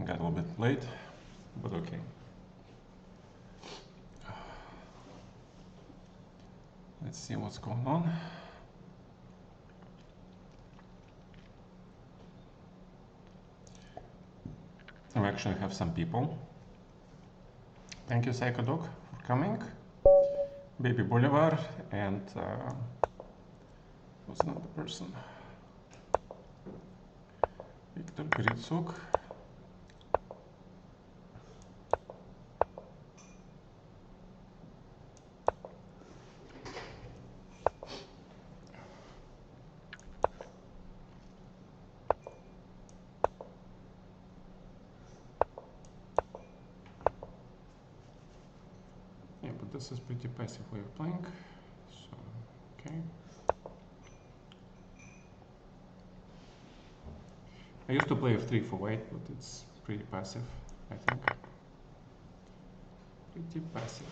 Got a little bit late, but okay. Let's see what's going on. We actually have some people. Thank you, Psychodog, for coming. Baby Bolivar and who's another person? Victor Gritsuk. Yeah, but this is pretty passive way of playing. So, okay. I used to play f3 for white, but it's pretty passive, I think. Pretty passive.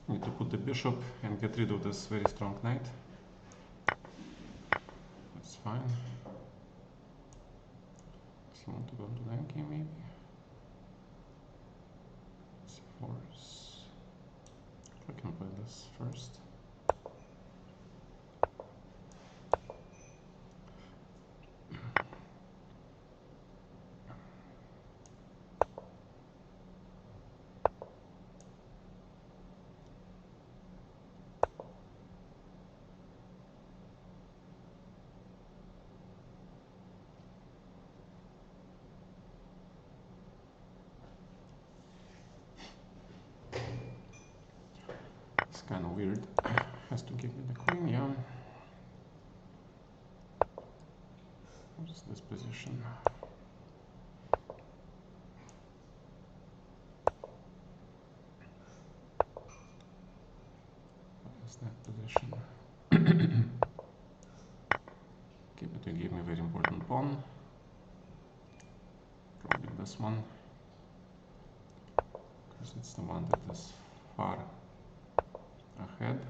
Need to put the bishop and get rid of this very strong knight. That's fine. Does he want to go into that game maybe? C4. I can play this first. It's kind of weird. Has to give me the queen, yeah. What is this position? What is that position? Okay, but you gave me a very important pawn. Probably this one. Because it's the one that is far ahead.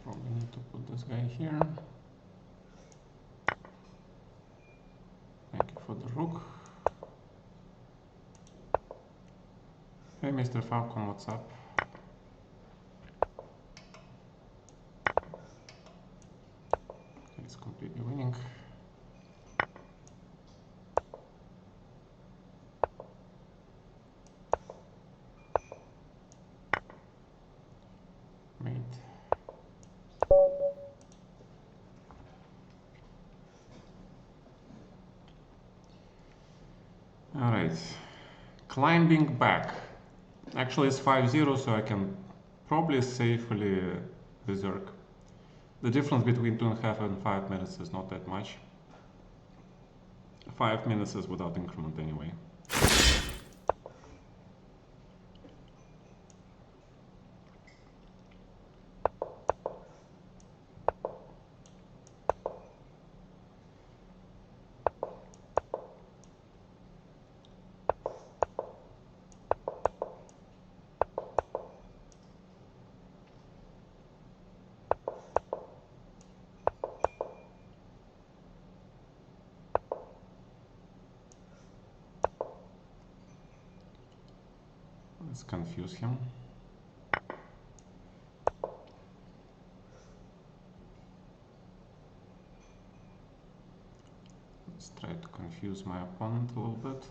Probably need to put this guy here. Thank you for the rook. Hey, Mr. Falcon, what's up? He's completely winning. Mate. All right, climbing back. Actually, it's 5-0, so I can probably safely berserk. The difference between 2.5 and 5 minutes is not that much. 5 minutes is without increment anyway. Let's confuse him. Let's try to confuse my opponent a little bit.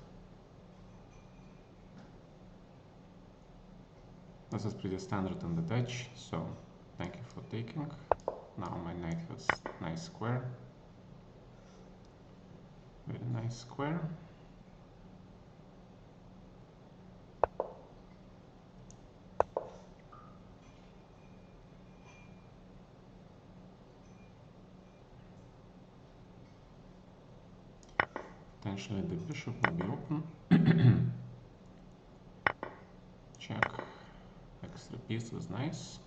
This is pretty standard in the Dutch, so Thank you for taking. Now my knight has nice square. Very nice square. Potentially the bishop will be open. Check. Extra piece is nice.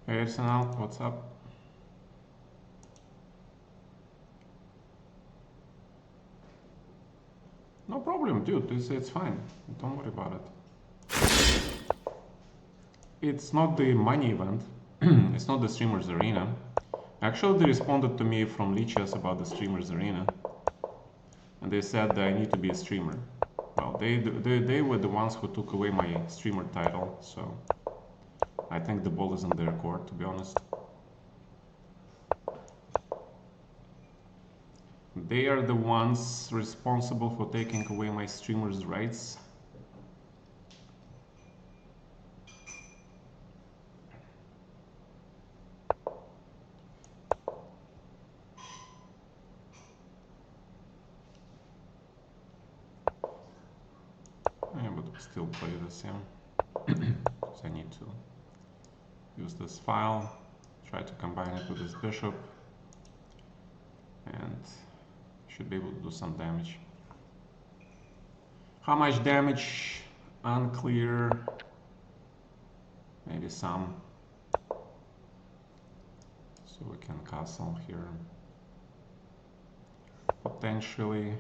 Hey Arsenal, what's up? No problem, dude. It's fine. Don't worry about it. It's not the money event. It's not the Streamers Arena. Actually, they responded to me from Lichess about the Streamers Arena. And they said that I need to be a streamer. Well, they were the ones who took away my streamer title, so I think the ball is in their court, to be honest. They are the ones responsible for taking away my streamer's rights. I would still play this, yeah. Because I need to use this file, try to combine it with this bishop, and should be able to do some damage. How much damage? Unclear. Maybe some. So we can castle here. Potentially.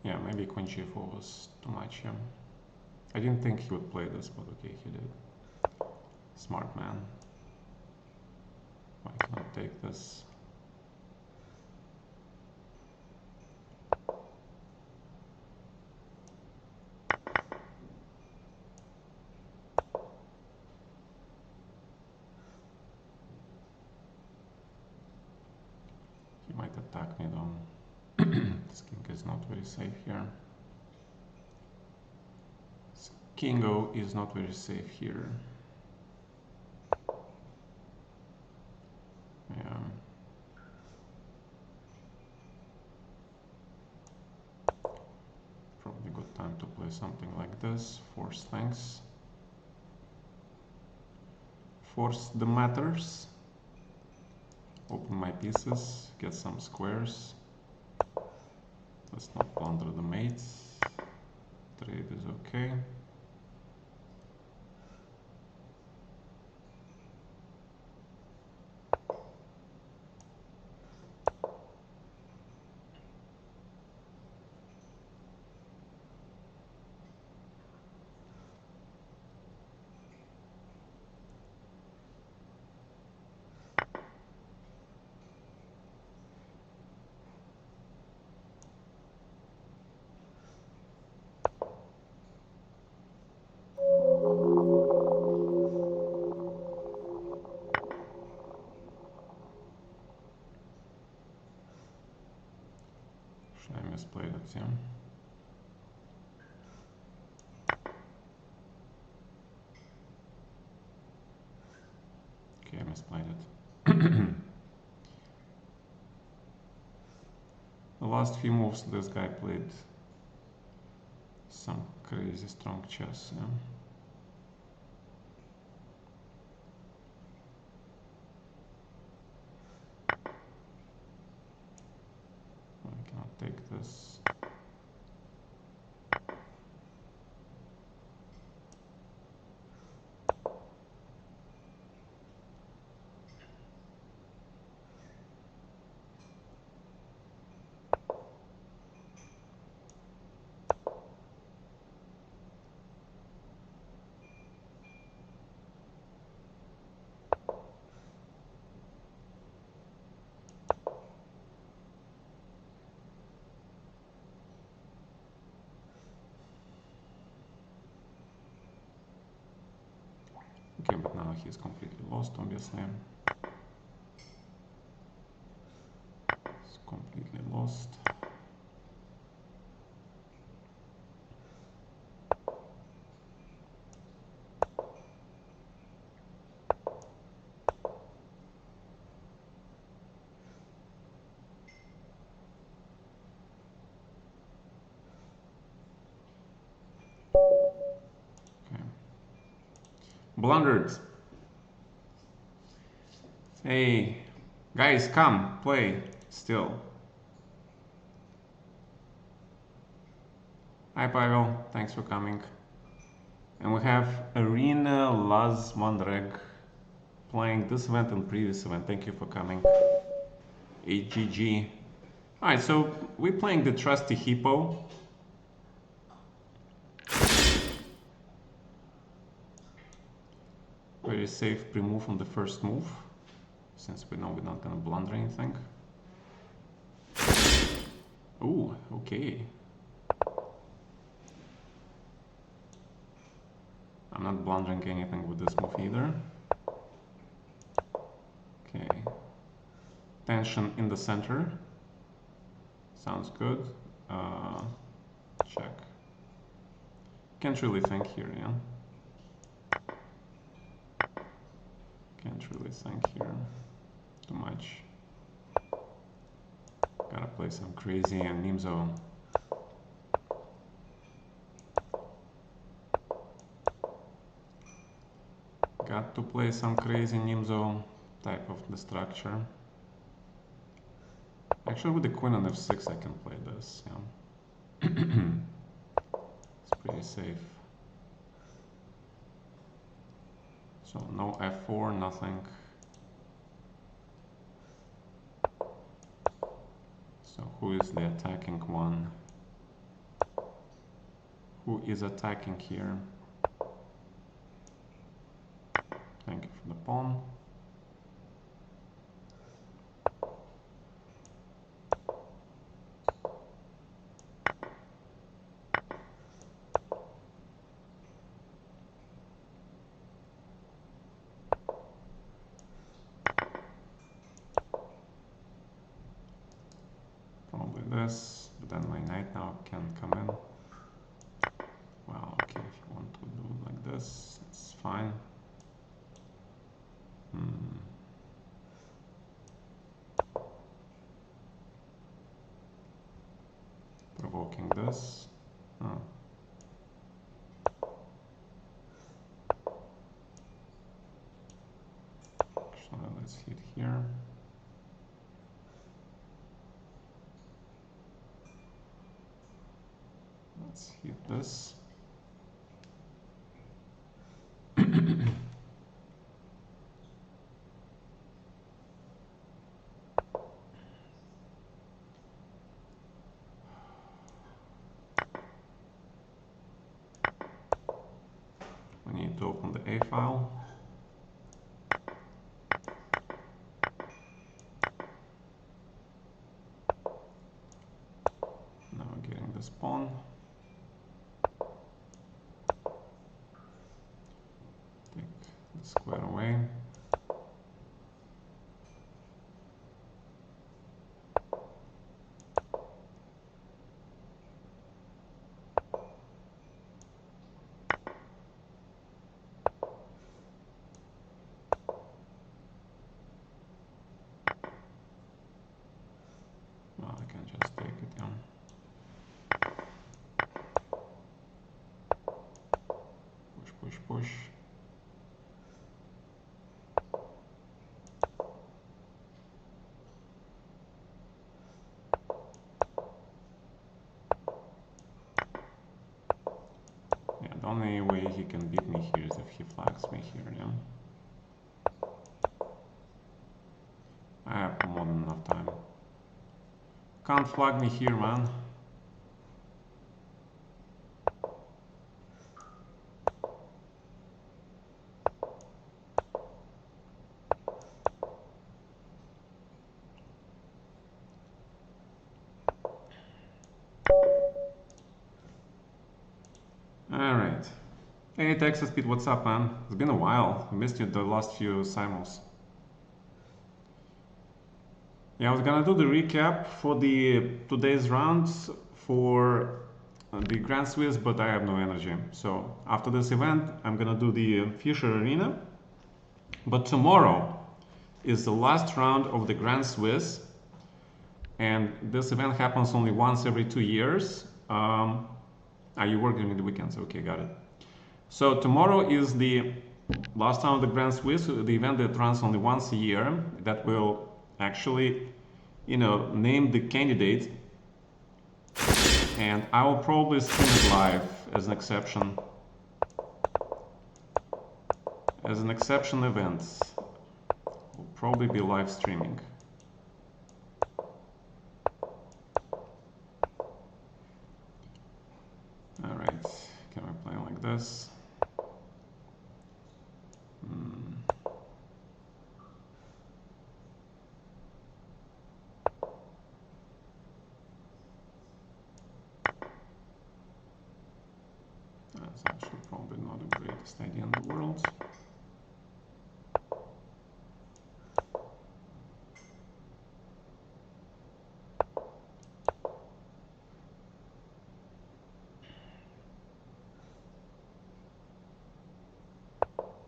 Yeah, maybe Queen G4 was too much, yeah. I didn't think he would play this, but okay, he did. Smart man. Why can't take this? He might attack me though. This king is not very safe here. This king O is not very safe here. Yeah. Probably good time to play something like this. Force things. Force the matters. Open my pieces. Get some squares. Let's not plunder the mates. Trade is okay. Should I misplay that, yeah? Okay, I misplayed it. The last few moves this guy played some crazy strong chess, yeah? I cannot take this. Okay, but now he's completely lost, obviously. He's completely lost. Okay. Blundered. Hey, guys, come, play, still. Hi Pavel, thanks for coming. And we have Arena Laz Mandreg playing this event and previous event. Thank you for coming. HGG. Alright, so we're playing the trusty Hippo. Very safe pre-move on the first move, since we know we're not gonna blunder anything. Ooh, okay. I'm not blundering anything with this move either. Okay. Tension in the center. Sounds good. Check. Can't really think here, yeah? Can't really think here too much. Gotta play some crazy and Nimzo. Got to play some crazy Nimzo type of the structure. Actually, with the queen on f6, I can play this. Yeah, it's pretty safe. So no f4, nothing. So who is the attacking one? Who is attacking here? Thank you for the pawn. Probably this, but then my knight now can come in. Well, okay, if you want to do it like this, it's fine. Provoking this. Oh. Actually, let's hit here. Let's hit this. We need to open the A file. Now we're getting this pawn. Take the square away. Well, I can just take it down. Push, push, push. Yeah, the only way he can beat me here is if he flags me here, yeah? I have more than enough time. Can't flag me here, man. Alright. Hey, Texas Pete, what's up, man? It's been a while. I missed you the last few simuls. Yeah, I was gonna do the recap for the today's rounds for the Grand Swiss, but I have no energy. So after this event, I'm gonna do the Fischer Arena. But tomorrow is the last round of the Grand Swiss, and this event happens only once every 2 years. Are you working in the weekends? Okay, got it. So tomorrow is the last round of the Grand Swiss, the event that runs only once a year, that will actually, name the candidate, and I will probably stream it live as an exception. As an exception event, will probably be live streaming. All right, can I play like this? That's actually probably not the greatest idea in the world.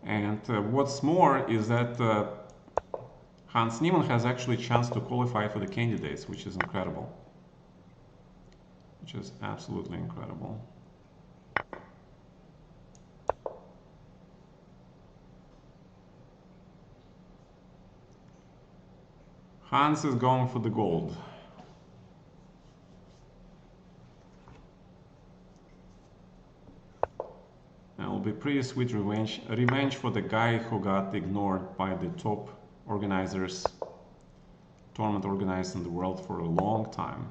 And what's more is that Hans Niemann has actually a chance to qualify for the candidates, which is incredible. Which is absolutely incredible. Hans is going for the gold. And it will be pretty sweet revenge for the guy who got ignored by the top organizers, tournament organizers in the world for a long time.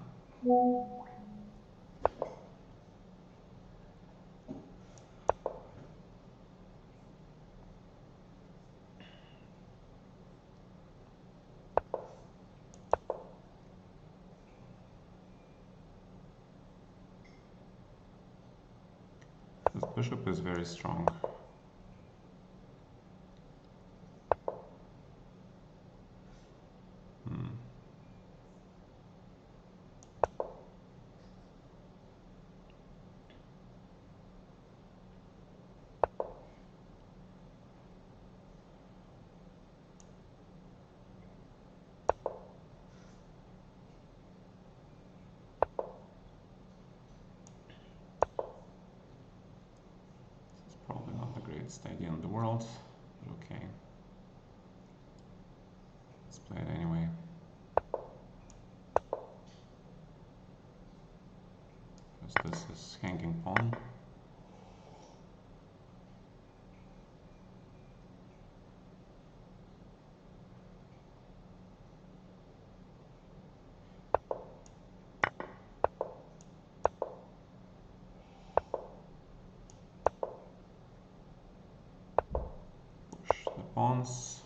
This bishop is very strong. Probably not the greatest idea in the world, but okay. Let's play it anyway. Because this is hanging pawn. Push the pawns.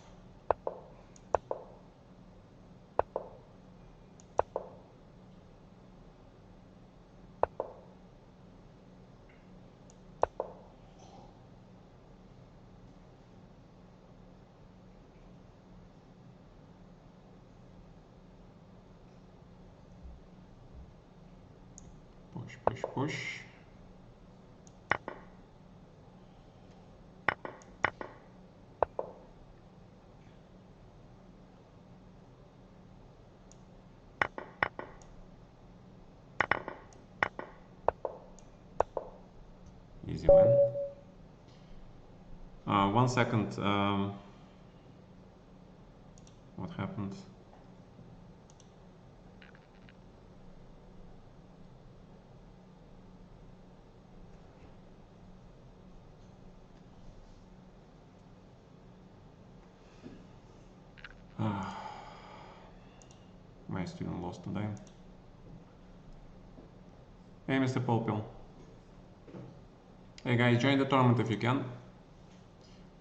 Push, push, push. Easy win. 1 second. What happened? My student lost today. Hey, Mr. Polpil. Hey guys, join the tournament if you can.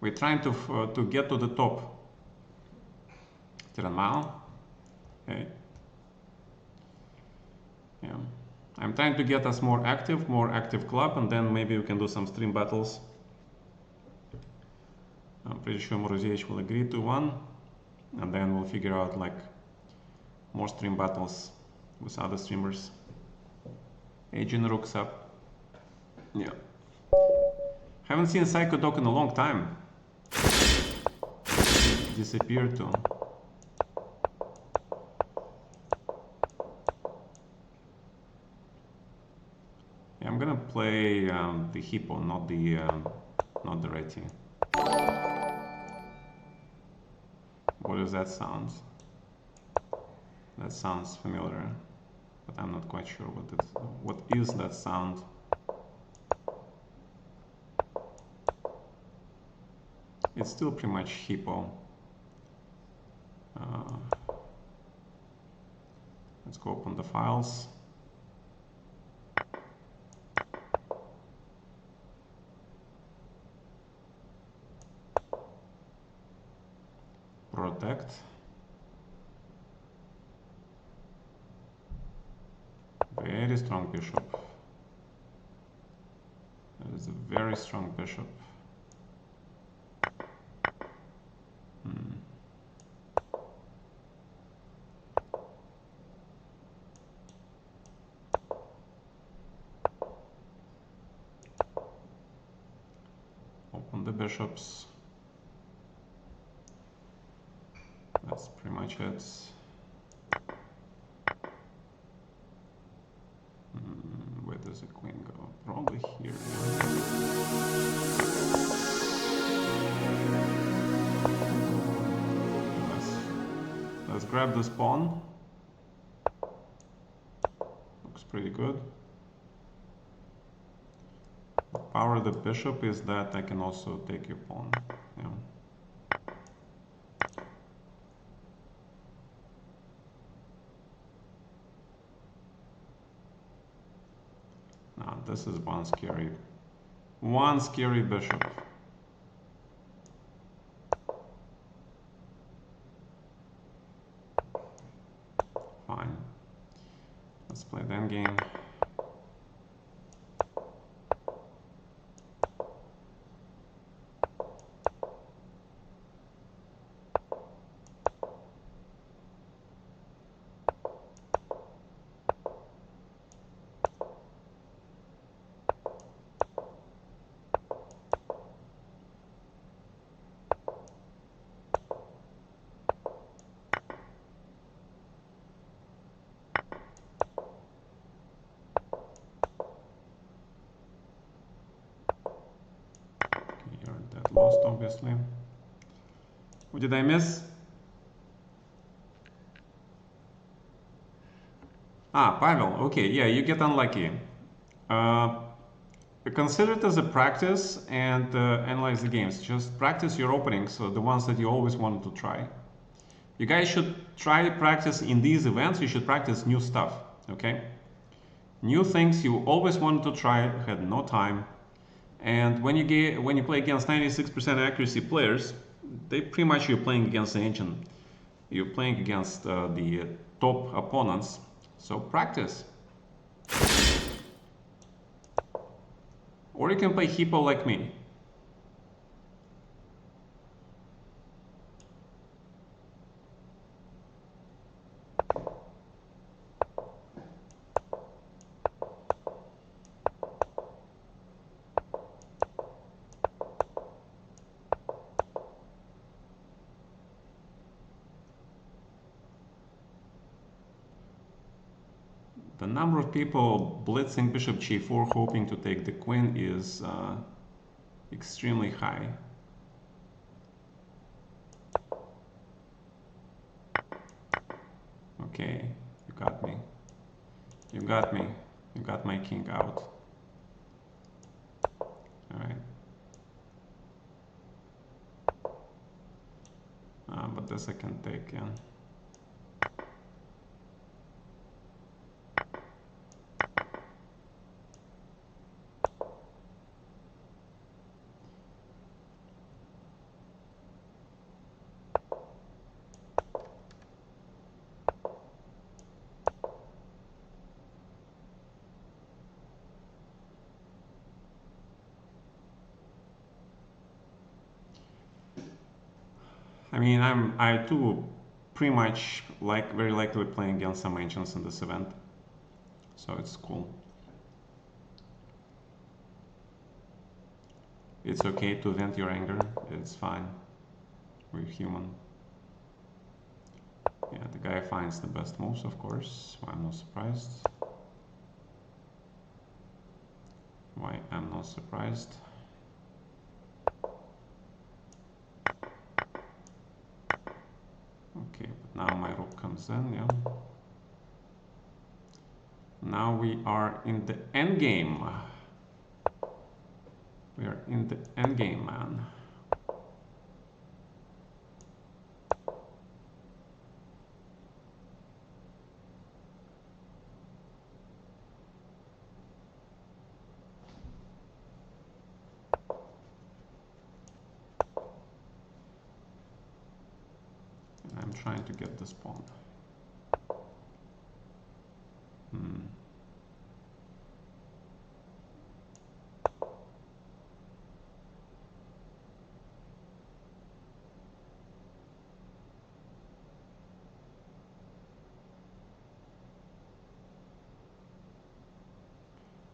We're trying to get to the top. Tiranmao. Hey. Yeah. I'm trying to get us more active club, and then maybe we can do some stream battles. I'm pretty sure Morozevich will agree to one, and then we'll figure out like more stream battles with other streamers. Agent Rook's up. Yeah. Haven't seen Psycho Dog in a long time. Disappeared too. Yeah, I'm gonna play the Hippo, not the Reti. What does that sound? That sounds familiar, but I'm not quite sure what is that sound. It's still pretty much Hippo. Let's go open the files. Protect. Very strong bishop. That is a very strong bishop. Open the bishops. That's pretty much it. Where does the queen go? Probably here. Let's grab this pawn. Looks pretty good. The power of the bishop is that I can also take your pawn. Yeah. Now this is one scary bishop. Fine. Let's play the endgame. Lost, obviously. What did I miss? Pavel. Okay, yeah, you get unlucky. Consider it as a practice and analyze the games. Just practice your openings, so the ones that you always wanted to try. You guys should try practice in these events. You should practice new stuff, okay? New things you always wanted to try, had no time. And when you play against 96% accuracy players, they pretty much you're playing against an ancient. You're playing against the top opponents. So practice. Or you can play Hippo like me. The number of people blitzing bishop g4 hoping to take the queen is extremely high. Okay, you got me. You got me. You got my king out. Alright. But this I can take, yeah. I mean, I too pretty much very likely playing against some ancients in this event, so it's cool. It's okay to vent your anger. It's fine. We're human. Yeah, the guy finds the best moves, of course. Why I'm not surprised. Why I'm not surprised. Okay, but now my rook comes in, yeah. Now we are in the end game. We are in the end game, man. And I'm trying to get this pawn.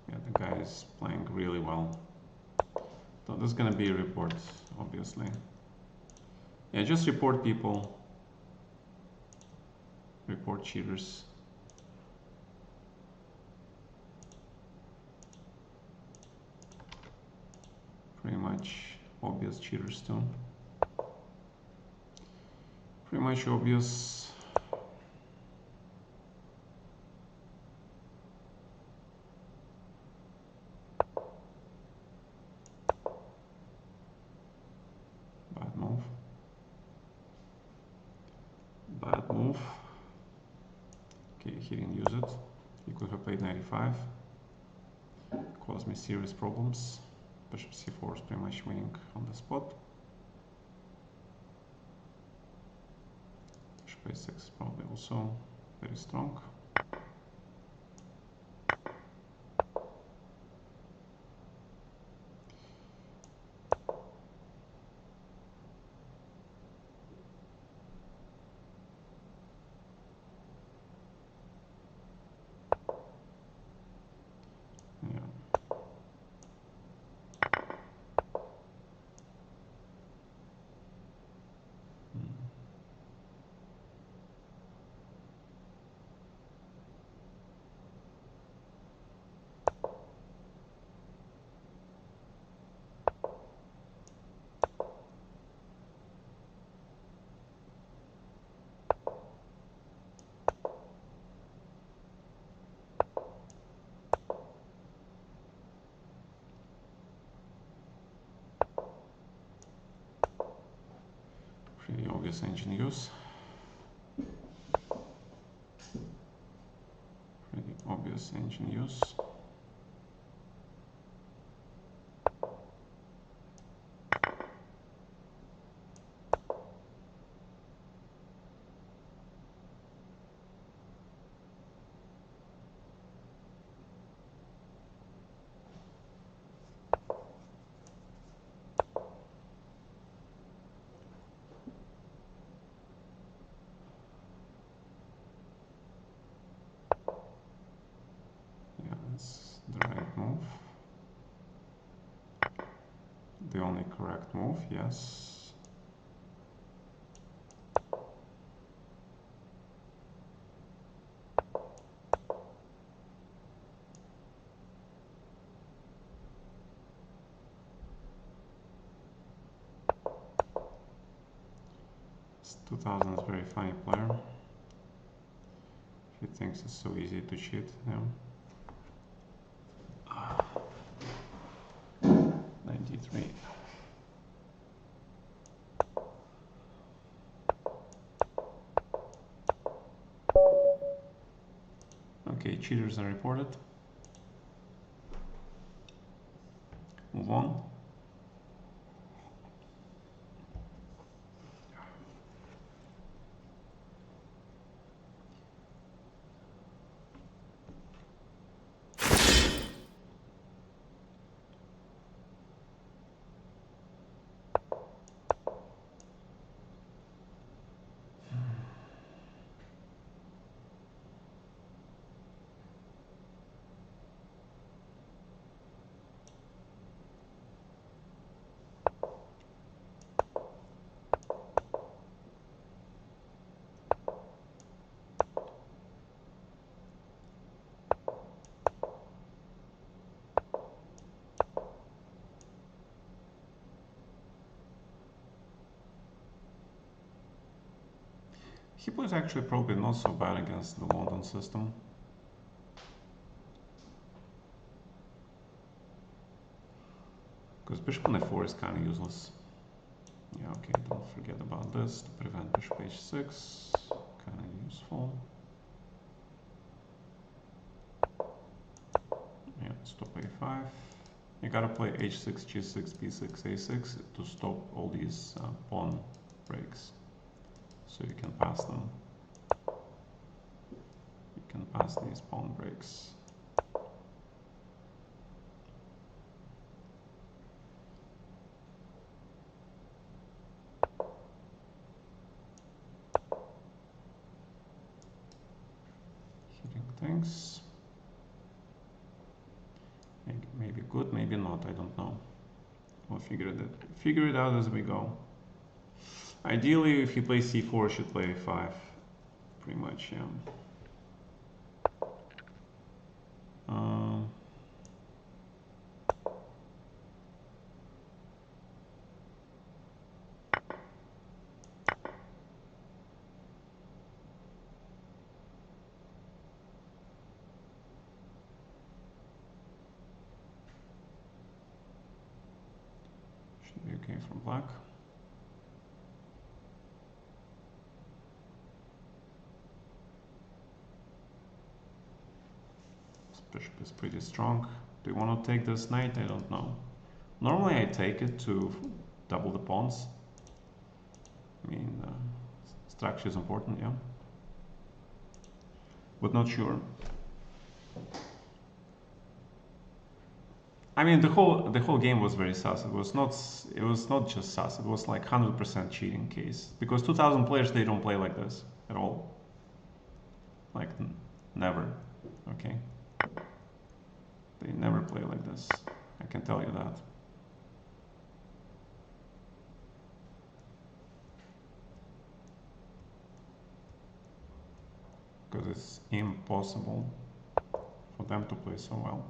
Yeah, the guy is playing really well. So this is gonna be a report, obviously. Yeah, just report people. Report cheaters. Pretty much obvious cheaters too. Pretty much obvious. Bad move. Bad move. Okay, he didn't use it. He could have played 95. Caused me serious problems. Bishop c4 is pretty much winning on the spot. Bishop a6 is probably also very strong. Pretty obvious engine use. Pretty obvious engine use. That's the right move. The only correct move, yes. This 2000 is very funny player. He thinks it's so easy to cheat, yeah. 93. Okay, cheaters are reported. Move on. He was actually probably not so bad against the London system. Because bishop on f4 is kind of useless. Yeah, okay, don't forget about this to prevent bishop h6. Kind of useful. Yeah, stop a5. You gotta play h6, g6, b6, a6 to stop all these pawn breaks. So you can pass them. You can pass these pawn breaks. Hitting things. Maybe good, maybe not, I don't know. We'll figure it out as we go. Ideally, if he plays c4, should play a5. Pretty much, yeah. Should be okay for black. Bishop is pretty strong. Do you want to take this knight? I don't know. Normally I take it to double the pawns. I mean, structure is important, yeah. But not sure. I mean, the whole game was very sus. It was not just sus. It was like 100% cheating case, because 2,000 players, they don't play like this at all. Like never. Okay. They never play like this. I can tell you that. Because it's impossible for them to play so well.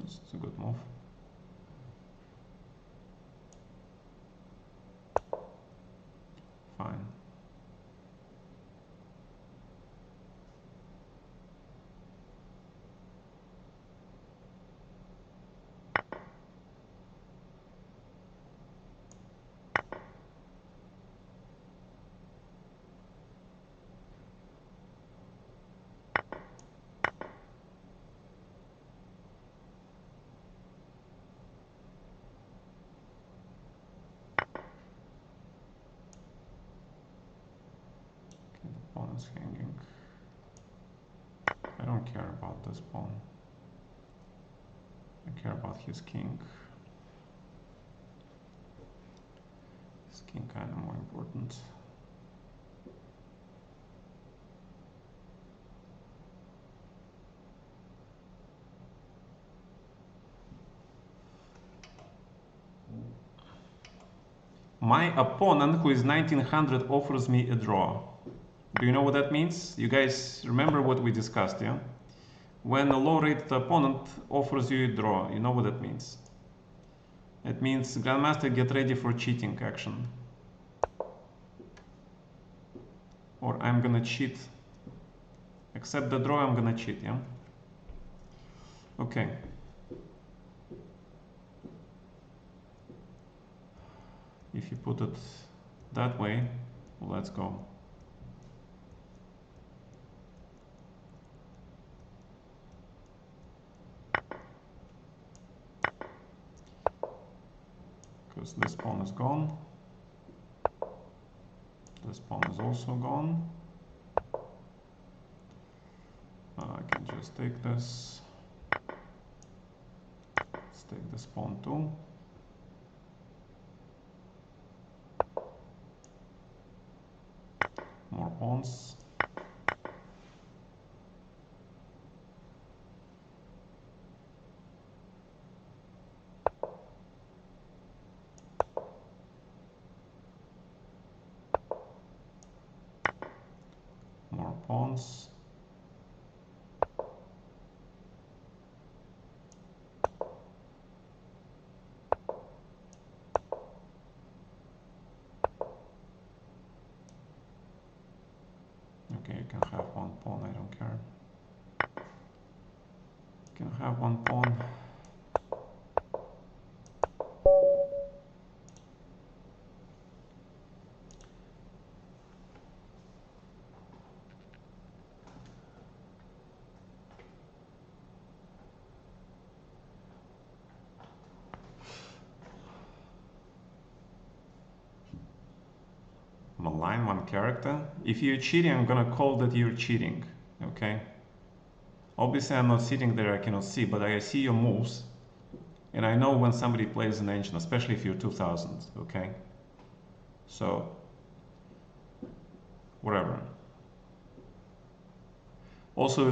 This is a good move. Fine. Pawn is hanging. I don't care about this pawn. I care about his king. His king kind of more important. My opponent, who is 1900, offers me a draw. Do you know what that means? You guys remember what we discussed, yeah? When a low-rated opponent offers you a draw, you know what that means? It means, Grandmaster, get ready for cheating action. Or I'm gonna cheat. Accept the draw, I'm gonna cheat, yeah? Okay. If you put it that way, let's go. Because this pawn is gone. This pawn is also gone. I can just take this. Let's take this pawn too. More pawns. More pawns. Okay, you can have one pawn, I don't care. You can have one pawn. Malign one character. If you're cheating, I'm gonna call that you're cheating, okay? Obviously, I'm not sitting there, I cannot see, but I see your moves, and I know when somebody plays an ancient, especially if you're 2000, okay? So, whatever. Also,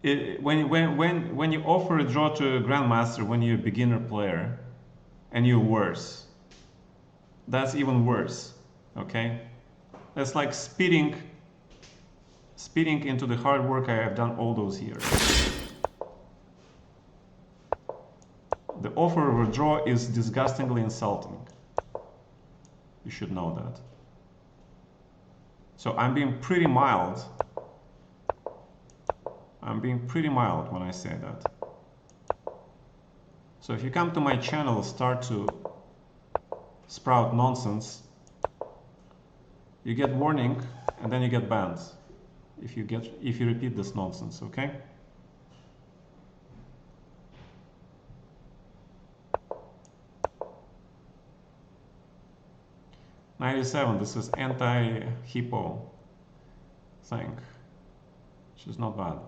when you offer a draw to a grandmaster when you're a beginner player, and you're worse, that's even worse, okay? That's like spitting into the hard work I have done all those years. The offer of a draw is disgustingly insulting. You should know that. So I'm being pretty mild. I'm being pretty mild when I say that. So if you come to my channel, start to sprout nonsense, you get warning and then you get banned if you repeat this nonsense, okay? $97, this is anti-hippo thing, which is not bad.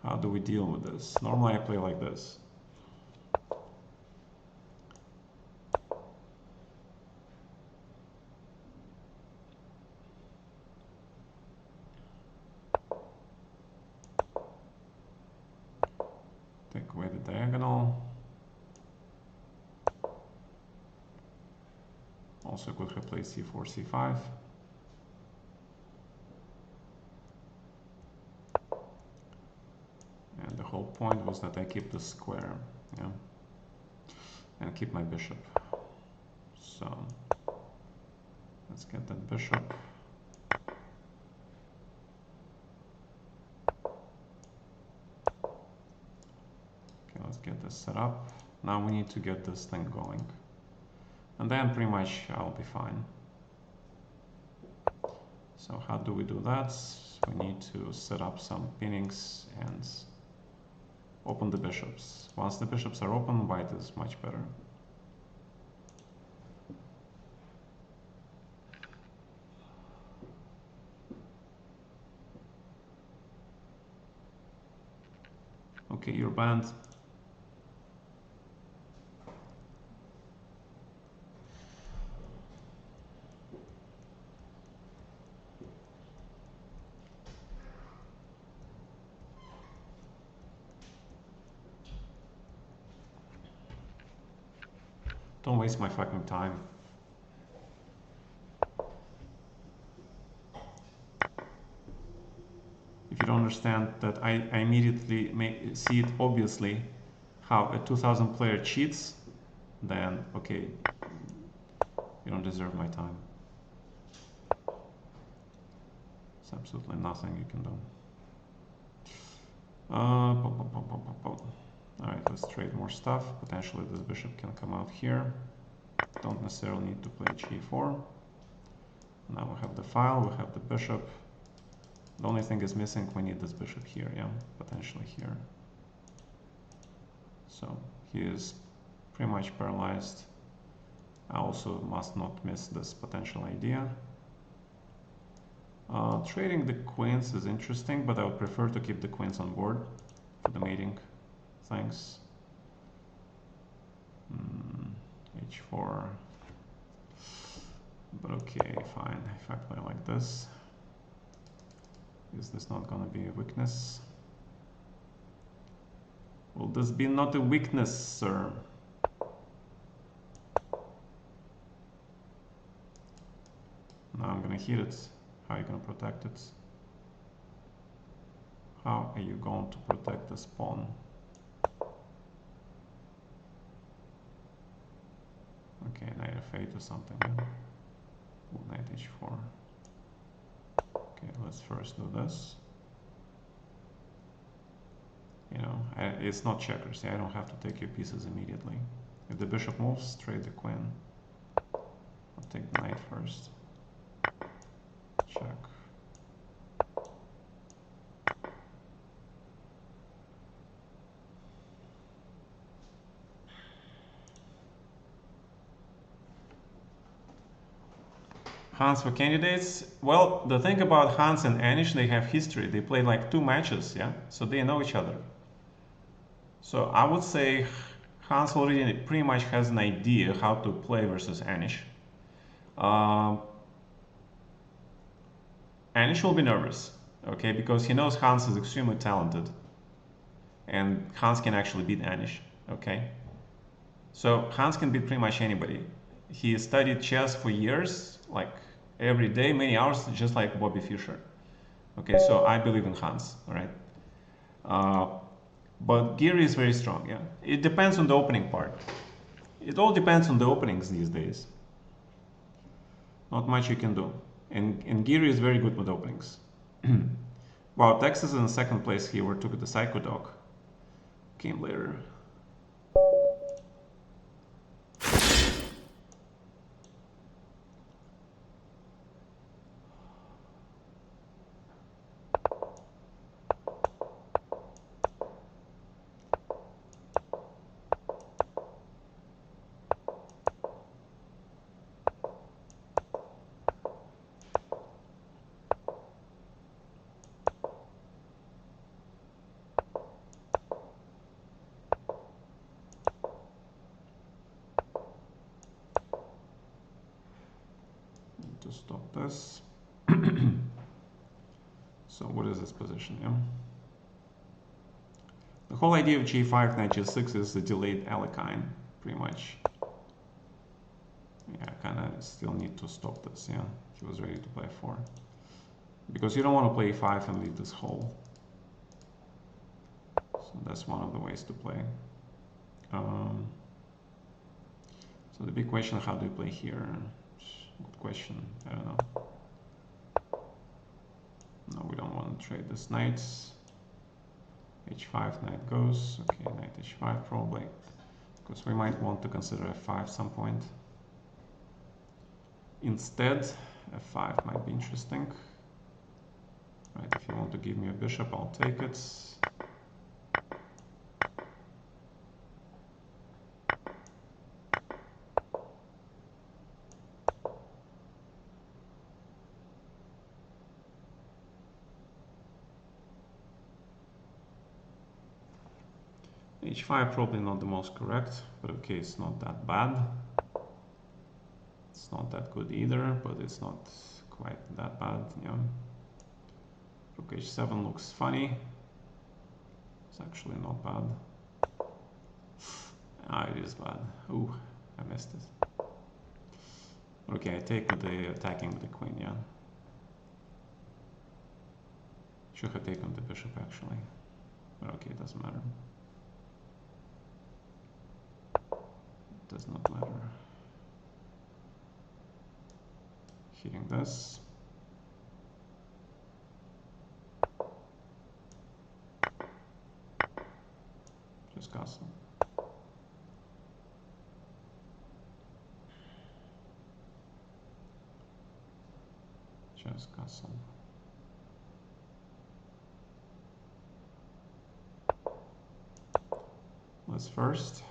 How do we deal with this? Normally I play like this. Take away the diagonal. Also could replace c4, c5. And the whole point was that I keep the square, yeah, and keep my bishop. So let's get that bishop. Okay, let's get this set up. Now we need to get this thing going. And then pretty much I'll be fine. So how do we do that? We need to set up some pinnings and open the bishops. Once the bishops are open, white is much better. Okay, you're banned. Don't waste my fucking time. If you don't understand that I immediately see it obviously how a 2000 player cheats, then okay, you don't deserve my time. There's absolutely nothing you can do. Alright, let's trade more stuff. Potentially this bishop can come out here. Don't necessarily need to play g4. Now we have the file, we have the bishop. The only thing is missing, we need this bishop here, yeah, potentially here. So he is pretty much paralyzed. I also must not miss this potential idea. Trading the queens is interesting, but I would prefer to keep the queens on board for the mating. Thanks. H4. But okay, fine. If I play like this, is this not gonna be a weakness? Will this be not a weakness, sir? Now I'm gonna hit it. How are you gonna protect it? How are you going to protect this pawn? Okay, knight f8 or something. Yeah? Ooh, knight h4. Okay, let's first do this. You know, it's not checkers. I don't have to take your pieces immediately. If the bishop moves, trade the queen. I'll take the knight first. Check. Hans for candidates. Well, the thing about Hans and Anish, they have history. They played like 2 matches, yeah? So they know each other. So I would say Hans already pretty much has an idea how to play versus Anish. Anish will be nervous, okay, because he knows Hans is extremely talented. And Hans can actually beat Anish, okay? So Hans can beat pretty much anybody. He studied chess for years, like every day, many hours, just like Bobby Fischer. Okay, so I believe in Hans, all right? But Geary is very strong, yeah. It depends on the opening part. It all depends on the openings these days. Not much you can do. And Geary is very good with openings. Wow, Texas is in 2nd place here. We took the Psycho Dog. Came later. To stop this. So what is this position? Yeah. The whole idea of g5, knight g6 is a delayed Alekhine, pretty much. Yeah, I kind of still need to stop this. Yeah, he was ready to play 4 because you don't want to play 5 and leave this hole. So that's one of the ways to play. So the big question: how do you play here? Good question. I don't know. No, we don't want to trade this knights. h5, knight goes. Okay, knight h5 probably. Because we might want to consider f5 some point. Instead, f5 might be interesting. Right, if you want to give me a bishop, I'll take it. h5 probably not the most correct, but okay, it's not that bad. It's not that good either, but it's not quite that bad, yeah. Rook h7 looks funny. It's actually not bad. Ah, it is bad. Ooh, I missed it. Okay, I take with the attacking with the queen, yeah. Should have taken the bishop actually, but okay, it doesn't matter. Does not matter. Hitting this. Just castle. Just castle. Let's first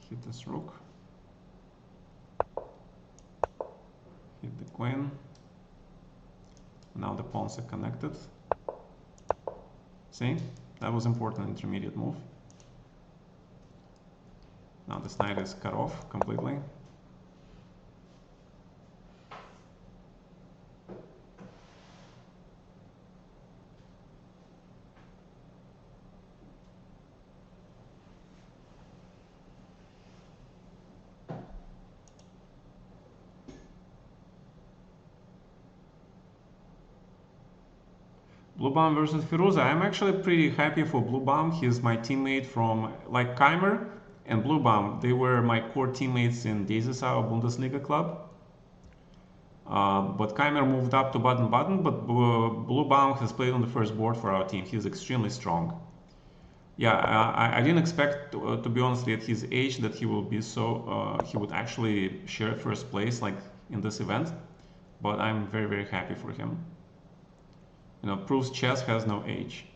hit this rook. Hit the queen. Now the pawns are connected. See? That was important intermediate move. Now this knight is cut off completely. Blue Bomb versus Firuza. I'm actually pretty happy for Blue Bomb. He's my teammate from, like Keimer and Blue Bomb. They were my core teammates in Desisau Bundesliga club. But Keimer moved up to button, but Blue Baum has played on the first board for our team. He's extremely strong. Yeah, I didn't expect, to be honest, at his age that he will be so, he would actually share first place like in this event. But I'm very, very happy for him. You know, proves chess has no age.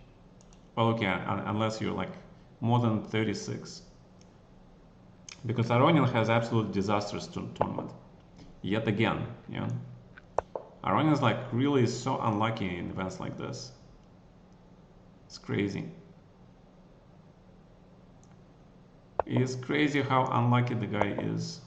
Well, okay, unless you're like more than 36. Because Aronin has absolutely disastrous tournament. Yet again, yeah. Aronin is like really so unlucky in events like this. It's crazy. It's crazy how unlucky the guy is.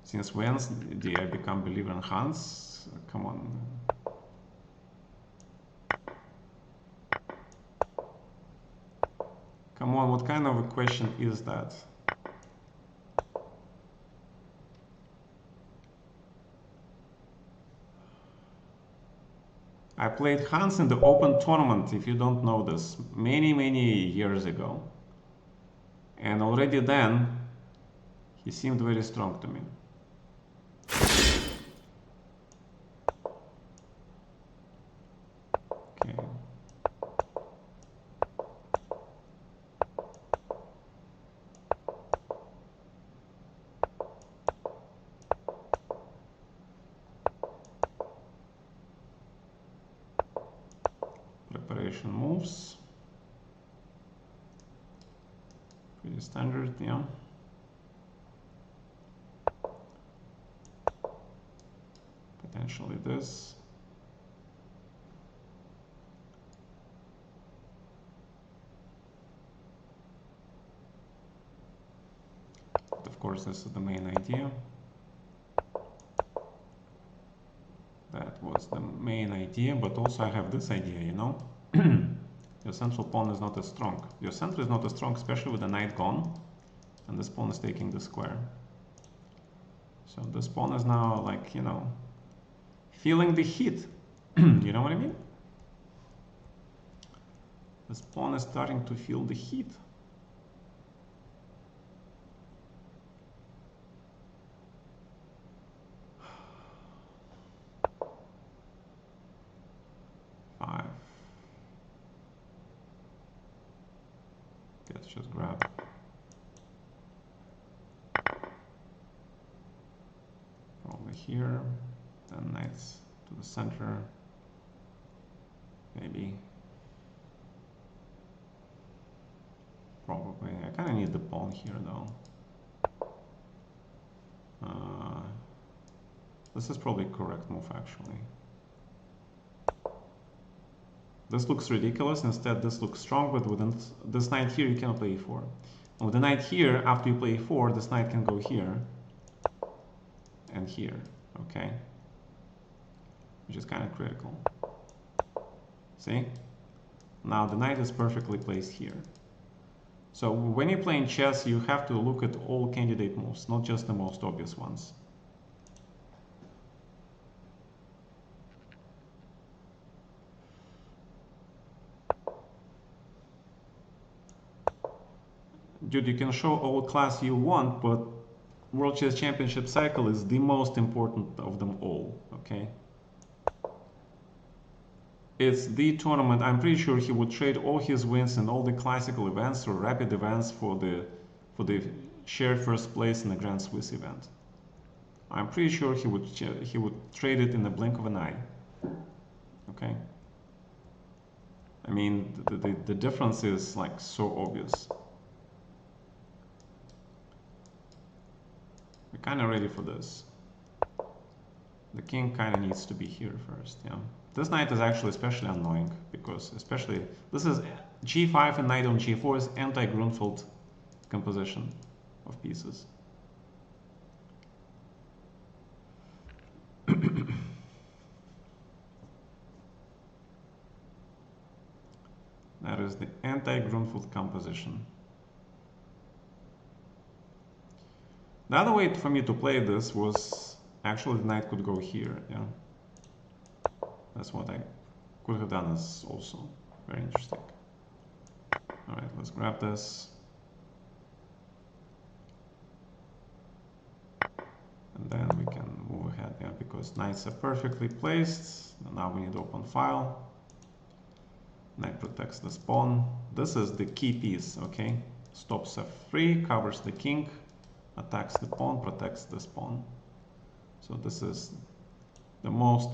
Since when did I become believer in Hans? Come on. Come on, what kind of a question is that? I played Hans in the Open tournament, if you don't know this, many, many years ago. And already then, he seemed very strong to me. Okay. Preparation moves. Pretty standard, yeah. Potentially this. But of course, this is the main idea. That was the main idea, but also I have this idea, you know. Your central pawn is not as strong. Your center is not as strong, especially with the knight gone, and this pawn is taking the square. So this pawn is now like, you know, feeling the heat. You know what I mean? This pawn is starting to feel the heat. Five. Let's just grab. Probably here. Then knights to the center. Maybe. Probably. I kind of need the pawn here though. This is probably a correct move actually. This looks ridiculous. Instead, this looks strong, but with this knight here, you cannot play e4. And with the knight here, after you play e4, this knight can go here and here, okay? Which is kind of critical. See? Now the knight is perfectly placed here. So when you're playing chess, you have to look at all candidate moves, not just the most obvious ones. Dude, you can show all class you want, but World Chess Championship cycle is the most important of them all, okay? It's the tournament. I'm pretty sure he would trade all his wins in all the classical events or rapid events for the shared first place in the Grand Swiss event. I'm pretty sure he would trade it in the blink of an eye. Okay? I mean, the difference is like so obvious. We're kind of ready for this. The king kind of needs to be here first, yeah. This knight is actually especially annoying because especially this is g5 and knight on g4 is anti-Grunfeld composition of pieces. That is the anti-Grunfeld composition. The other way for me to play this was actually the knight could go here, yeah. That's what I could have done, is also very interesting. let's grab this. And then we can move ahead, yeah, because knights are perfectly placed. And now we need to open file. Knight protects the pawn. This is the key piece, okay? Stops f3, covers the king, attacks the pawn, protects this pawn. So this is the most,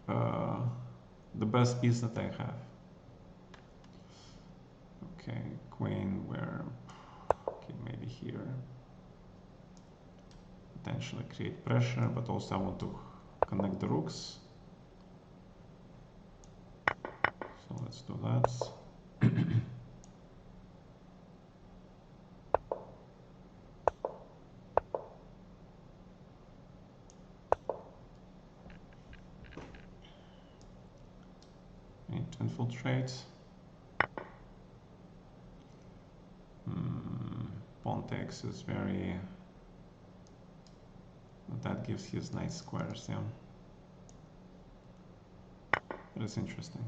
the best piece that I have. Okay, queen where, okay, maybe here. Potentially create pressure, but also I want to connect the rooks. So let's do that. Need to infiltrate. Pawn takes is very... That gives his nice squares, yeah. That is interesting.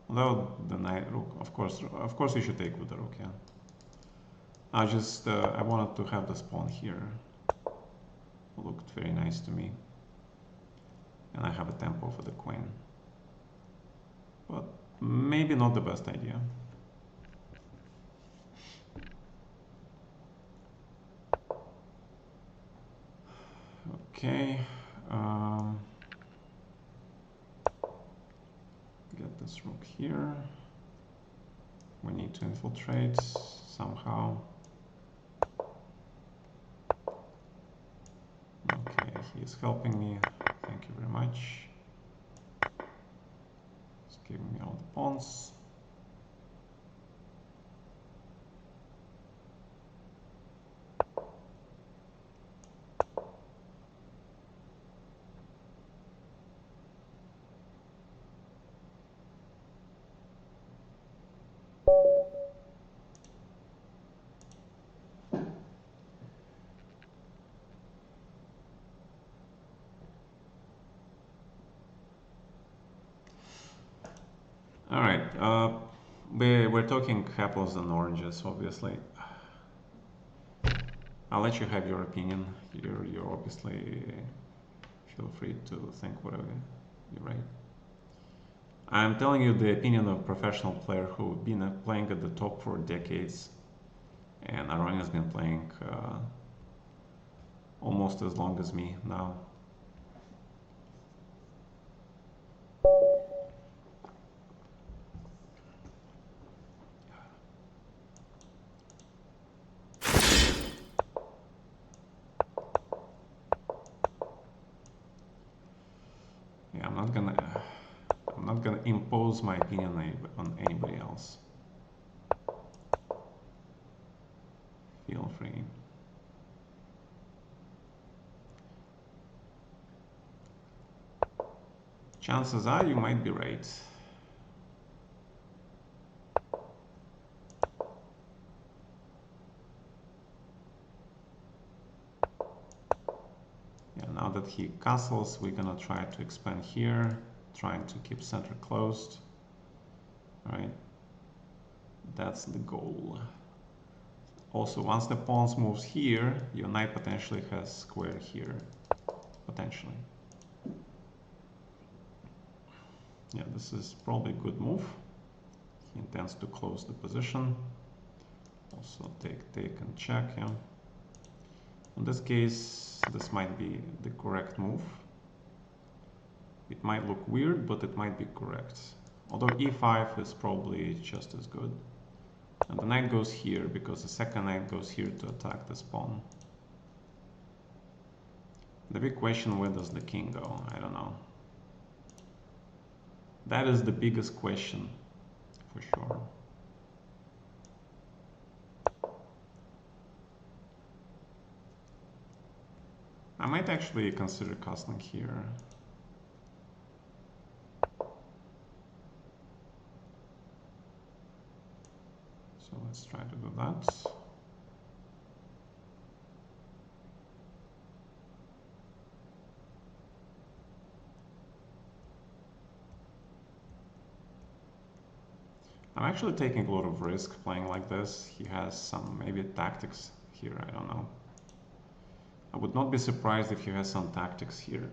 Although the knight rook, of course you should take with the rook, yeah. I wanted to have this pawn here. It looked very nice to me. And I have a tempo for the queen. But maybe not the best idea. Okay. Get this rook here. We need to infiltrate somehow. Okay, he is helping me. Thank you very much. He's giving me all the pawns. All right, we're talking apples and oranges, obviously. I'll let you have your opinion. You're obviously feel free to think whatever you're right. I'm telling you the opinion of a professional player who've been playing at the top for decades, and Aron has been playing almost as long as me now. Yeah, I'm not gonna impose my opinion on anybody else. Feel free. Chances are you might be right. Yeah, now that he castles, we're gonna try to expand here, trying to keep center closed. All right, that's the goal. Also, once the pawns moves here, your knight potentially has square here, potentially. Yeah, this is probably a good move. He intends to close the position. Also take and check, yeah. In this case, this might be the correct move. It might look weird, but it might be correct. Although e5 is probably just as good. And the knight goes here because the second knight goes here to attack this pawn. The big question, where does the king go? I don't know. That is the biggest question, for sure. I might actually consider castling here. So let's try to do that. I'm actually taking a lot of risk playing like this. He has some maybe tactics here, I don't know. I would not be surprised if he has some tactics here.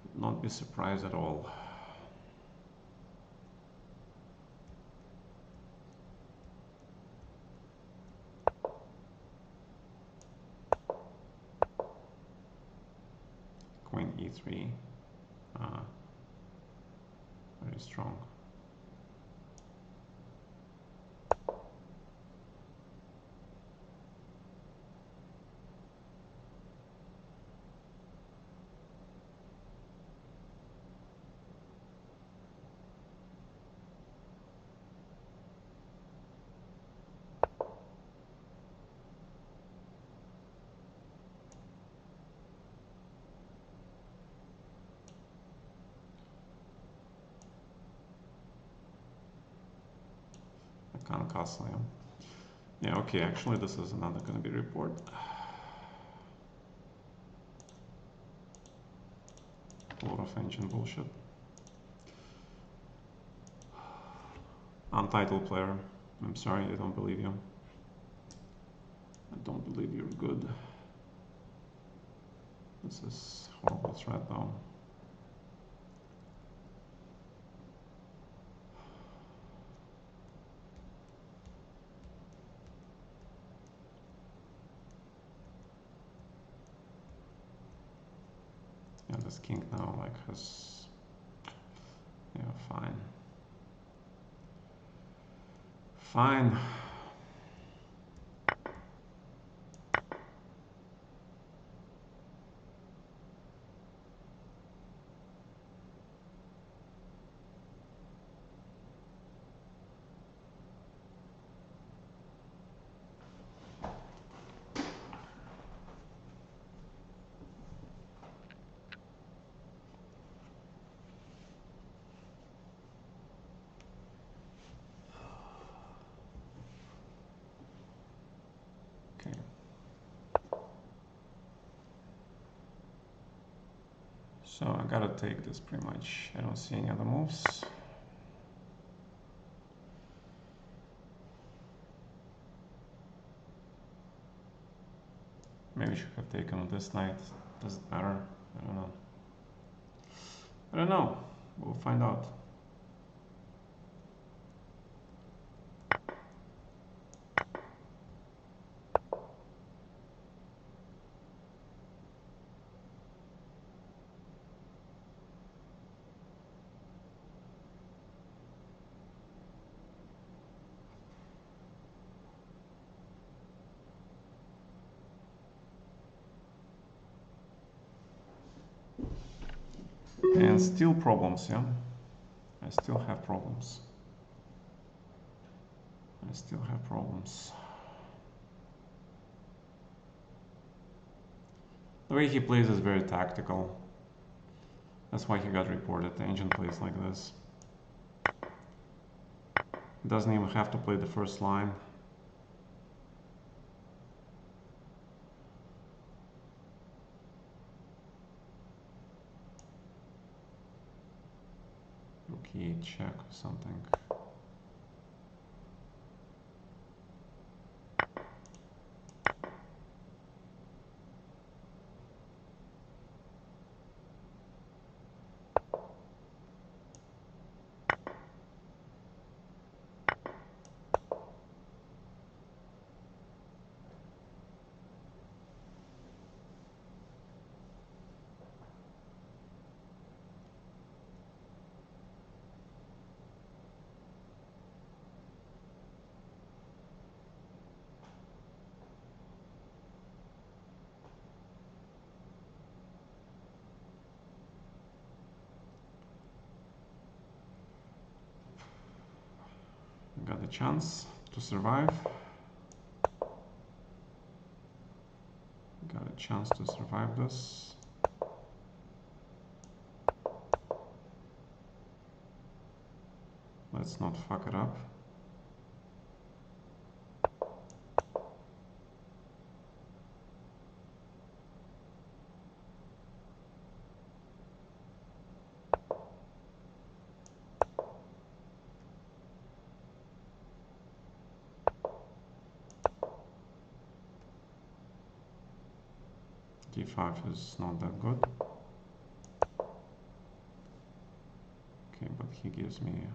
Would not be surprised at all. Queen e3. Very strong. Can't castle him. Yeah, okay, actually this is another gonna be report. A lot of ancient bullshit. Untitled player. I'm sorry, I don't believe you. I don't believe you're good. This is horrible threat though. Yeah, this king now like has, yeah, fine. Fine. Okay. So I gotta take this pretty much. I don't see any other moves. Maybe I should have taken on this knight. Does it matter? I don't know. I don't know. We'll find out. And still problems, yeah? I still have problems. I still have problems. The way he plays is very tactical. That's why he got reported. The ancient plays like this. He doesn't even have to play the first line. Okay, check or something. Got a chance to survive. Got a chance to survive this. Let's not fuck it up. d5 is not that good. Okay, but he gives me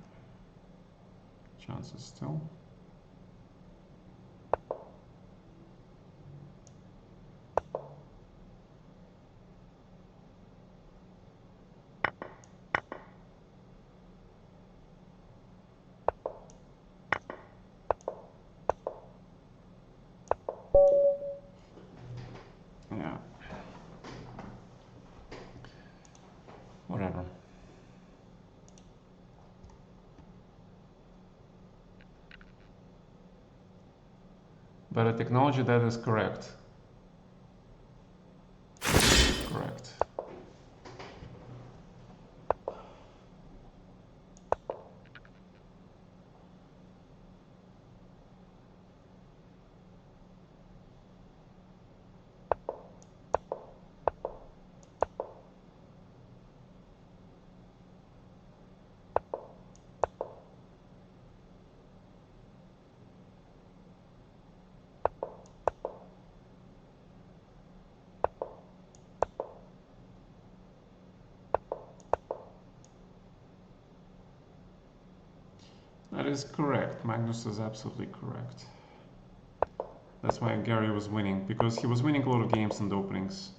chances still. Yeah. Whatever. Better technology, that is correct. Correct. That is correct. Magnus is absolutely correct. That's why Gary was winning, because he was winning a lot of games in the openings.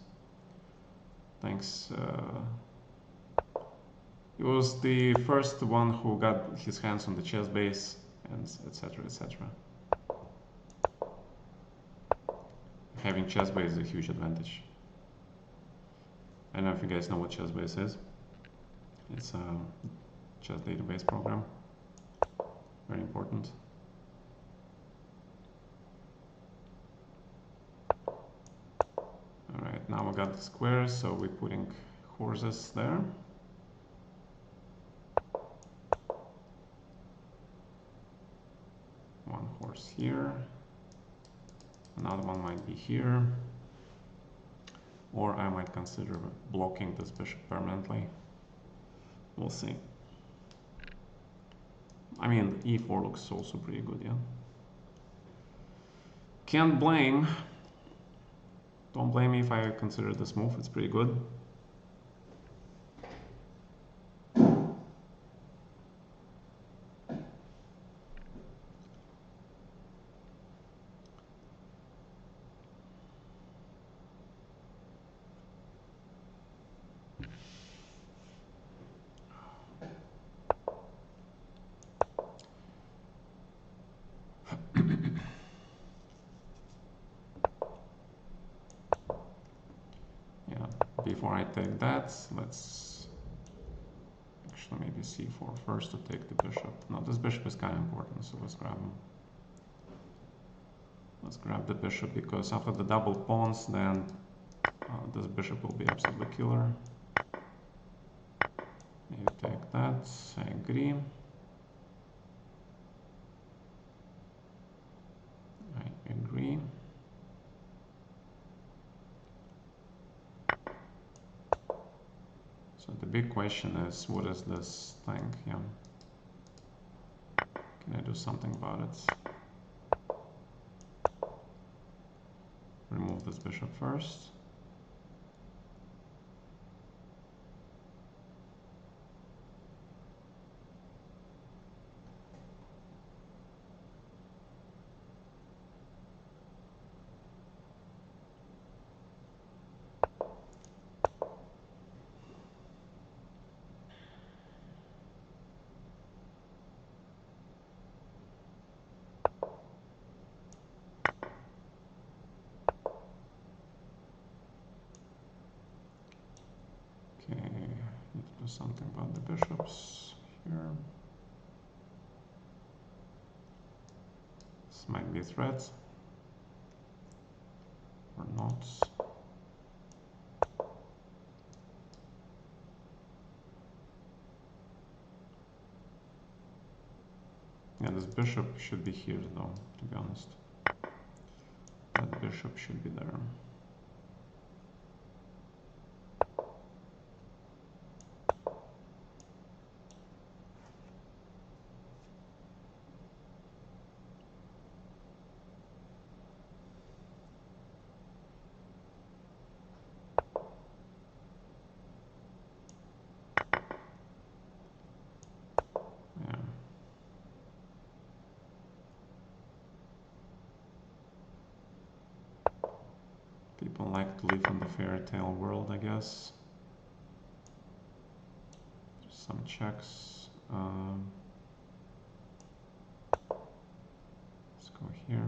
Thanks. He was the first one who got his hands on the chess base, and etc. etc. Having chess base is a huge advantage. I don't know if you guys know what chess base is. It's a chess database program. Very important. Alright, now we got the squares, so we're putting horses there. One horse here. Another one might be here. Or I might consider blocking this bishop permanently. We'll see. I mean, e4 looks also pretty good, yeah. Can't blame. Don't blame me if I consider this move, it's pretty good. Before I take that, let's actually maybe c4 first to take the bishop. No, this bishop is kind of important, so let's grab him. Let's grab the bishop, because after the double pawns, then this bishop will be absolutely killer. Maybe take that, I agree. I agree. So the big question is, what is this thing? Yeah. Can I do something about it? Remove this bishop first. Something about the bishops here. This might be a threat or not. Yeah, this bishop should be here though, to be honest. That bishop should be there. to live in the fairy tale world, I guess. Some checks. Let's go here.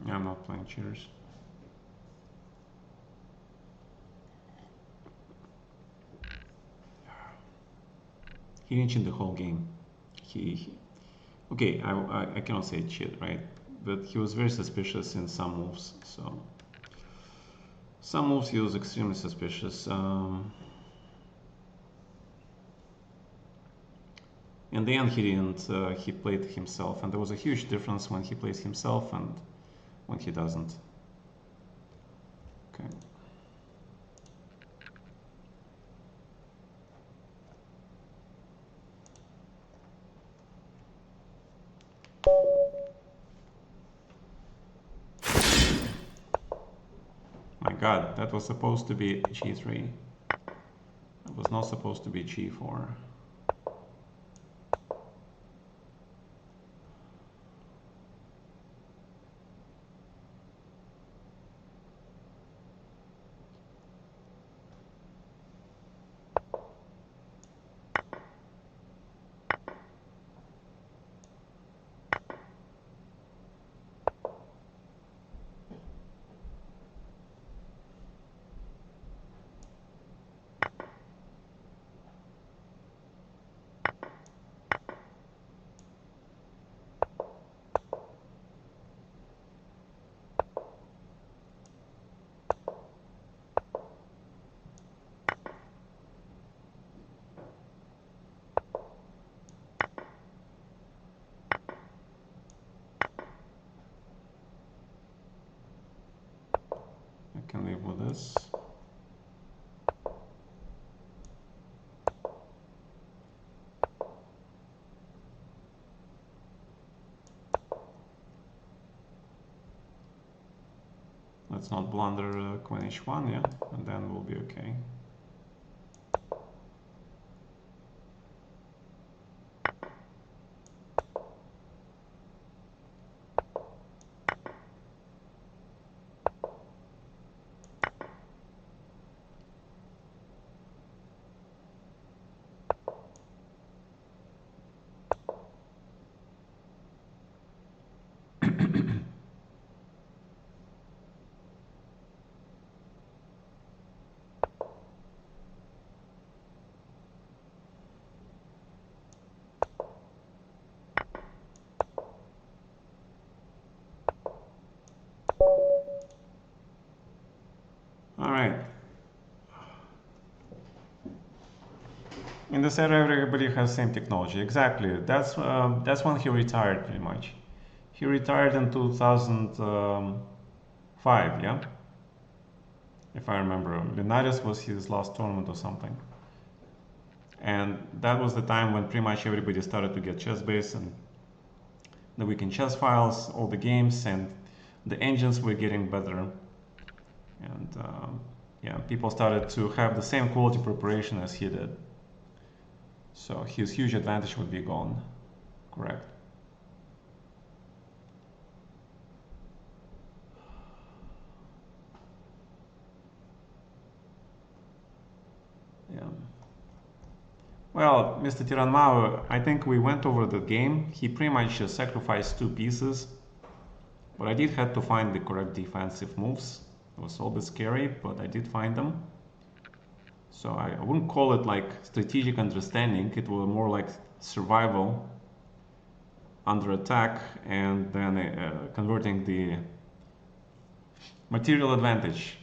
Yeah, I'm not playing cheaters. He didn't cheat the whole game. Okay, I cannot say cheat, right? But he was very suspicious in some moves. So some moves he was extremely suspicious. In the end, he didn't. He played himself, and there was a huge difference when he plays himself and when he doesn't. Okay. My God, that was supposed to be G3. That was not supposed to be G4. I can live with this. Let's not blunder Queen H1, yeah, and then we'll be okay. All right. In this era, everybody has same technology. Exactly. That's when he retired, pretty much. He retired in 2005, yeah? If I remember. Linares was his last tournament or something. And that was the time when pretty much everybody started to get chess-based and the weekend chess files, all the games, and the engines were getting better. And Yeah, people started to have the same quality preparation as he did. So his huge advantage would be gone. Correct. Yeah. Well, Mr. Tiranmao, I think we went over the game. He pretty much sacrificed 2 pieces. But I did have to find the correct defensive moves. It was a little bit scary, but I did find them. So I wouldn't call it like strategic understanding. It was more like survival under attack and then converting the material advantage.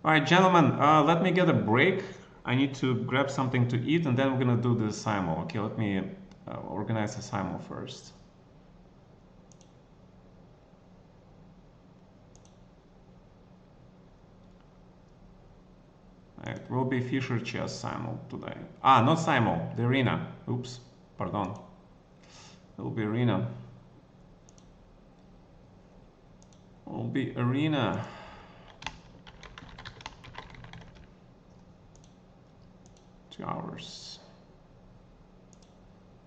All right, gentlemen, let me get a break. I need to grab something to eat and then we're gonna do the simul. Okay, let me organize the simul first. It will be Fischer chess simul today. Ah, not simul, the arena. Oops, pardon. It will be arena. It will be arena. Hours.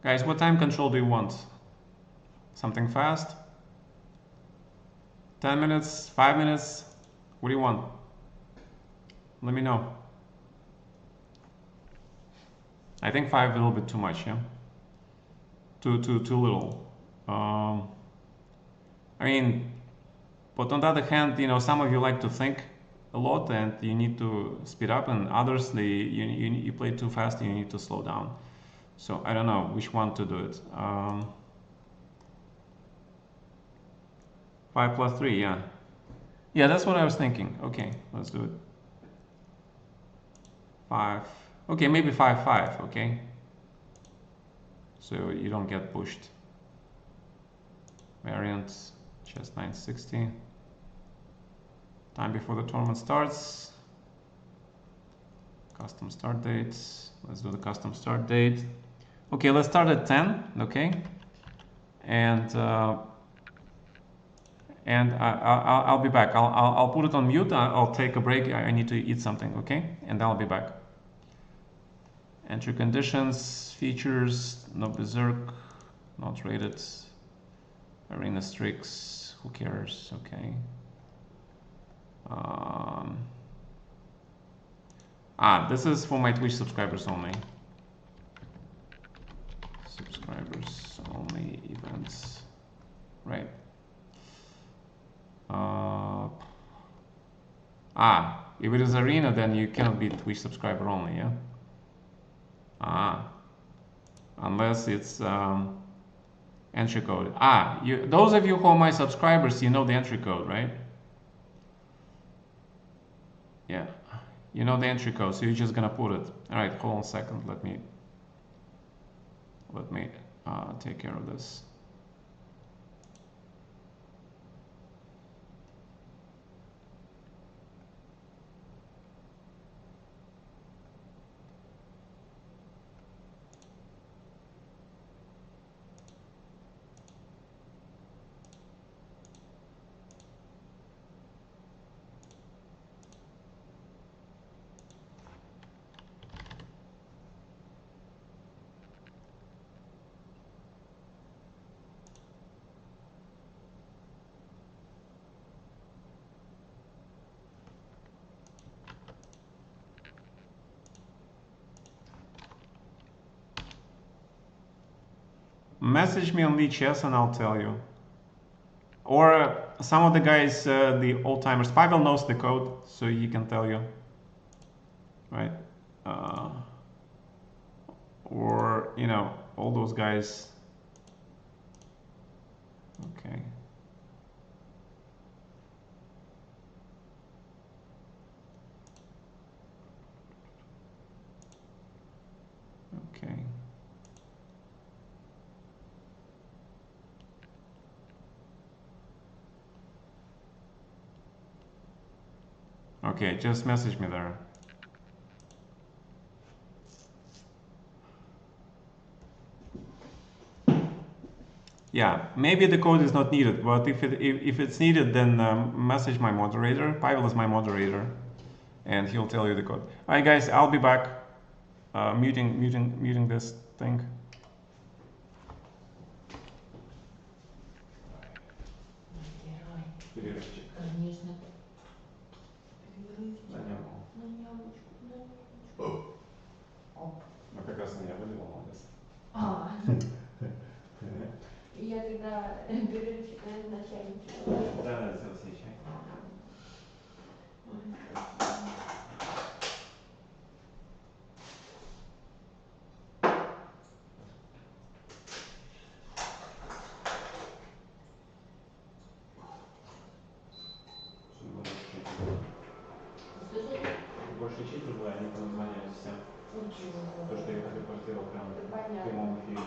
Guys, what time control do you want? Something fast? 10 minutes? 5 minutes? What do you want? Let me know. I think 5 a little bit too much, yeah? Too little. I mean, but on the other hand, you know, some of you like to think a lot and you need to speed up, and others you play too fast and you need to slow down. So I don't know which one to do it. 5 plus 3, yeah. Yeah, that's what I was thinking. Okay, let's do it. 5. Okay, maybe 5-5, okay? So you don't get pushed. Variants, chess 960. Time before the tournament starts. Custom start dates. Let's do the custom start date. Okay, let's start at 10. Okay, and I'll be back. I'll put it on mute. I'll take a break. I need to eat something. Okay, and I'll be back. Entry conditions, features, no berserk, not rated. Arena Strix. Who cares? Okay. This is for my Twitch subscribers only. Subscribers only events. Right. If it is arena, then you cannot be Twitch subscriber only, yeah? Unless it's entry code. Those of you who are my subscribers, you know the entry code, right? Yeah, you know the entry code, so you're just gonna put it. All right, hold on a second. Let me take care of this. Message me on VHS and I'll tell you. Or some of the guys, the old timers, Pavel knows the code, so he can tell you, right? Or, you know, all those guys. Okay. Okay. Okay, just message me there. Yeah, maybe the code is not needed, but if it's needed, then message my moderator. Pavel is my moderator. and he'll tell you the code. All right, guys, I'll be back. Muting this thing. Перерывчик. Конечно. На нем. На нямочку, на нямочку. Оп. Ну, как раз на меня вылила, молодец. Я тогда перерывчик, наверное, на чайничек. Да, сделал себе чай. Слышали? Больше читер было, они поназванивались всем. Ничего. То, что я их отрепортировал прямо в Понятно. прямом эфире.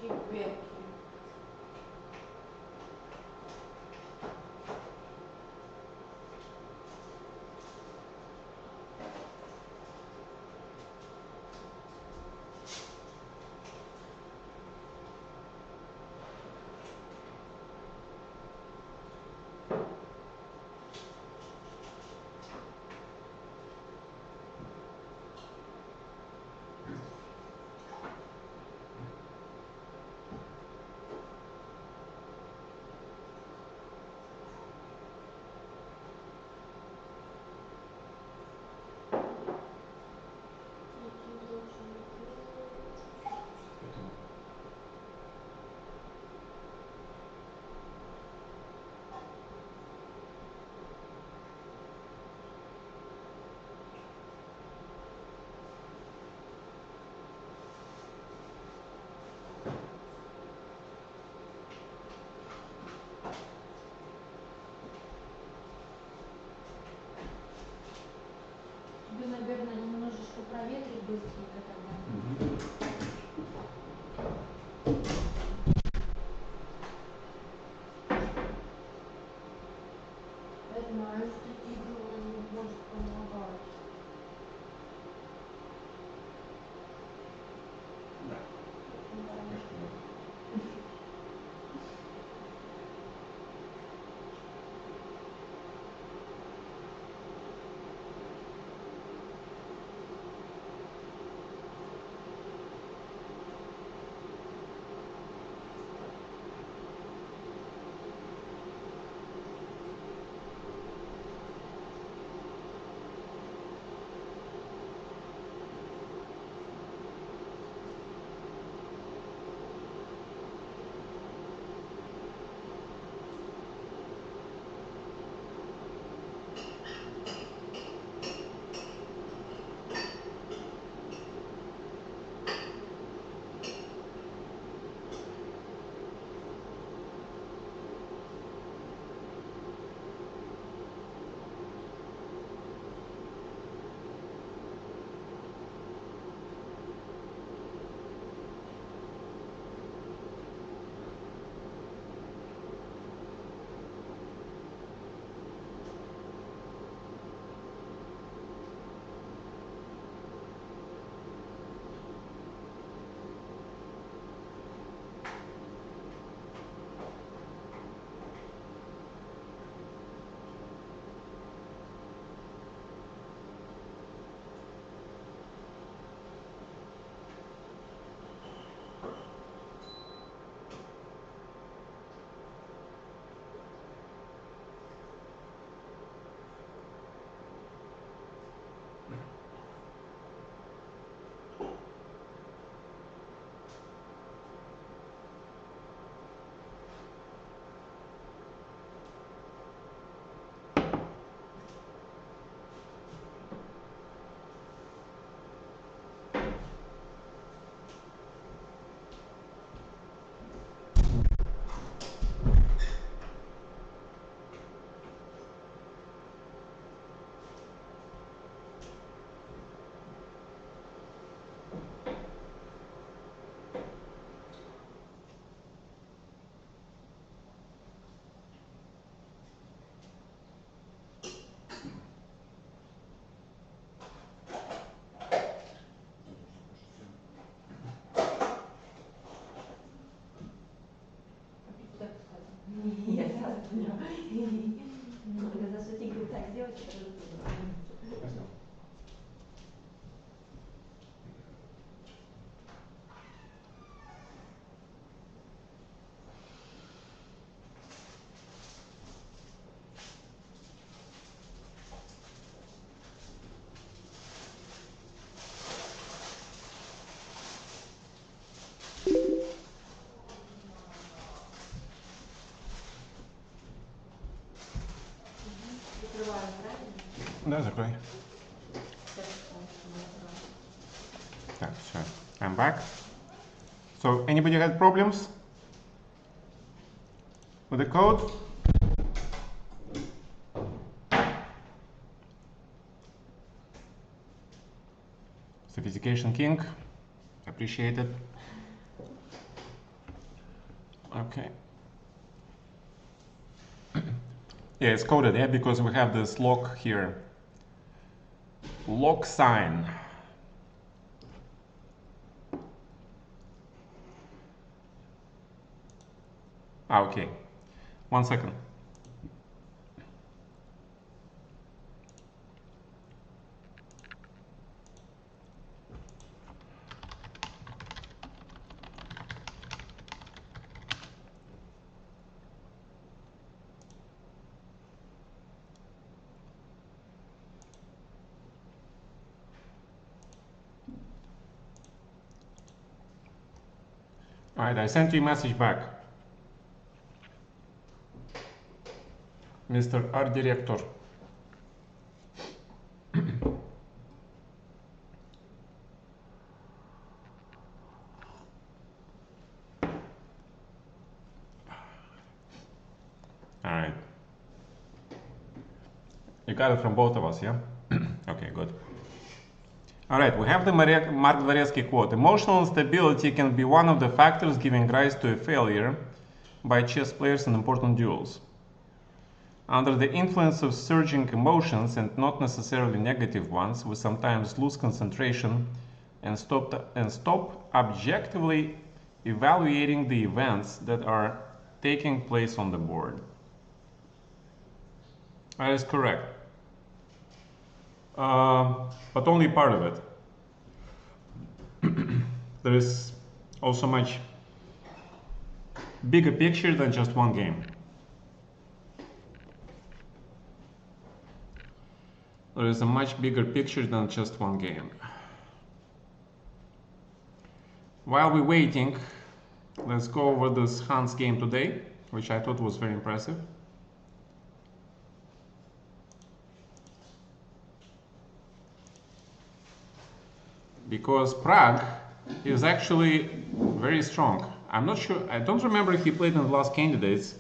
Чебеки. Когда судьи говорят, так сделайте, это же тоже. Закрываю, правильно? Да, закрой. Так, все. I'm back. So, anybody had problems with the code? Sophistication King. Appreciate it. Okay. Yeah, it's coded, yeah, because we have this lock here. Lock sign. Okay. 1 second. All right, I sent you a message back. Mr. Art Director. All right. You got it from both of us, yeah? Okay, good. All right, we have the Mark Dvoretsky quote. Emotional instability can be one of the factors giving rise to a failure by chess players in important duels. Under the influence of surging emotions, and not necessarily negative ones, we sometimes lose concentration and stop objectively evaluating the events that are taking place on the board. That is correct. But only part of it. There is also much bigger picture than just one game. There is a much bigger picture than just one game. While we're waiting, let's go over this Hans game today, which I thought was very impressive. Because Prague is actually very strong. I'm not sure, I don't remember if he played in the last candidates,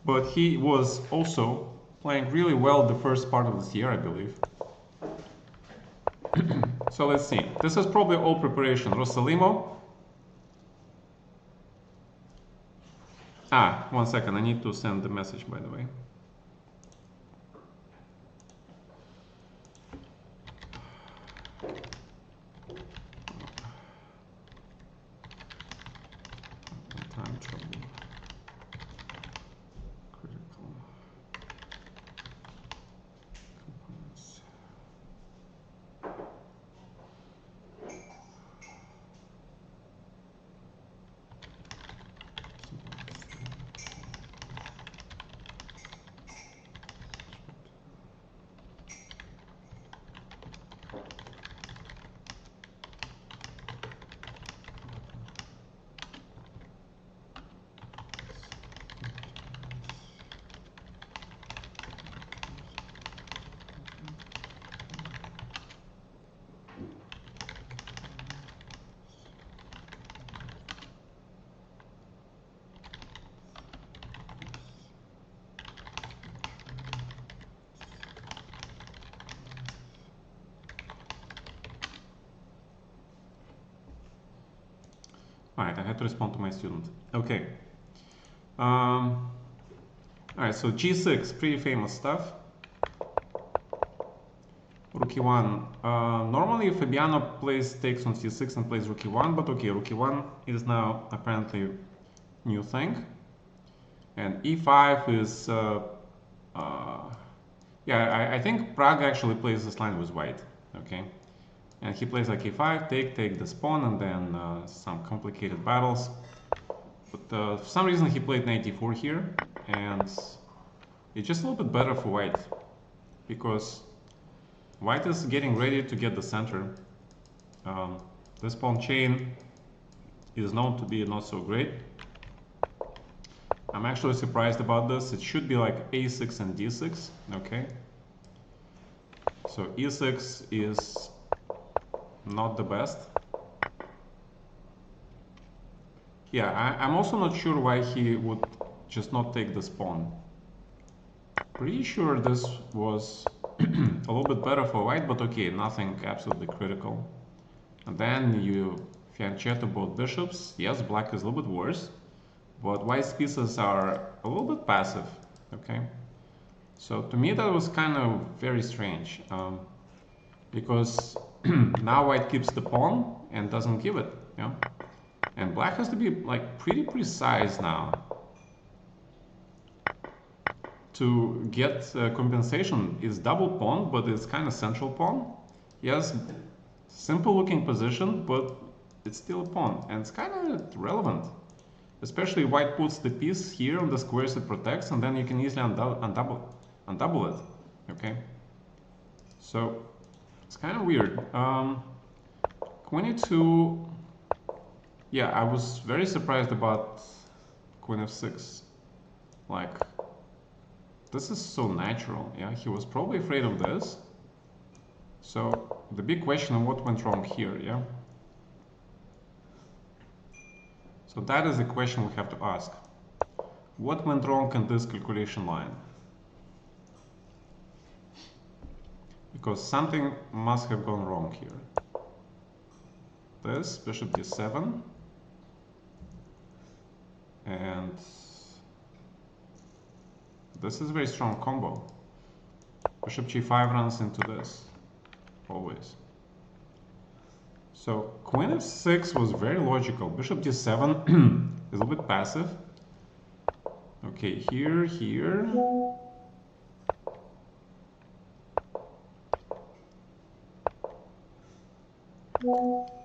but he was also playing really well the first part of this year, I believe. So let's see. This is probably all preparation. Rosalimo. 1 second. I need to send the message, by the way. Time trouble. Critical. Components. Alright, I had to respond to my student. Okay. Alright, so G6, pretty famous stuff. Rook e1. Normally Fabiano takes on C6 and plays Rook e1, but okay, Rook e1 is now apparently new thing. And e5 is, yeah, I think Prague actually plays this line with white, okay? And he plays like e5, take this pawn, and then some complicated battles. But for some reason he played knight d4 here, and it's just a little bit better for white, because white is getting ready to get the center. This pawn chain is known to be not so great. I'm actually surprised about this. It should be like a6 and d6, okay? So e6 is not the best. Yeah, I'm also not sure why he would just not take this pawn. Pretty sure this was a little bit better for white, but okay, nothing absolutely critical. And then you fianchetto both bishops. Yes, black is a little bit worse, but white's pieces are a little bit passive, okay? So to me that was kind of very strange, because now white keeps the pawn and doesn't give it, yeah? And black has to be like pretty precise now to get compensation. It's double pawn, but it's kind of central pawn. Yes, simple looking position, but it's still a pawn, and it's kind of relevant. Especially white puts the piece here on the squares it protects, and then you can easily undouble it, okay? So it's kind of weird. Queen e2, yeah, I was very surprised about queen f6. Like, this is so natural, yeah? He was probably afraid of this. So the big question is what went wrong here, yeah? So that is the question we have to ask. What went wrong in this calculation line? Because something must have gone wrong here. This, bishop d7. And this is a very strong combo. Bishop g5 runs into this, always. So queen f6 was very logical. Bishop d7 is a little bit passive. Okay, here.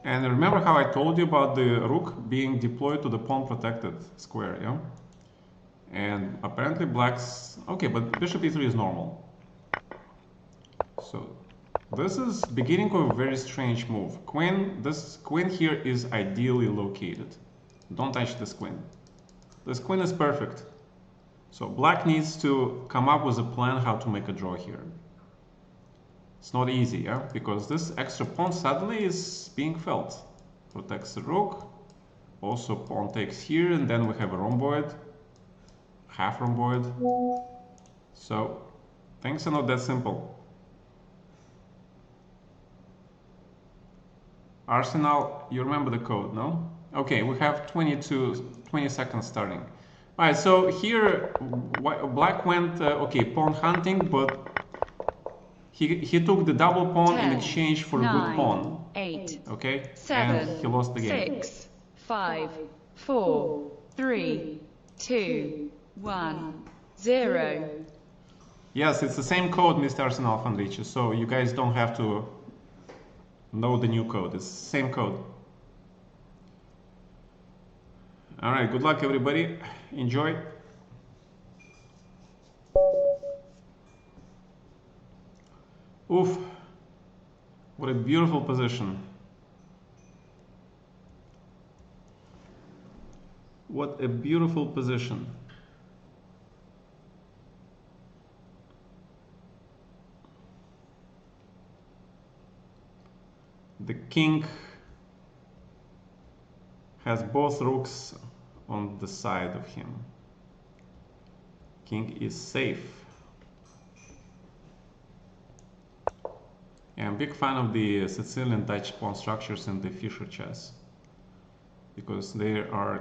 And remember how I told you about the rook being deployed to the pawn protected square, yeah? And apparently black's... Okay, but bishop e3 is normal. So this is beginning of a very strange move. This queen here is ideally located. Don't touch this queen. This queen is perfect. So black needs to come up with a plan how to make a draw here. It's not easy, yeah? Because this extra pawn suddenly is being felt. Protects the rook. Also pawn takes here, and then we have a rhomboid. Half rhomboid. So things are not that simple. Arsenal, you remember the code, no? Okay, we have 20 seconds starting. All right, so here black went, okay, pawn hunting, but he took the double pawn 10, in exchange for 9, a good pawn. 8, okay, 7, and he lost the game. 6, 5, 4, 3, 2, 1, 0. Yes, it's the same code, Mr. Arsenal Fandrici, so you guys don't have to know the new code. It's the same code. All right, good luck, everybody. Enjoy. Oof, what a beautiful position. What a beautiful position. The king has both rooks on the side of him. King is safe. Yeah, I'm a big fan of the Sicilian Dutch pawn structures in the Fischer chess because they are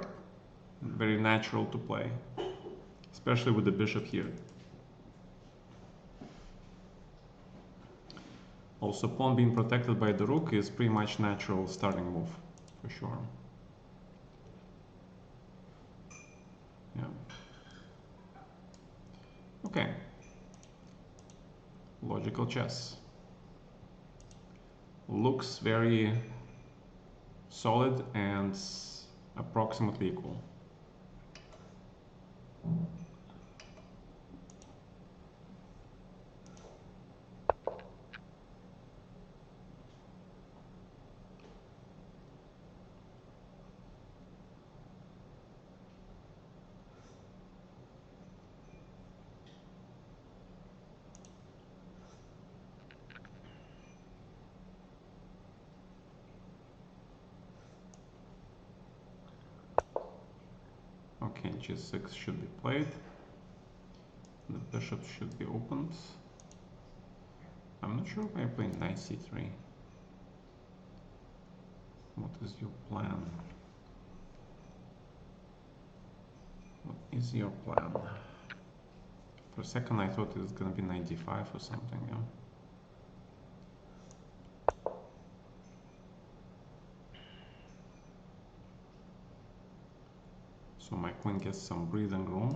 very natural to play, especially with the bishop here. Also, pawn being protected by the rook is pretty much natural starting move, for sure. Yeah. Okay. Logical chess. Looks very solid and approximately equal. Okay, g6 should be played. The bishop should be opened. I'm not sure why I played knight c3. What is your plan? What is your plan? For a second I thought it was gonna be knight d5 or something, yeah. So my queen gets some breathing room.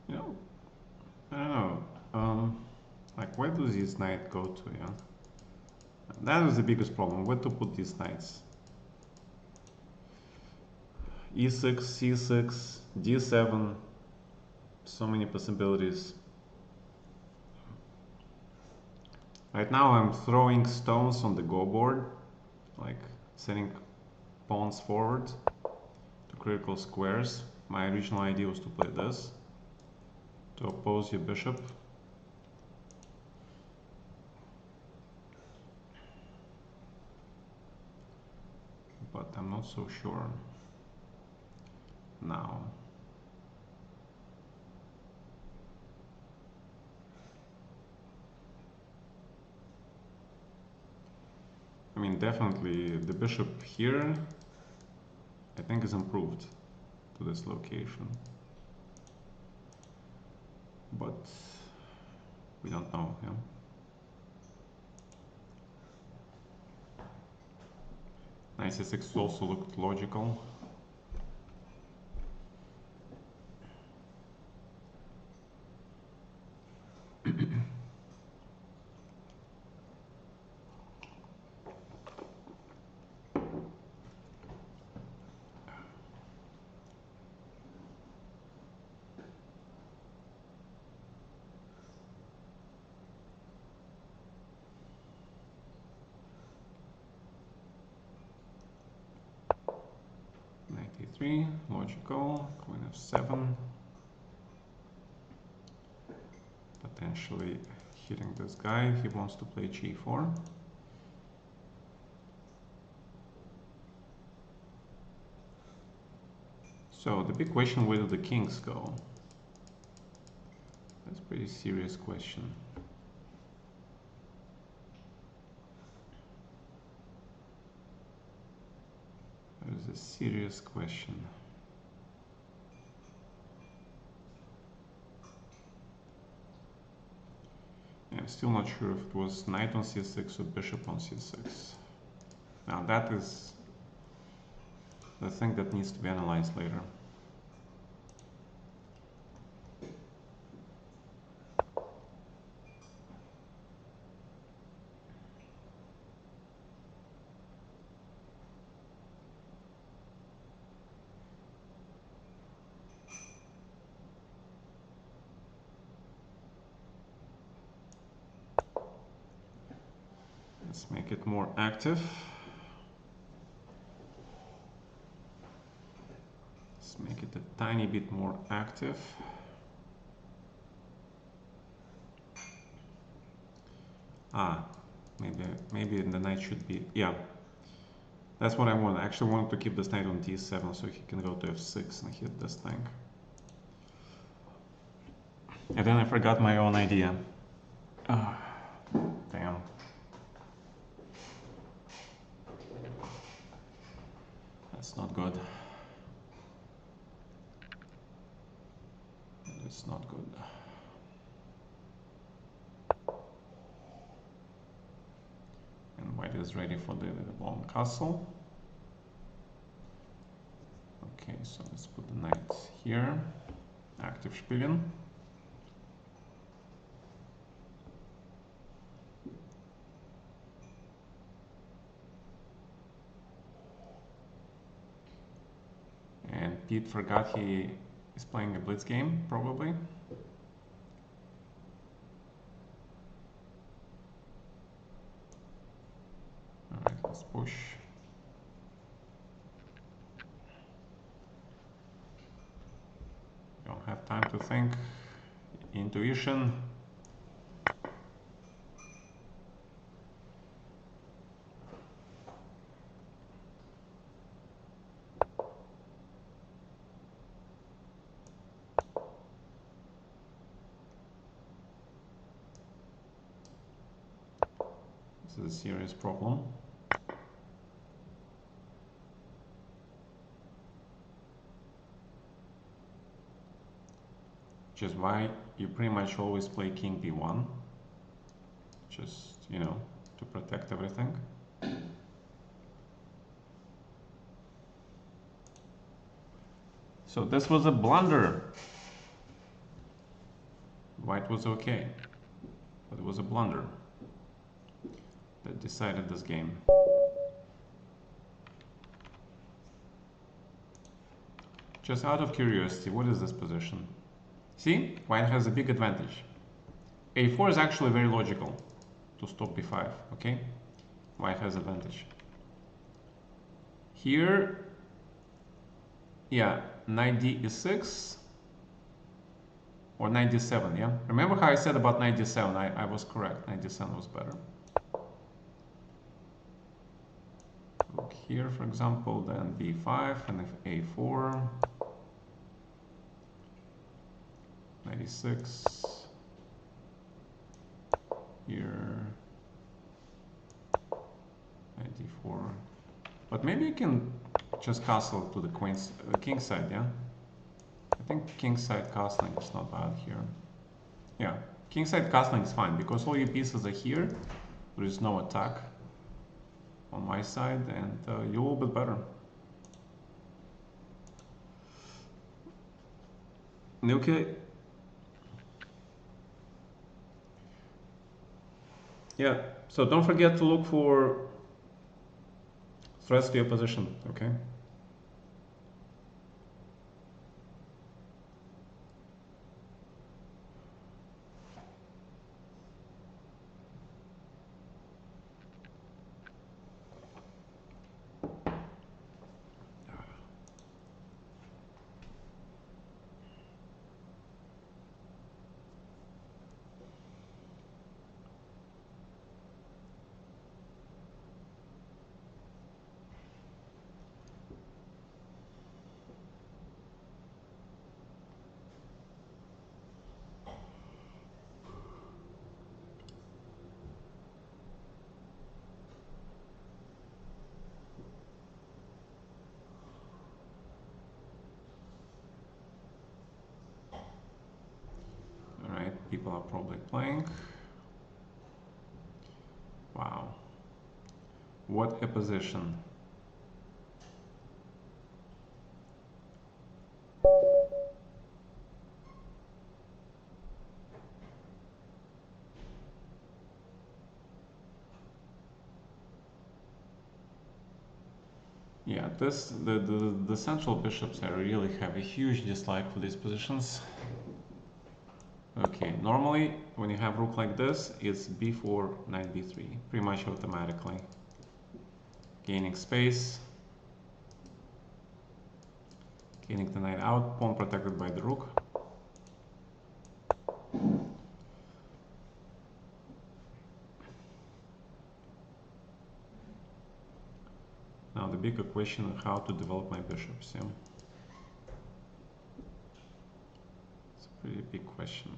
You know, I don't know. Like, where does this knight go to? Yeah, that was the biggest problem. Where to put these knights? E6, C6, D7. So many possibilities. Right now, I'm throwing stones on the go board, like setting pawns forward to critical squares. My original idea was to play this to oppose your bishop. But I'm not so sure now. I mean, definitely the bishop here, I think, is improved to this location. But we don't know, yeah. Knight c6 also looked logical. Knight e3, logical. Queen f7. Potentially hitting this guy if he wants to play g4. So the big question, where do the kings go? That's a pretty serious question. That is a serious question. I'm still not sure if it was knight on c6 or bishop on c6. Now that is the thing that needs to be analyzed later. Let's make it more active. Let's make it a tiny bit more active. Maybe the knight should be, yeah. That's what I want. I actually wanted to keep this knight on d7 so he can go to f6 and hit this thing. And then I forgot my own idea. Ah, damn. That's not good. It's not good. And white is ready for the long castle. Okay, so let's put the knight here. Active Spielen. And Pete forgot he is playing a blitz game, probably. Alright, let's push. Don't have time to think. Intuition. This is a serious problem. Which is why you pretty much always play king b1. Just, you know, to protect everything. So this was a blunder. White was okay, but it was a blunder that decided this game. Just out of curiosity, what is this position? See, white has a big advantage. a4 is actually very logical to stop b5, okay? White has advantage. Here, yeah, knight d is 6 or knight d7, yeah? Remember how I said about knight d7? I was correct, knight d7 was better. Look here, for example, then b5 and if a4, 96 here, 94. But maybe you can just castle to the queen's king side, yeah? I think king side castling is not bad here. Yeah, king side castling is fine because all your pieces are here. There is no attack on my side, and you're a little bit better. Okay. Yeah, so don't forget to look for threats to your position, okay? People are probably playing. Wow. What a position. Yeah, the central bishops, I really have a huge dislike for these positions. Okay, normally when you have rook like this, it's b4, knight b3, pretty much automatically. Gaining space, gaining the knight out, pawn protected by the rook. Now the bigger question how to develop my bishops. Yeah, it's a pretty big question.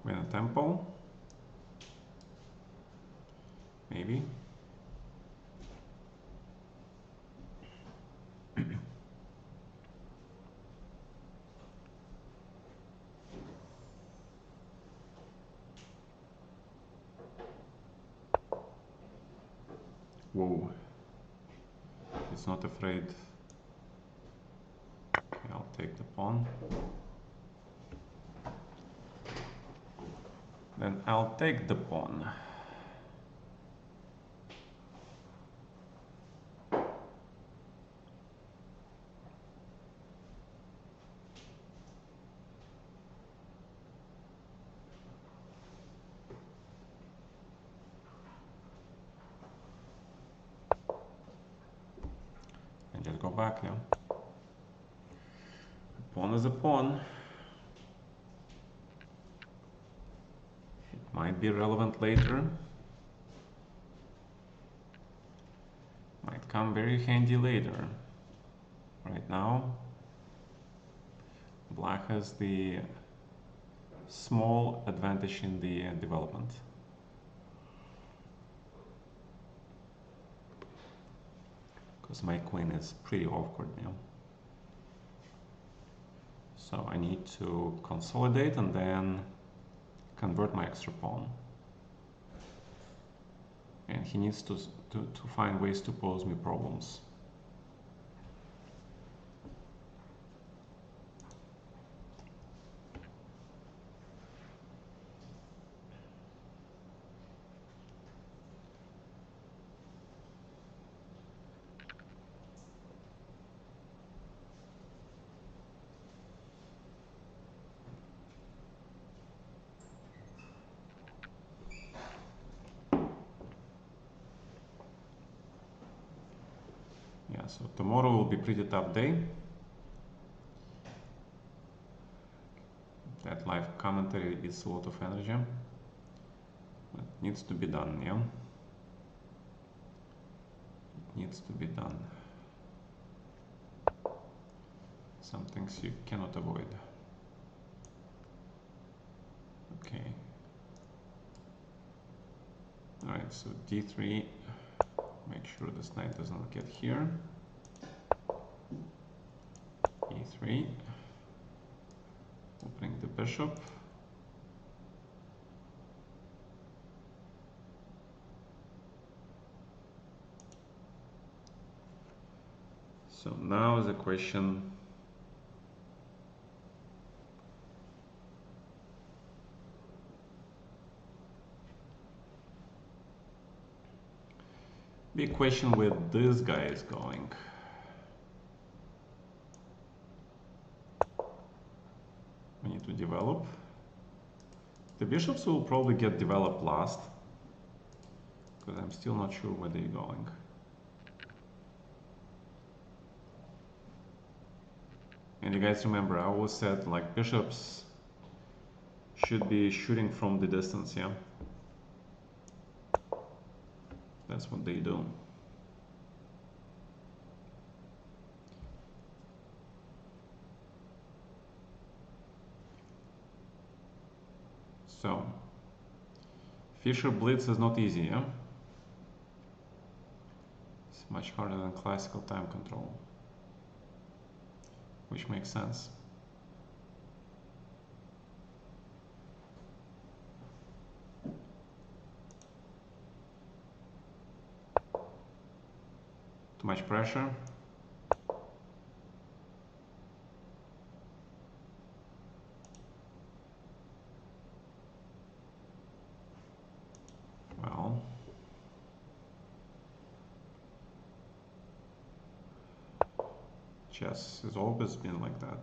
Win a tempo, maybe. Whoa, he's not afraid. Okay, I'll take the pawn. Then I'll take the pawn. And just go back, yeah. A pawn is a pawn. Might be relevant later. Might come very handy later. Right now, black has the small advantage in the development. Because my queen is pretty awkward now. So I need to consolidate and then convert my extra pawn. And he needs to find ways to pose me problems. So tomorrow will be a pretty tough day. That live commentary is a lot of energy. It needs to be done, yeah? It needs to be done. Some things you cannot avoid. Okay. Alright, so d3. Make sure this knight does not get here. e3, opening the bishop. So now the question, big question where this guy is going. We need to develop. The bishops will probably get developed last, because I'm still not sure where they're going. And you guys remember, I always said like bishops should be shooting from the distance, yeah? That's what they do. So, Fischer blitz is not easy, yeah? It's much harder than classical time control, which makes sense. Too much pressure. Well, chess has always been like that.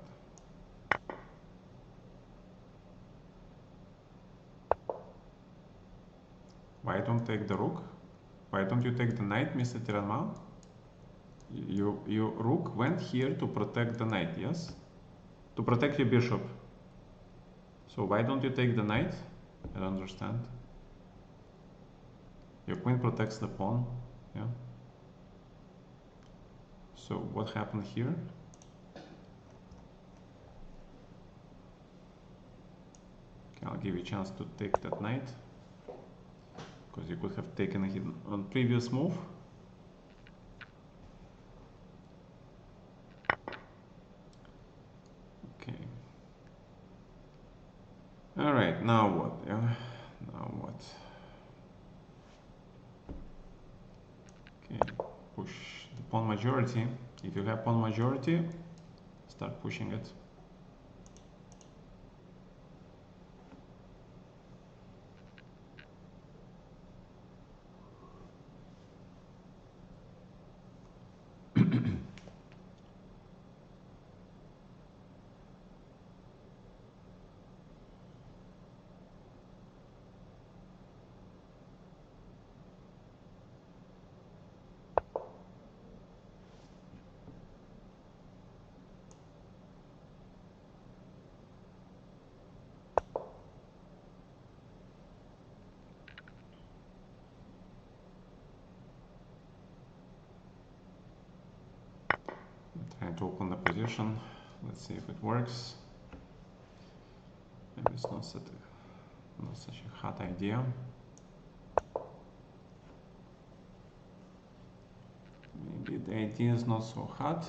Why don't take the rook? Why don't you take the knight, Mr. Tiranmao? Your rook went here to protect the knight, yes? To protect your bishop. So why don't you take the knight? I don't understand. Your queen protects the pawn, yeah. So what happened here? Okay, I'll give you a chance to take that knight, because you could have taken it on previous move. Okay. All right, now what? Yeah, now what? Okay, push the pawn majority. If you have pawn majority, start pushing it. Trying to open the position. Let's see if it works. Maybe it's not such a hot idea. Maybe the idea is not so hot.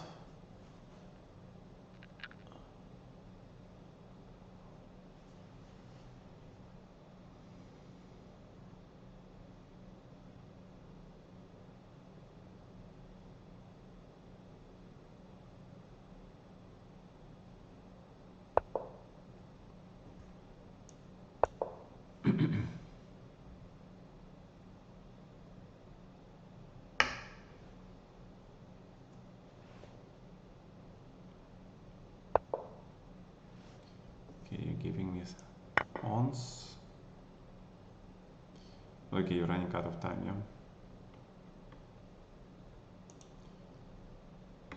Okay, you're giving me pawns. Okay, you're running out of time, yeah?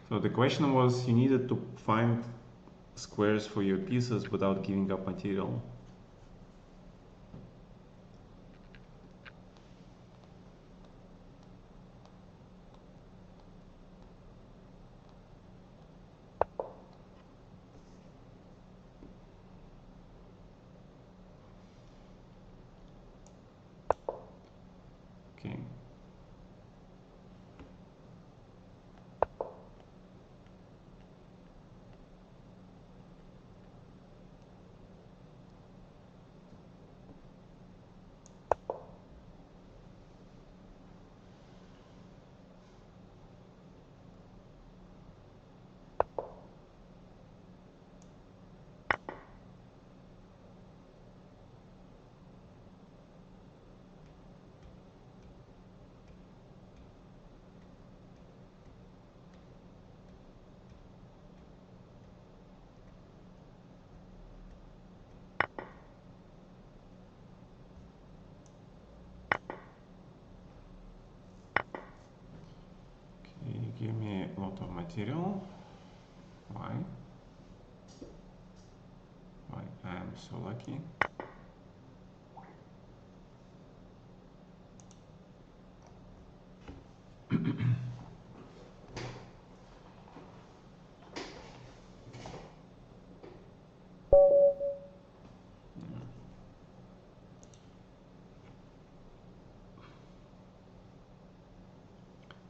So the question was, you needed to find squares for your pieces without giving up material. Okay. Give me a lot of material. Why? Why I am so lucky?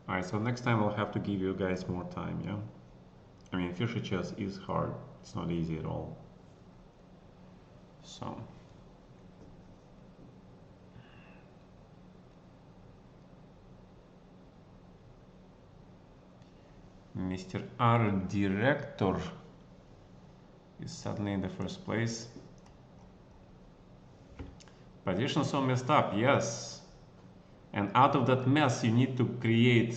Alright, so next time I'll have to give you guys more time, yeah? I mean, Fischer chess is hard. It's not easy at all. So... Mr. R Director is suddenly in the first place. Position so messed up, yes. And out of that mess you need to create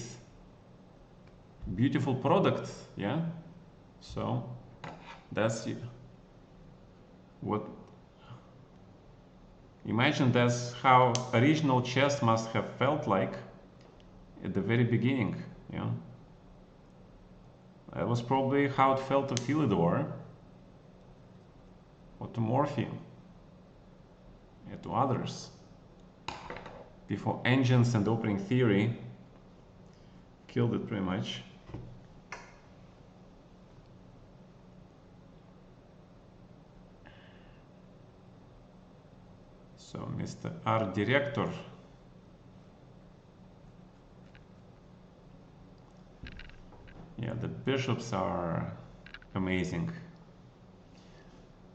beautiful product, yeah? So that's what Imagine that's how original chess must have felt like at the very beginning, you know. That was probably how it felt to Philidor, or to Morphy, and to others, before engines and opening theory killed it pretty much. So Mr. Art Director. Yeah, the bishops are amazing.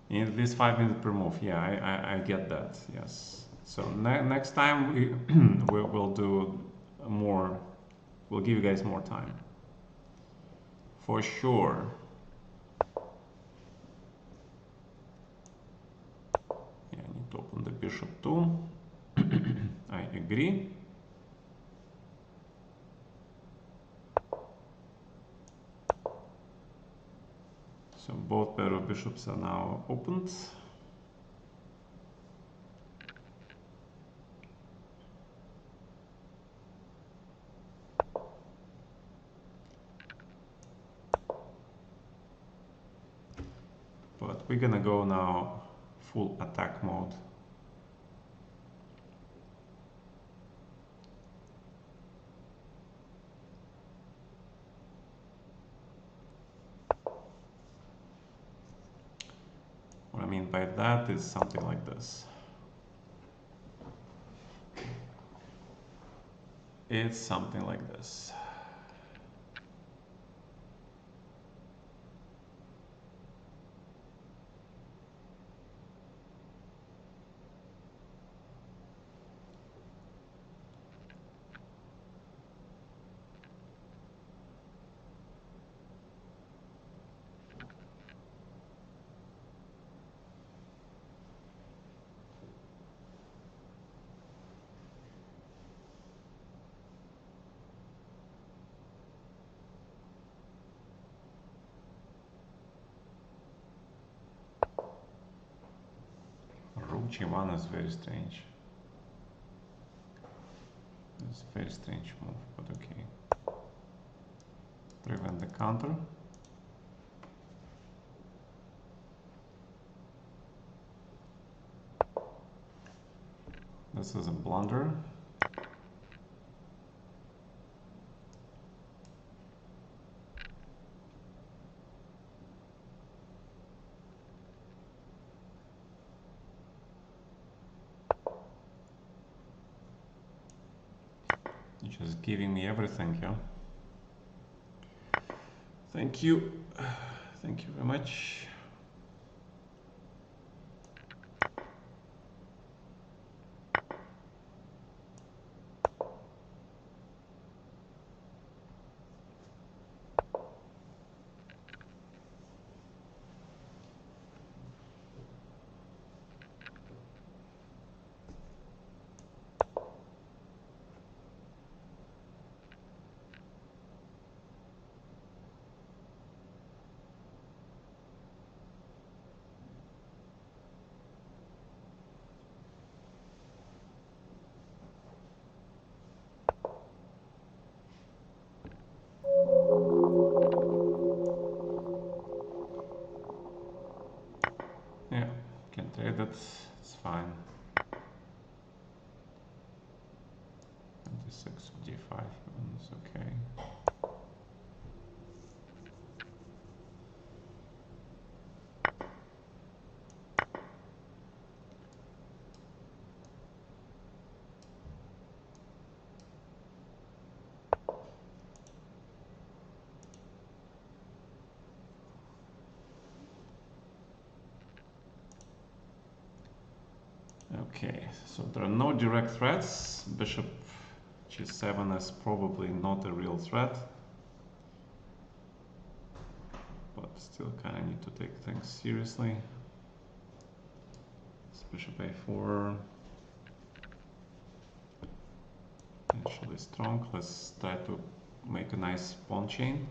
In this 5 minutes per move, yeah, I get that, yes. So next time we'll do more, we'll give you guys more time. For sure. Yeah, I need to open the bishop too. I agree. So both pair of bishops are now opened. But we're gonna go now full attack mode. What I mean by that is something like this. It's something like this. Rook g1 is very strange. It's a very strange move, but okay. Prevent the counter. This is a blunder. You're just giving me everything, yeah? Thank you. Thank you very much. Yeah, can trade it, it's fine. 26 d5 is okay. Okay, so there are no direct threats. Bishop g7 is probably not a real threat, but still kind of need to take things seriously. It's bishop a4. Potentially strong. Let's try to make a nice pawn chain.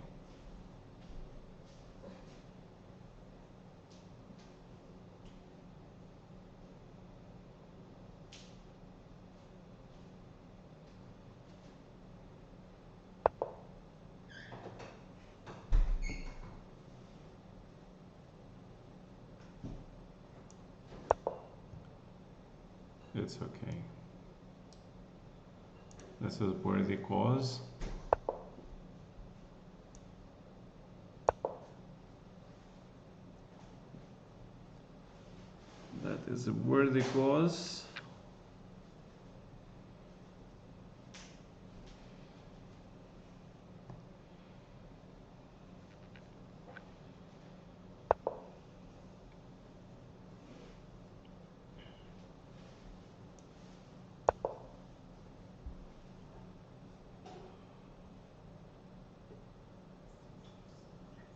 It's okay. This is worthy cause. That is a worthy cause.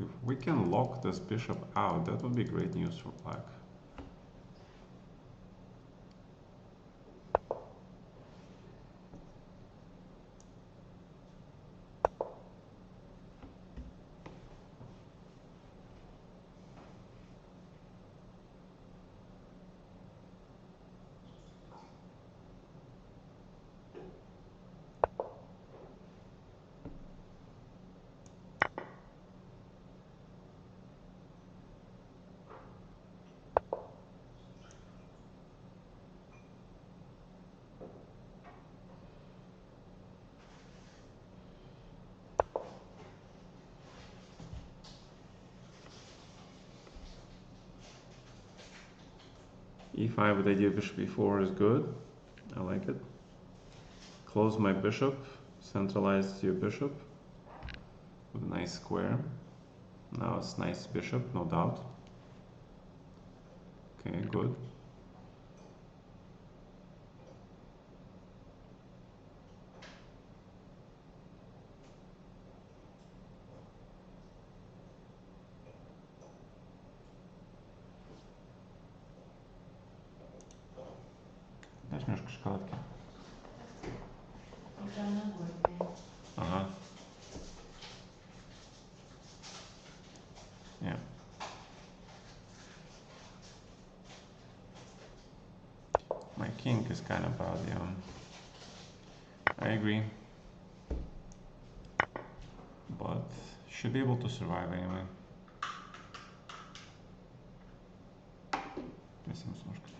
If we can lock this bishop out, that would be great news for black. E5 with idea bishop e4 is good. I like it. Close my bishop, centralize your bishop with a nice square. Now it's nice bishop, no doubt. Okay, good. Дашь немножко шоколадки? Ага. Yeah. My king is kind of bad, yeah. I agree. But should be able to survive anyway. Спасибо, Слушка.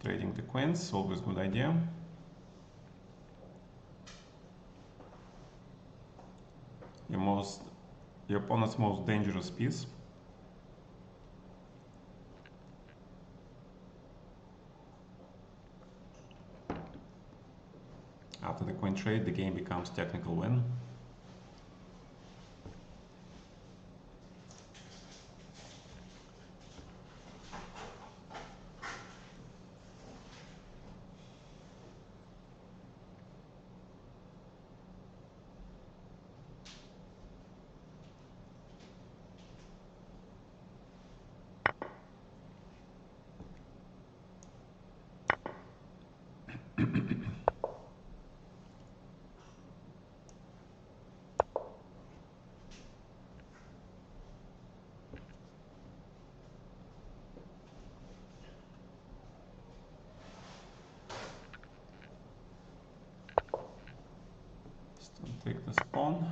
Trading the queens, always good idea. Your opponent's most dangerous piece. After the queen trade, the game becomes technical win. Take this pawn.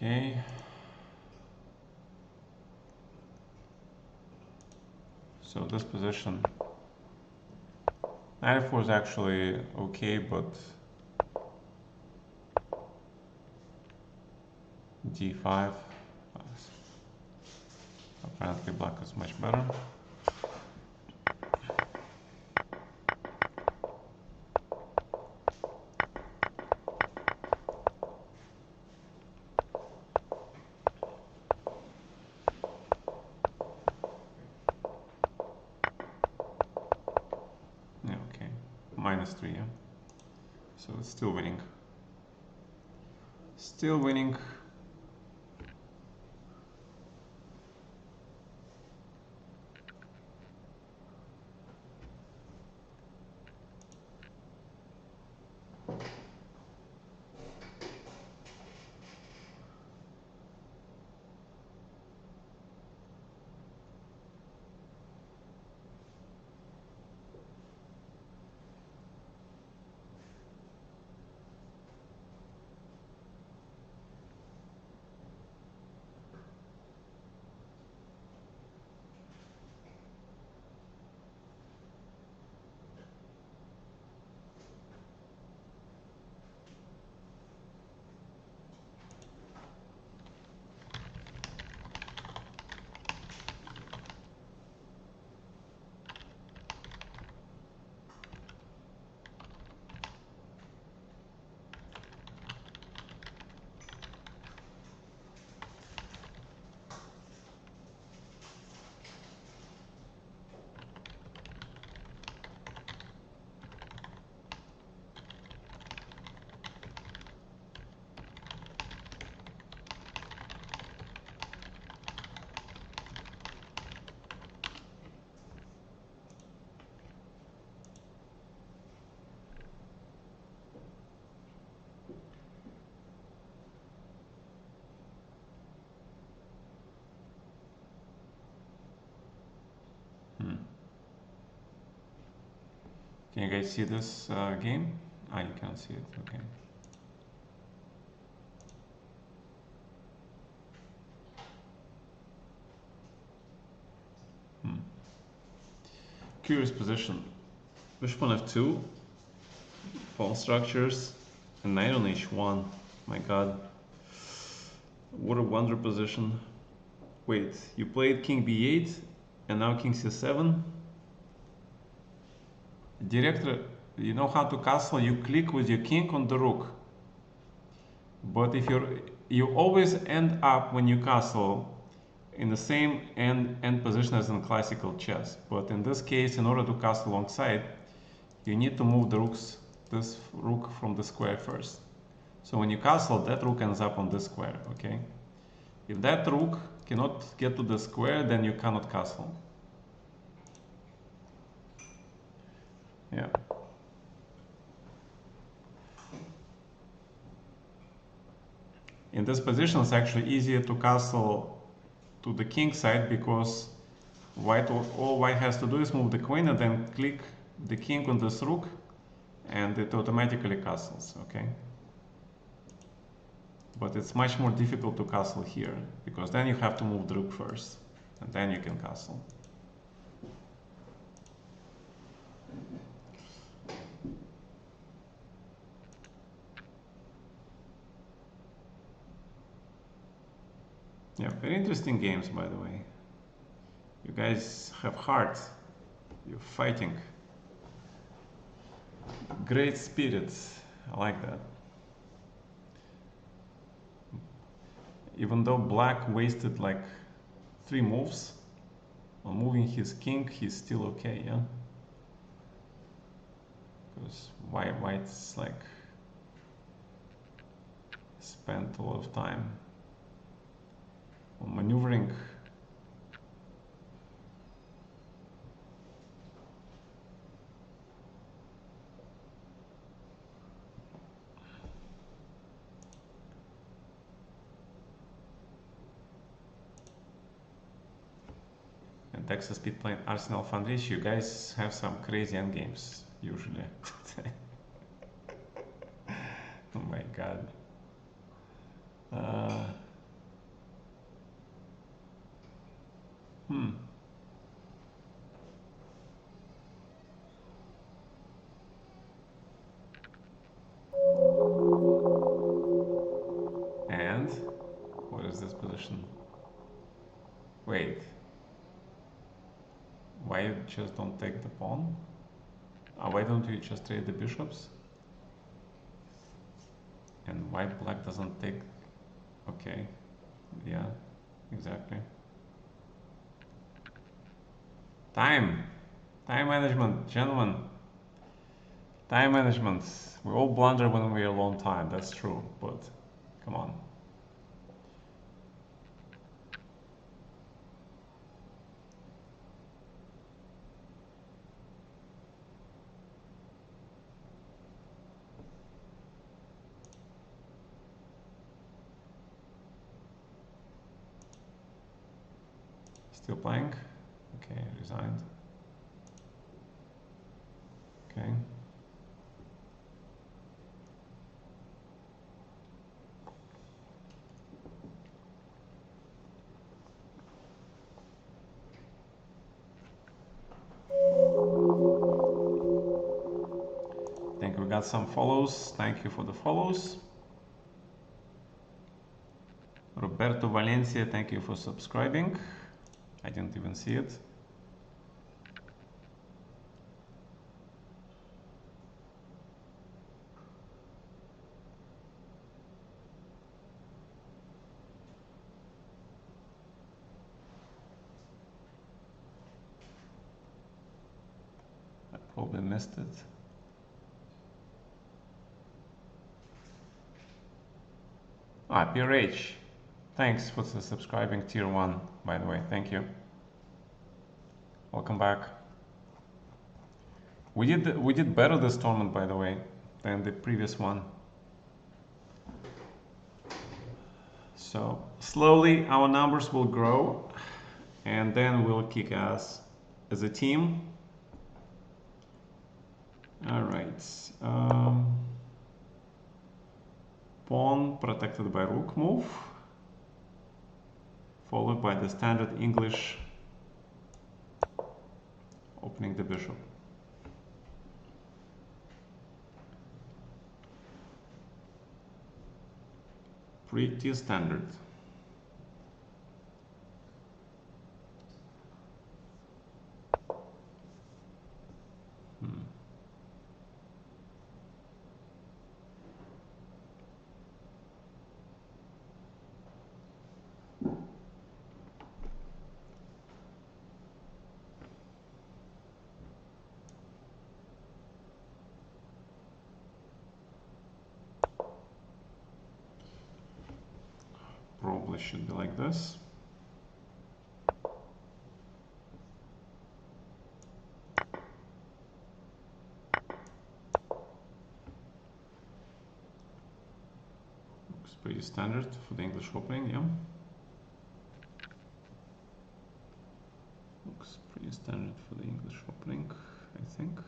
Okay. So this position, knight f4 is actually okay, but d5, apparently black is much better. -3, yeah. So it's still winning. Still winning. Can you guys see this game? Ah, you can't see it, okay. Curious position. Bishop on f2, pawn structures, and knight on h1. My god. What a wonder position. Wait, you played king b8 and now king c7? Director, you know how to castle? You click with your king on the rook. But if you always end up when you castle in the same end position as in classical chess. But in this case, in order to castle alongside, you need to move this rook from the square first. So when you castle, that rook ends up on this square, okay? If that rook cannot get to the square, then you cannot castle. Yeah. In this position, it's actually easier to castle to the king side because all white has to do is move the queen and then click the king on this rook and it automatically castles, okay? But it's much more difficult to castle here because then you have to move the rook first and then you can castle. Yeah, very interesting games, by the way. You guys have heart. You're fighting. Great spirits. I like that. Even though black wasted like 3 moves on moving his king, he's still okay, yeah? Because white's like spent a lot of time on maneuvering. And Texas Speed playing Arsenal Foundation, you guys have some crazy endgames usually. Oh my god. And what is this position? Wait. Why you just don't take the pawn? Why don't you just trade the bishops? And why black doesn't take? Okay. Yeah, exactly. Time management, gentlemen. Time management. We all blunder when we're alone time, that's true, but come on. Still playing? Okay, resigned. Okay. I think we got some follows. Thank you for the follows. Roberto Valencia, thank you for subscribing. I didn't even see it. I probably missed it. PRH. Thanks for subscribing, tier 1, by the way. Thank you. Welcome back. We did better this tournament, by the way, than the previous one. So slowly our numbers will grow, and then we'll kick ass as a team. All right. Pawn protected by rook move, followed by the standard English opening the bishop. Pretty standard. Probably should be like this. Looks pretty standard for the English opening, yeah. Looks pretty standard for the English opening, I think.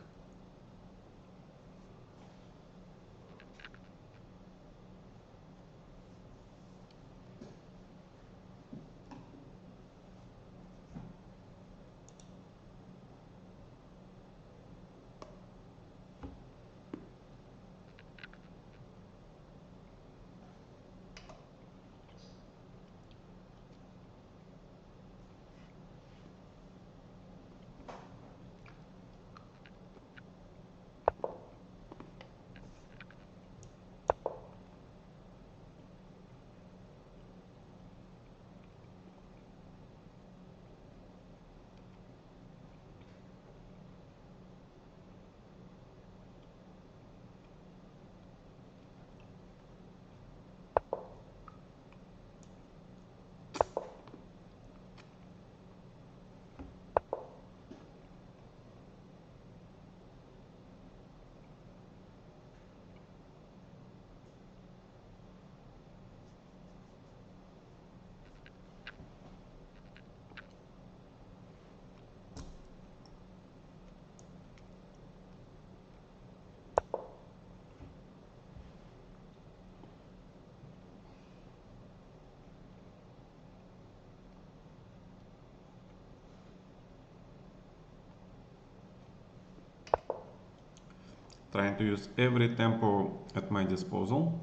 Trying to use every tempo at my disposal.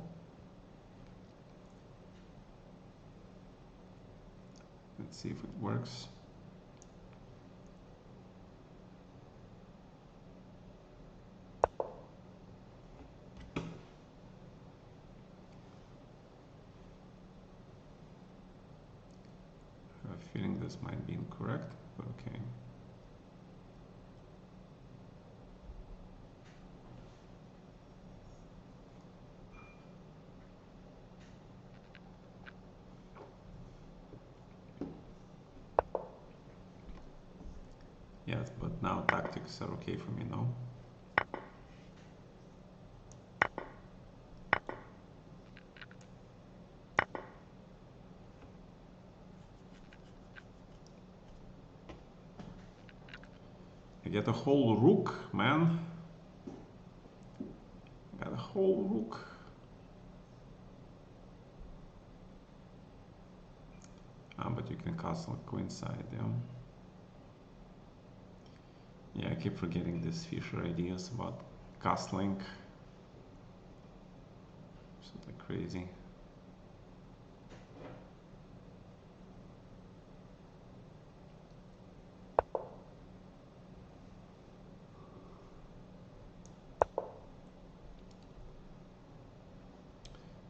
Let's see if it works. I have a feeling this might be incorrect, but okay. Yes, but now tactics are okay for me, no? I get a whole rook, man. I got a whole rook. But you can castle queenside, yeah. Yeah, I keep forgetting these Fischer ideas about castling. Something crazy.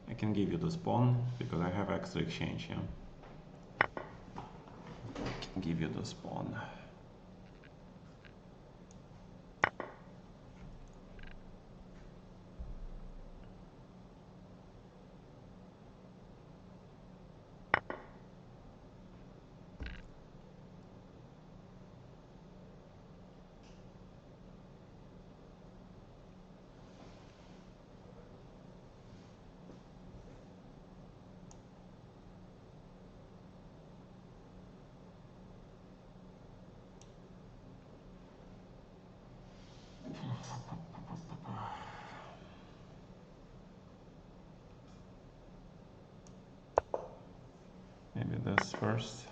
I can give you the pawn because I have extra exchange, yeah. I can give you the pawn. Maybe this first.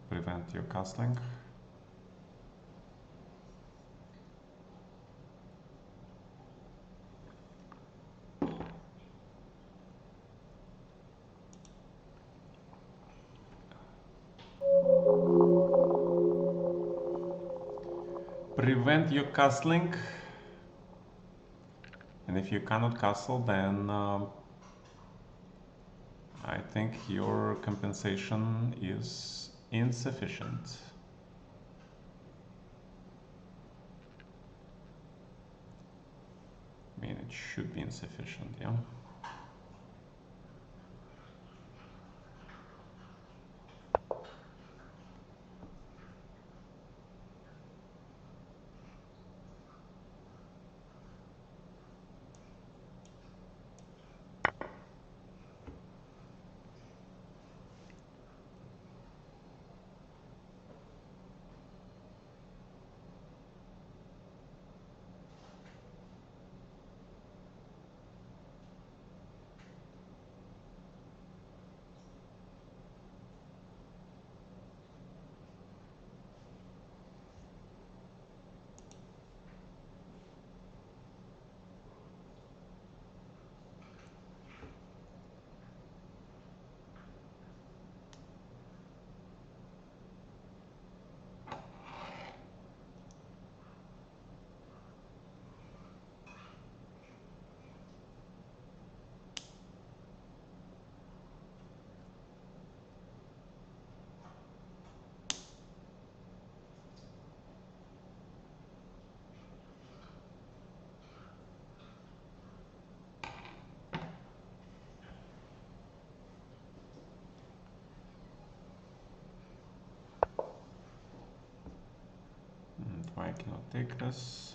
Prevent your castling. Prevent your castling. And if you cannot castle, then I think your compensation is insufficient. I mean, it should be insufficient, yeah? And why I cannot take this?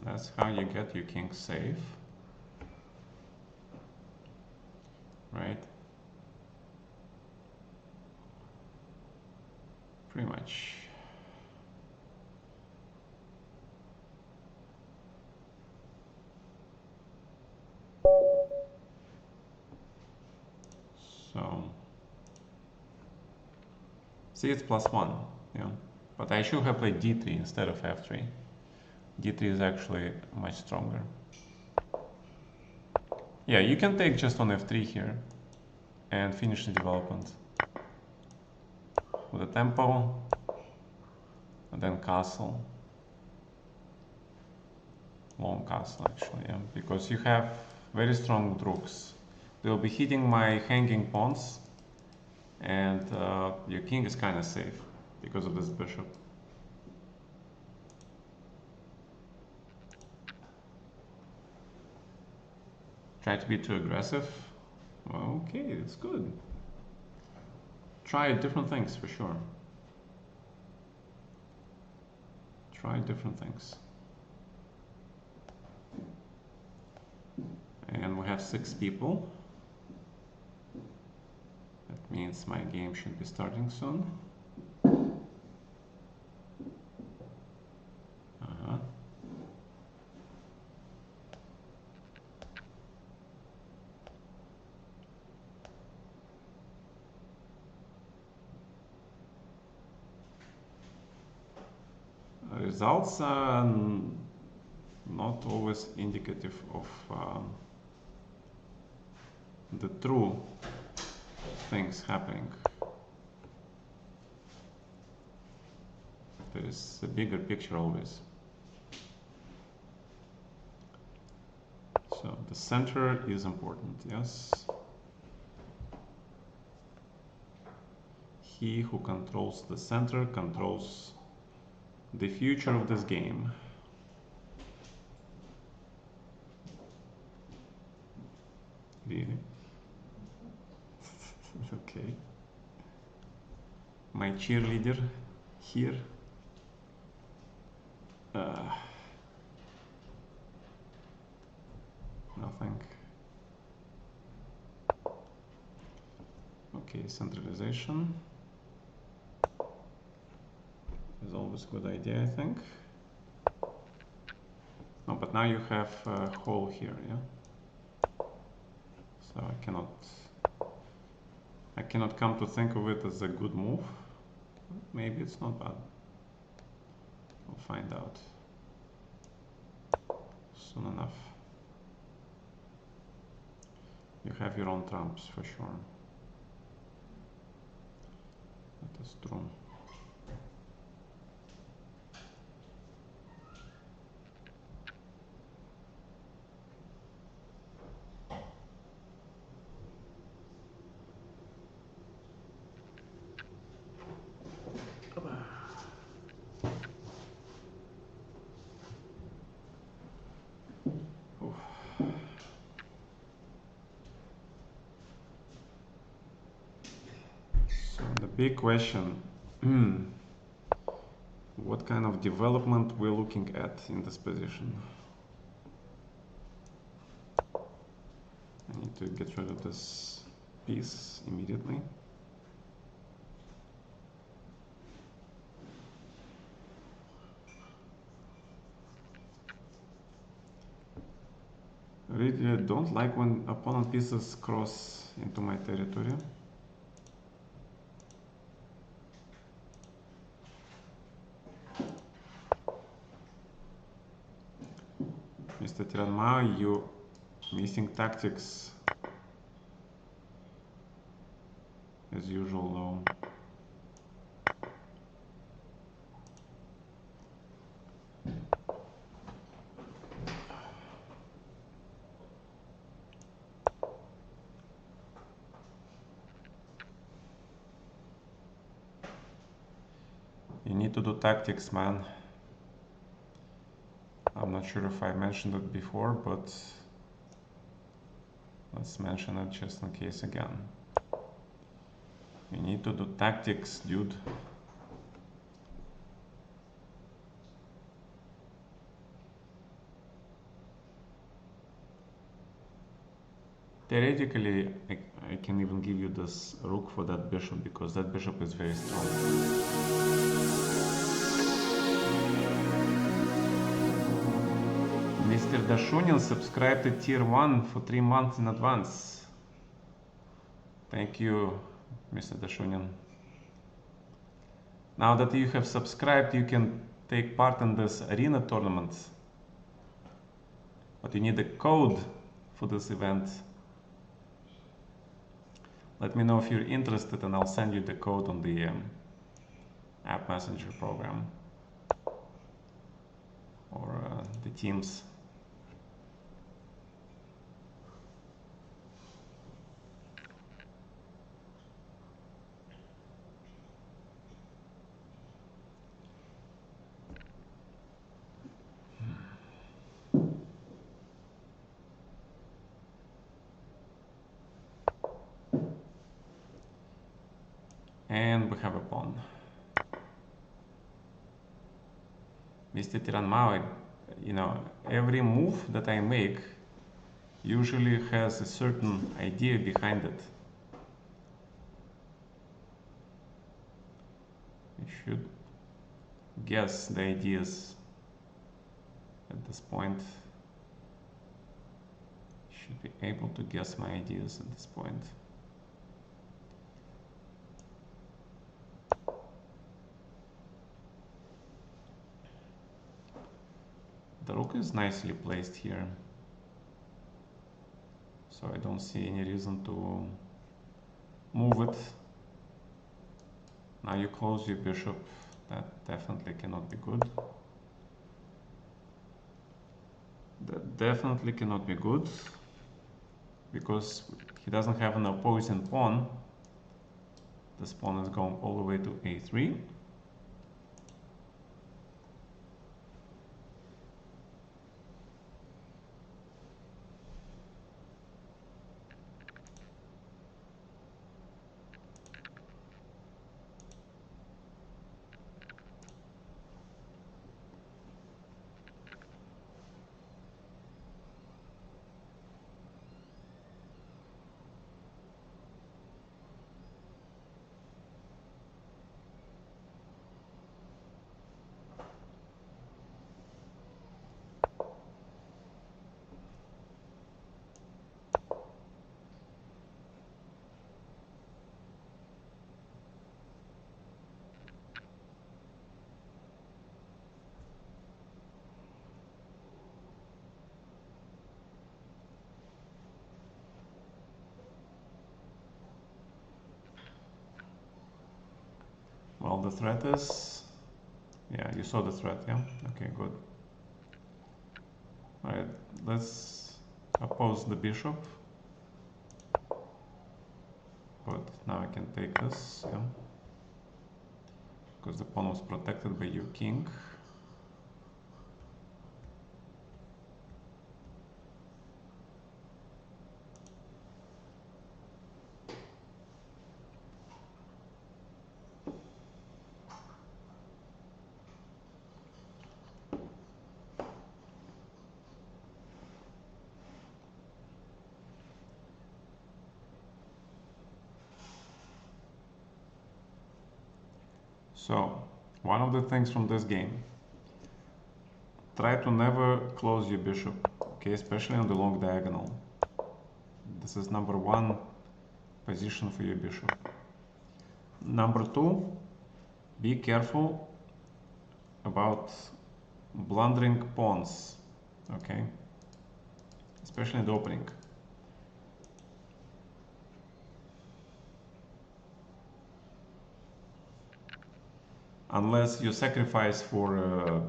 That's how you get your king safe, right? Pretty much. So See, it's +1, yeah. But I should have played d3 instead of f3. d3 is actually much stronger. Yeah, you can take just on f3 here and finish the development with a tempo, and then castle. Long castle, actually, yeah, because you have very strong rooks. They'll be hitting my hanging pawns, and your king is kind of safe because of this bishop. Try to be too aggressive. Well, okay, it's good. Try different things for sure. Try different things. And we have 6 people. That means my game should be starting soon. Results are not always indicative of the true things happening. There is a bigger picture always. So the center is important, yes. He who controls the center controls the future of this game. Really? Okay. My cheerleader here. Nothing. Okay, centralization is always a good idea, I think. No, but now you have a hole here, yeah? So I cannot come to think of it as a good move. Maybe it's not bad. We'll find out soon enough. You have your own trumps for sure. That is true. Big question. What kind of development we're looking at in this position? I need to get rid of this piece immediately. Really don't like when opponent pieces cross into my territory. Mr. Tiranma, you missing tactics as usual though. You need to do tactics, man. I'm not sure if I mentioned it before, but let's mention it just in case again. You need to do tactics, dude. Theoretically, I can even give you this rook for that bishop, because that bishop is very strong. Mr. Dashunin subscribed to tier 1 for 3 months in advance. Thank you, Mr. Dashunin. Now that you have subscribed, you can take part in this arena tournament. But you need a code for this event. Let me know if you're interested and I'll send you the code on the app messenger program or the Teams. And we have a pawn. Mr. Tiranmao, you know, every move that I make usually has a certain idea behind it. You should guess the ideas at this point. Should be able to guess my ideas at this point. The rook is nicely placed here, so I don't see any reason to move it. Now you close your bishop. That definitely cannot be good. That definitely cannot be good, because he doesn't have an opposing pawn. This pawn is going all the way to a3. Well, the threat is, yeah, you saw the threat, yeah? Okay, good. All right, let's oppose the bishop. But now I can take this, yeah? Because the pawn was protected by your king. So, one of the things from this game, try to never close your bishop, okay, especially on the long diagonal. This is number one position for your bishop. Number two, be careful about blundering pawns, okay, especially in the opening. Unless you sacrifice for a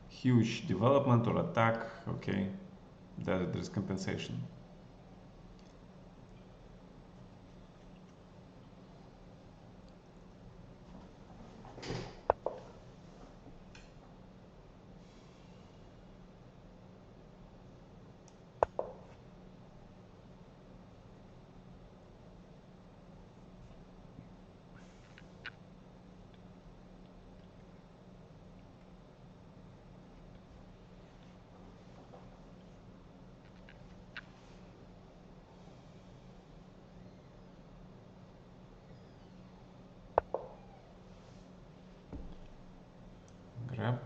huge development or attack, okay, there's compensation. Grab.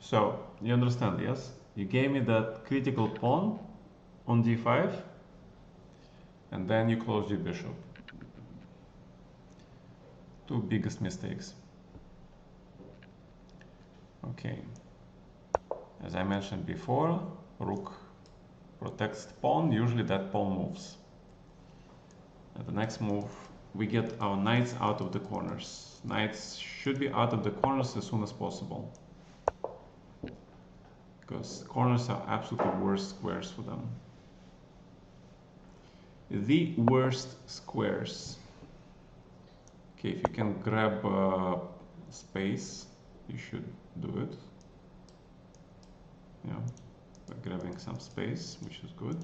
So, you understand, yes? You gave me that critical pawn on d5, and then you close your bishop. Two biggest mistakes. Okay. As I mentioned before, rook protects the pawn. Usually that pawn moves. At the next move, we get our knights out of the corners. Knights should be out of the corners as soon as possible, because corners are absolutely worst squares for them. The worst squares. Okay, if you can grab space, you should do it. Yeah, by grabbing some space, which is good.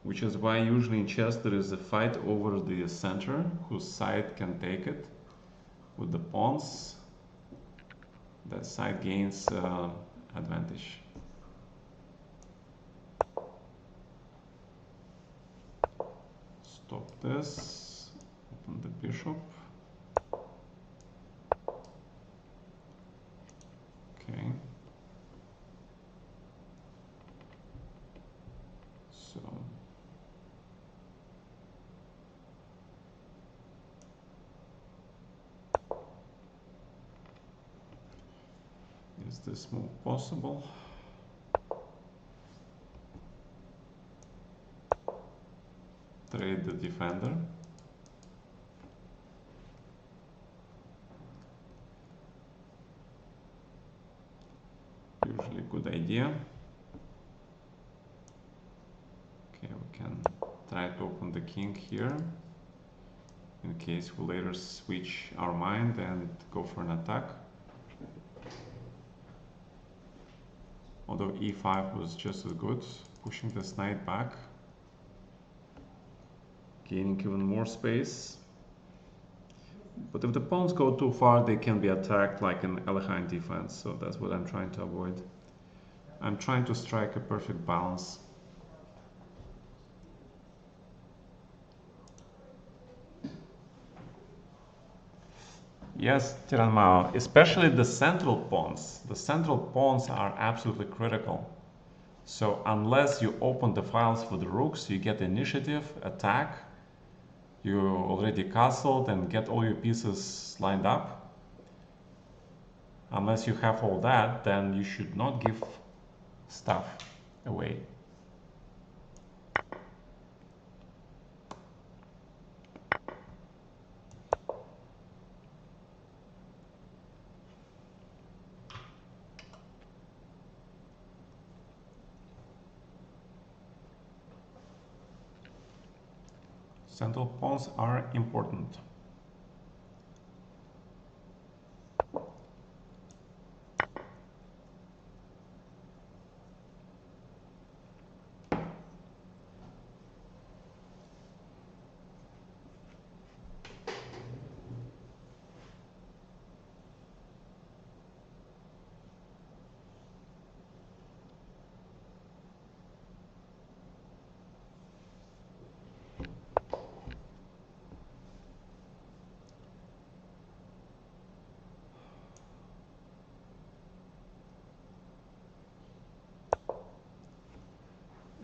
Which is why usually in chess there is a fight over the center, whose side can take it. With the pawns, that side gains advantage. Stop this, open the bishop. Okay. So is this move possible? Trade the defender. Usually a good idea. Okay, we can try to open the king here in case we later switch our mind and go for an attack. Although e5 was just as good, pushing this knight back, gaining even more space. But if the pawns go too far, they can be attacked like an Alekhine defense, so that's what I'm trying to avoid. I'm trying to strike a perfect balance. Yes, Tiranmao, especially the central pawns. The central pawns are absolutely critical. So unless you open the files for the rooks, you get initiative, attack, you already castled and get all your pieces lined up. Unless you have all that, then you should not give stuff away. Central pawns are important.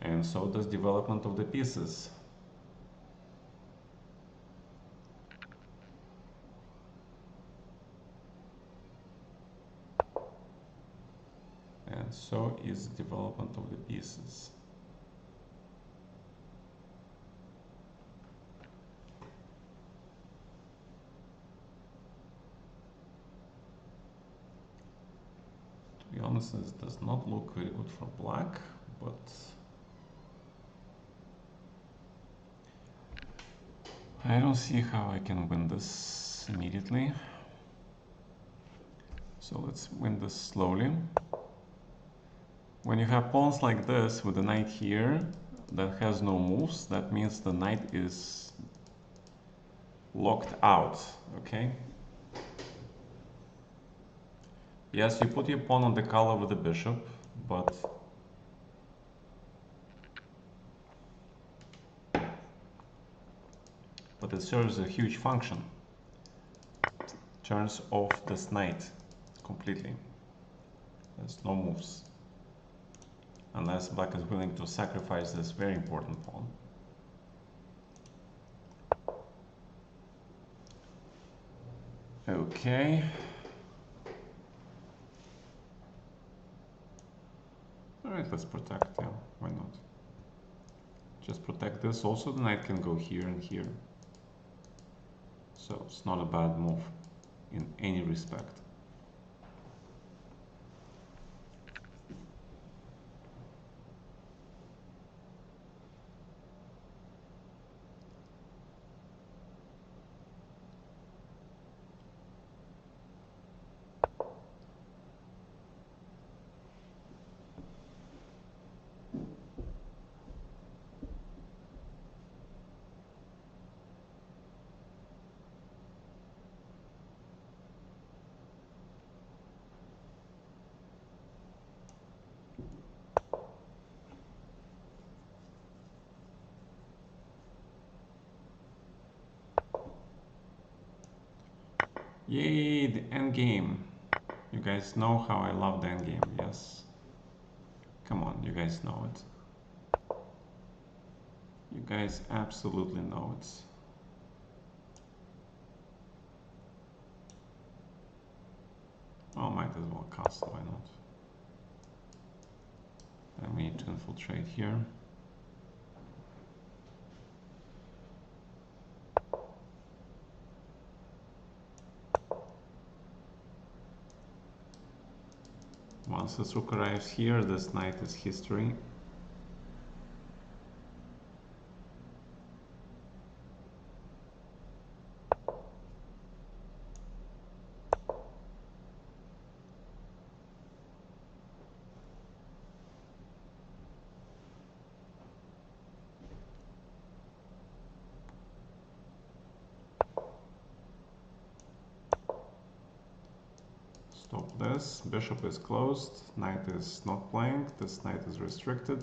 And so does development of the pieces. And so is development of the pieces. To be honest, this does not look very good for black, but I don't see how I can win this immediately. So let's win this slowly. When you have pawns like this with the knight here that has no moves, that means the knight is locked out, okay? Yes, you put your pawn on the collar with the bishop, but but it serves a huge function. Turns off this knight completely. There's no moves. Unless black is willing to sacrifice this very important pawn. Okay. Alright, let's protect, yeah, why not? Just protect this. Also, the knight can go here and here. So it's not a bad move in any respect. Yay, the endgame. You guys know how I love the endgame, yes? Come on, you guys know it. You guys absolutely know it. Oh, might as well castle, why not? Then we need to infiltrate here. Once this rook arrives here, this knight is history. Stop this. Bishop is closed. Knight is not playing. This knight is restricted.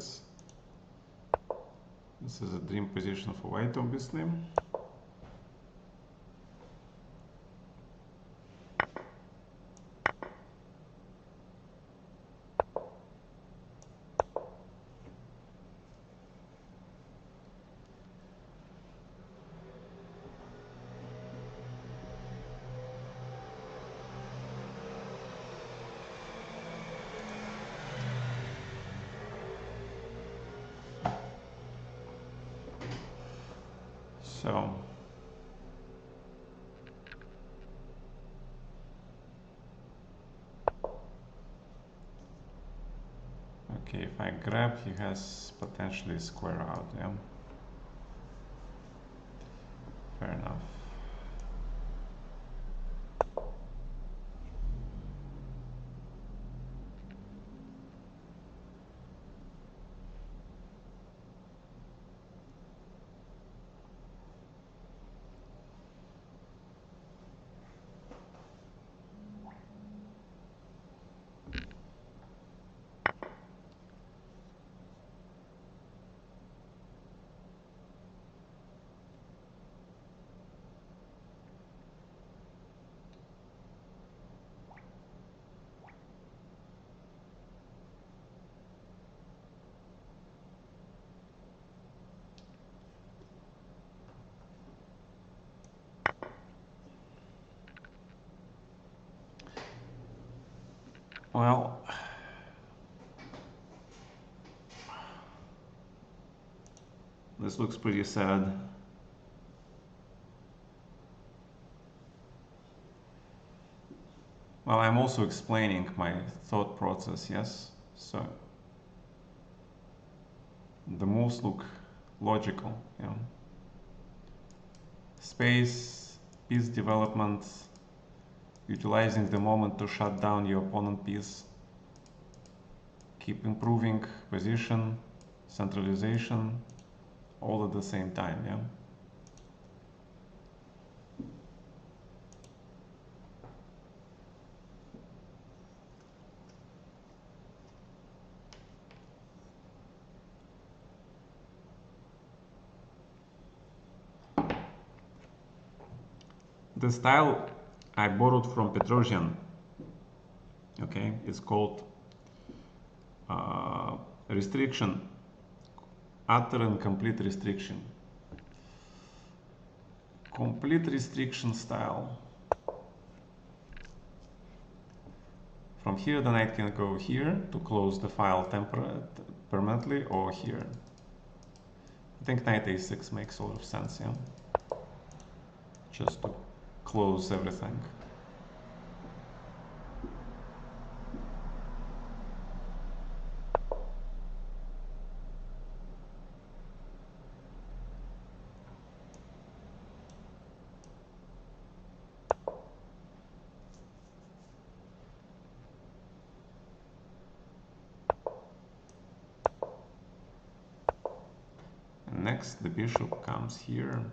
This is a dream position for white, obviously. So okay, if I grab, he has potentially square out, yeah. Fair enough. Well, this looks pretty sad. Well, I'm also explaining my thought process, yes? So the moves look logical, yeah. Space, piece development, utilizing the moment to shut down your opponent piece, keep improving position, centralization, all at the same time, yeah. The style I borrowed from Petrosian. Okay, it's called restriction, utter and complete restriction. Complete restriction style. From here the knight can go here to close the file permanently, or here. I think knight a6 makes a lot of sense, yeah? Just to close everything. And next the bishop comes here.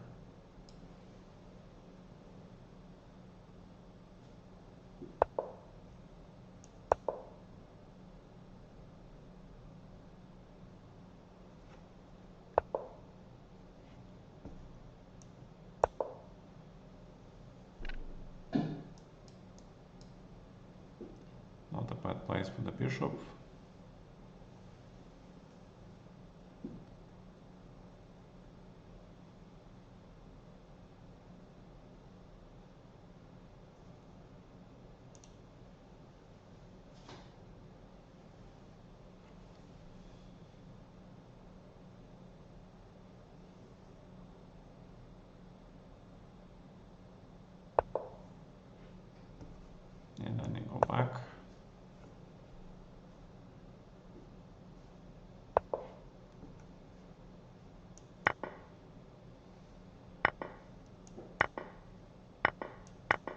Not a bad place for the bishop. And then you go back.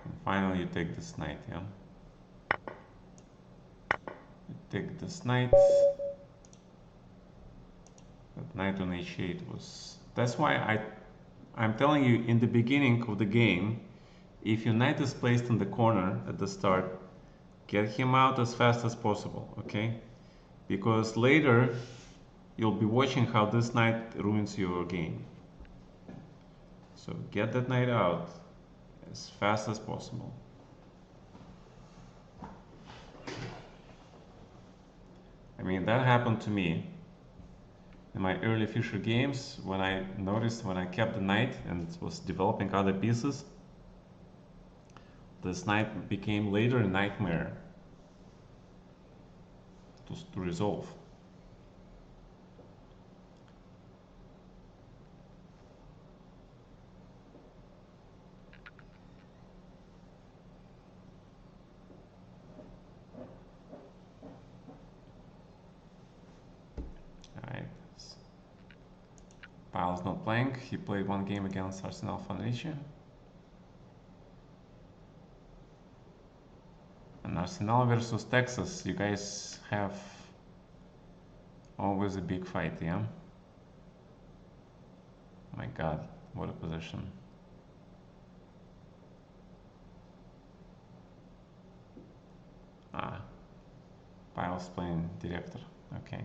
And finally you take this knight, yeah? You take this knight. That knight on h8 was... That's why I'm telling you in the beginning of the game, if your knight is placed in the corner at the start, get him out as fast as possible, okay? Because later you'll be watching how this knight ruins your game. So get that knight out as fast as possible. I mean, that happened to me in my early Fischer games when I noticed when I kept the knight and was developing other pieces. This knight became later a nightmare to resolve. Alright. Pavel's not playing. He played one game against Arsenal Foundation. And Arsenal versus Texas, you guys have always a big fight, yeah? My god, what a position. Ah, Pavel's playing director, okay.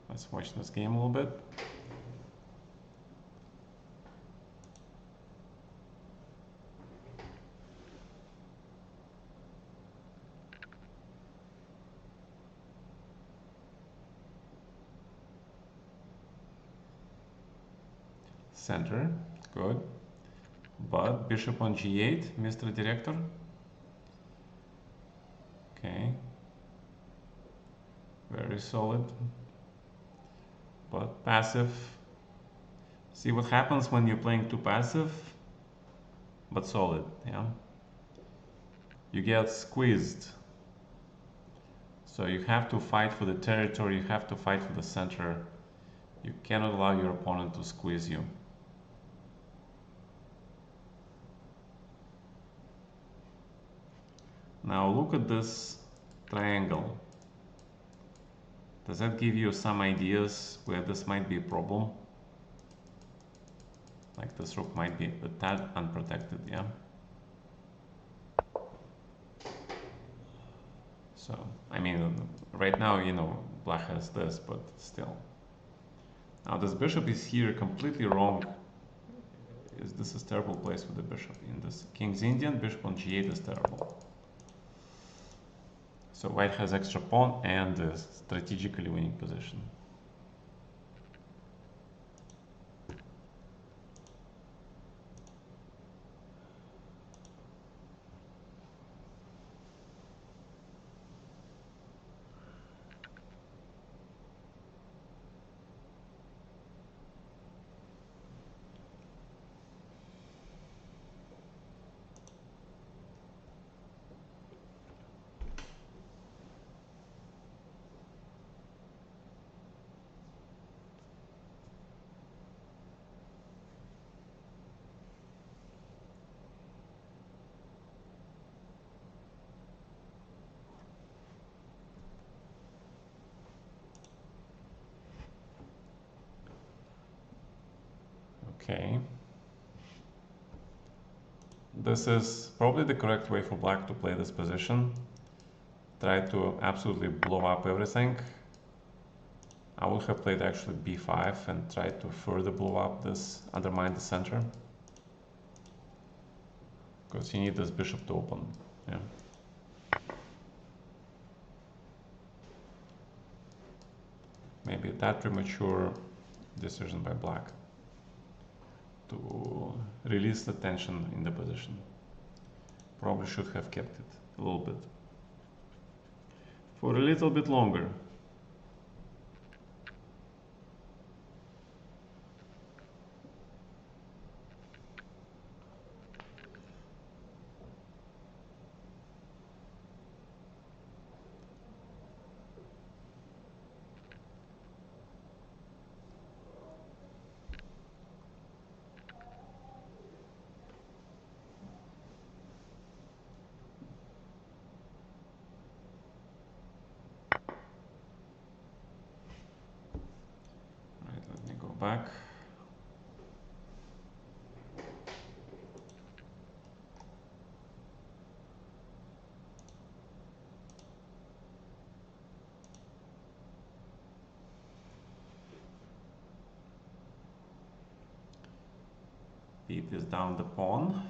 Let's watch this game a little bit. Center, good. But bishop on g8, Mr. Director. Okay. Very solid. But passive. See what happens when you're playing too passive, but solid, yeah? You get squeezed. So you have to fight for the territory, you have to fight for the center. You cannot allow your opponent to squeeze you. Now look at this triangle. Does that give you some ideas where this might be a problem? Like this rook might be a tad unprotected, yeah? So, I mean, right now, you know, black has this, but still. Now this bishop is here completely wrong. this is terrible place for the bishop. In this King's Indian, bishop on g8 is terrible. So white has extra pawn and a strategically winning position. Okay. This is probably the correct way for black to play this position. Try to absolutely blow up everything. I would have played actually b5 and tried to further blow up this, undermine the center. Because you need this bishop to open. Yeah. Maybe that premature decision by black to release the tension in the position. Probably should have kept it a little bit. For a little bit longer. Back. Beat is down the pawn.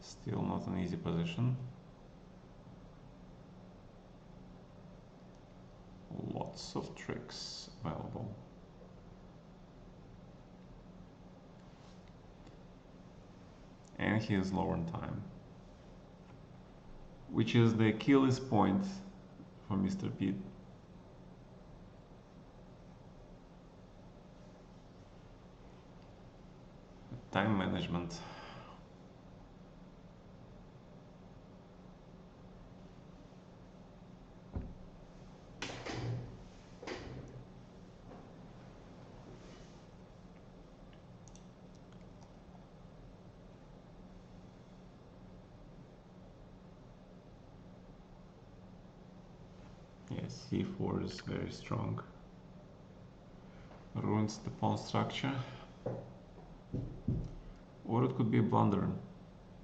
Still not an easy position. Lots of tricks available. And he is lower in time, which is the Achilles point for Mr. Pete. Time management. Yes, c4 is very strong. Ruins the pawn structure. Or it could be a blunder.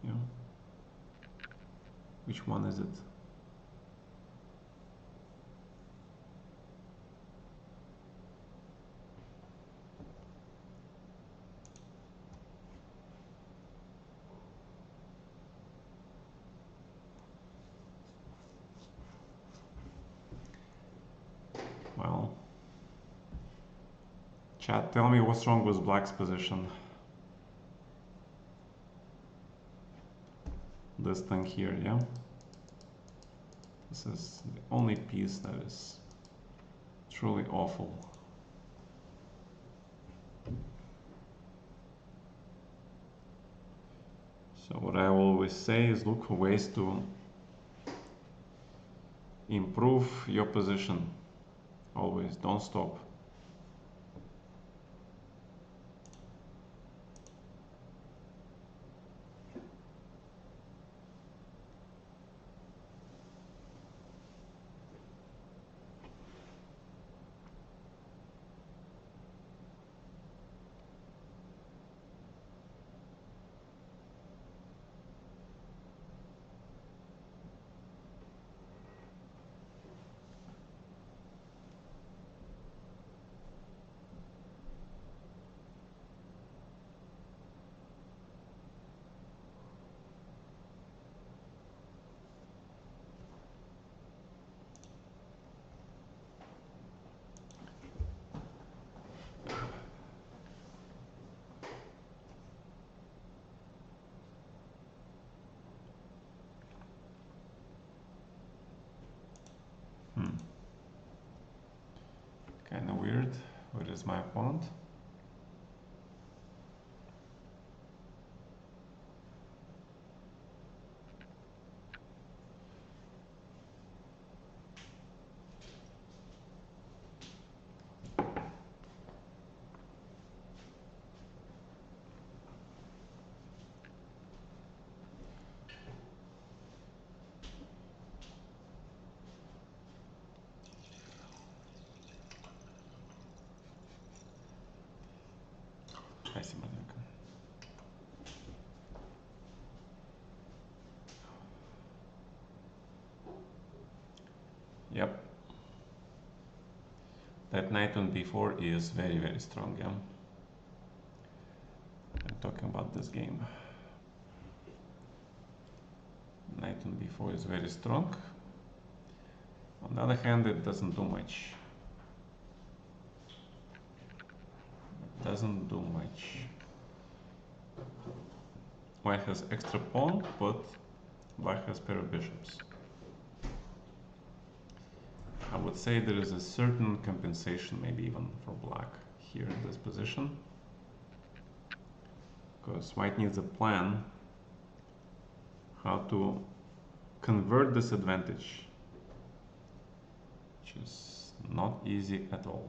Yeah. Which one is it? Well, chat, tell me what's wrong with black's position. This thing here, yeah? This is the only piece that is truly awful. So what I always say is look for ways to improve your position. Always, don't stop. is my opponent. Yep. That knight on b4 is very, very strong, yeah. I'm talking about this game. Knight on b4 is very strong. On the other hand, it doesn't do much. It doesn't do much. White has extra pawn, but black has pair of bishops. I would say there is a certain compensation, maybe even for black here in this position, because white needs a plan how to convert this advantage, which is not easy at all.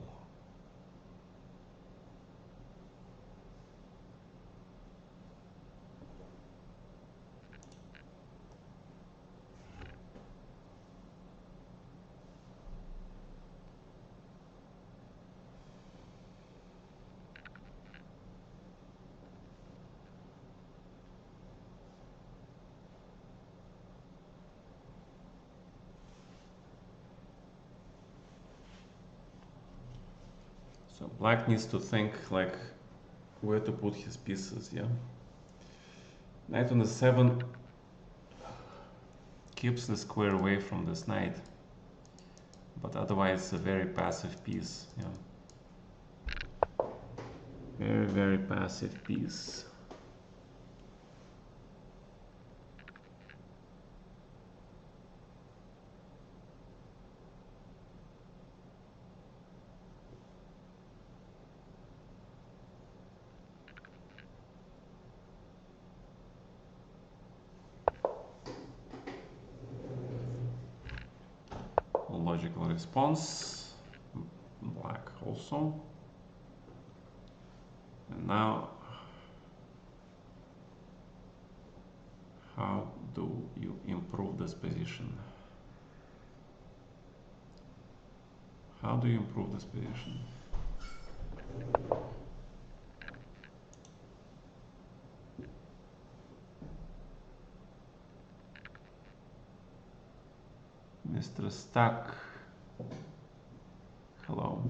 So black needs to think like where to put his pieces, yeah. Knight on the 7 keeps the square away from this knight, but otherwise it's a very passive piece, yeah. Very, very passive piece. Logical response, black also. And now, how do you improve this position? How do you improve this position? Mr. Stuck, hello.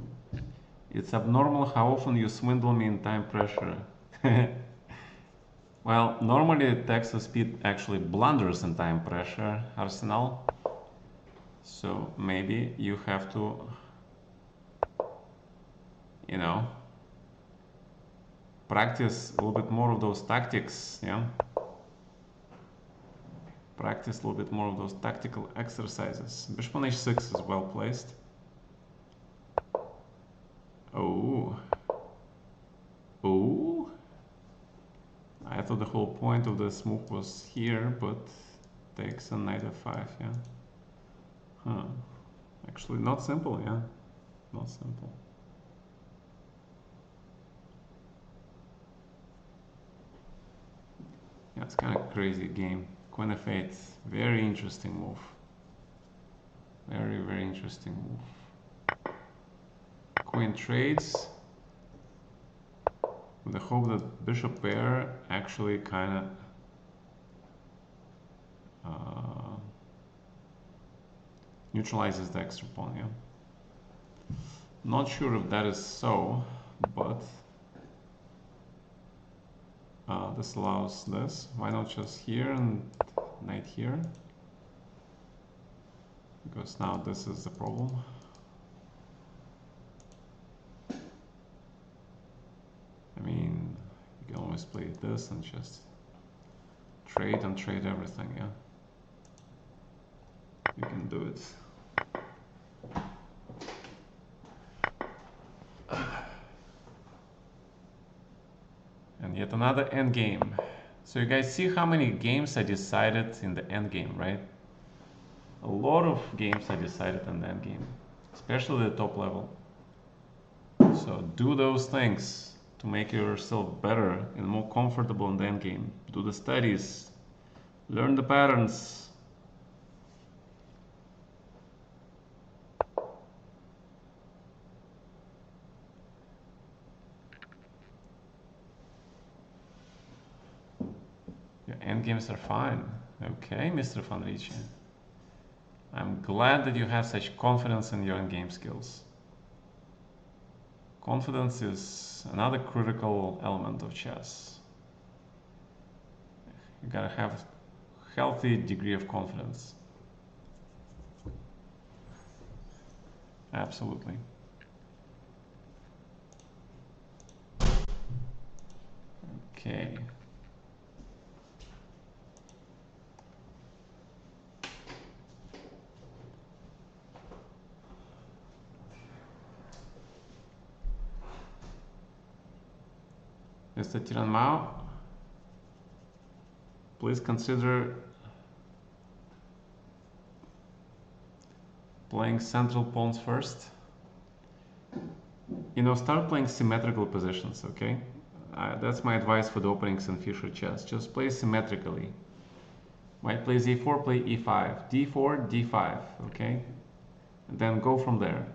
It's abnormal how often you swindle me in time pressure. Well, normally Texas Speed actually blunders in time pressure, Arsenal. So maybe you have to, you know, practice a little bit more of those tactics, yeah? Practice a little bit more of those tactical exercises. Bishop on h6 is well placed. Oh. Oh. I thought the whole point of this move was here, but takes a knight f5, yeah. Huh. Actually not simple, yeah. Not simple. Yeah, it's kind of crazy game. Queen f8, very interesting move. Very, very interesting move. Queen trades with the hope that bishop pair actually kind of neutralizes the extra pawn, yeah. Not sure if that is so, but this allows this. Why not just here and knight here? Because now this is the problem. I mean, you can always play this and just trade and trade everything, yeah. You can do it. And yet another endgame. So you guys see how many games I decided in the endgame, right? A lot of games I decided in the endgame, especially the top level. So do those things to make yourself better and more comfortable in the endgame. Do the studies, learn the patterns. Your endgames are fine. Okay, Mr. Van Rietzsche. I'm glad that you have such confidence in your endgame skills. Confidence is another critical element of chess. You gotta have a healthy degree of confidence. Absolutely. Okay. Mr. Tiranmao, please consider playing central pawns first. You know, start playing symmetrical positions, okay? That's my advice for the openings in Fischer chess. Just play symmetrically. White plays e4, play e5, d4, d5, okay? And then go from there.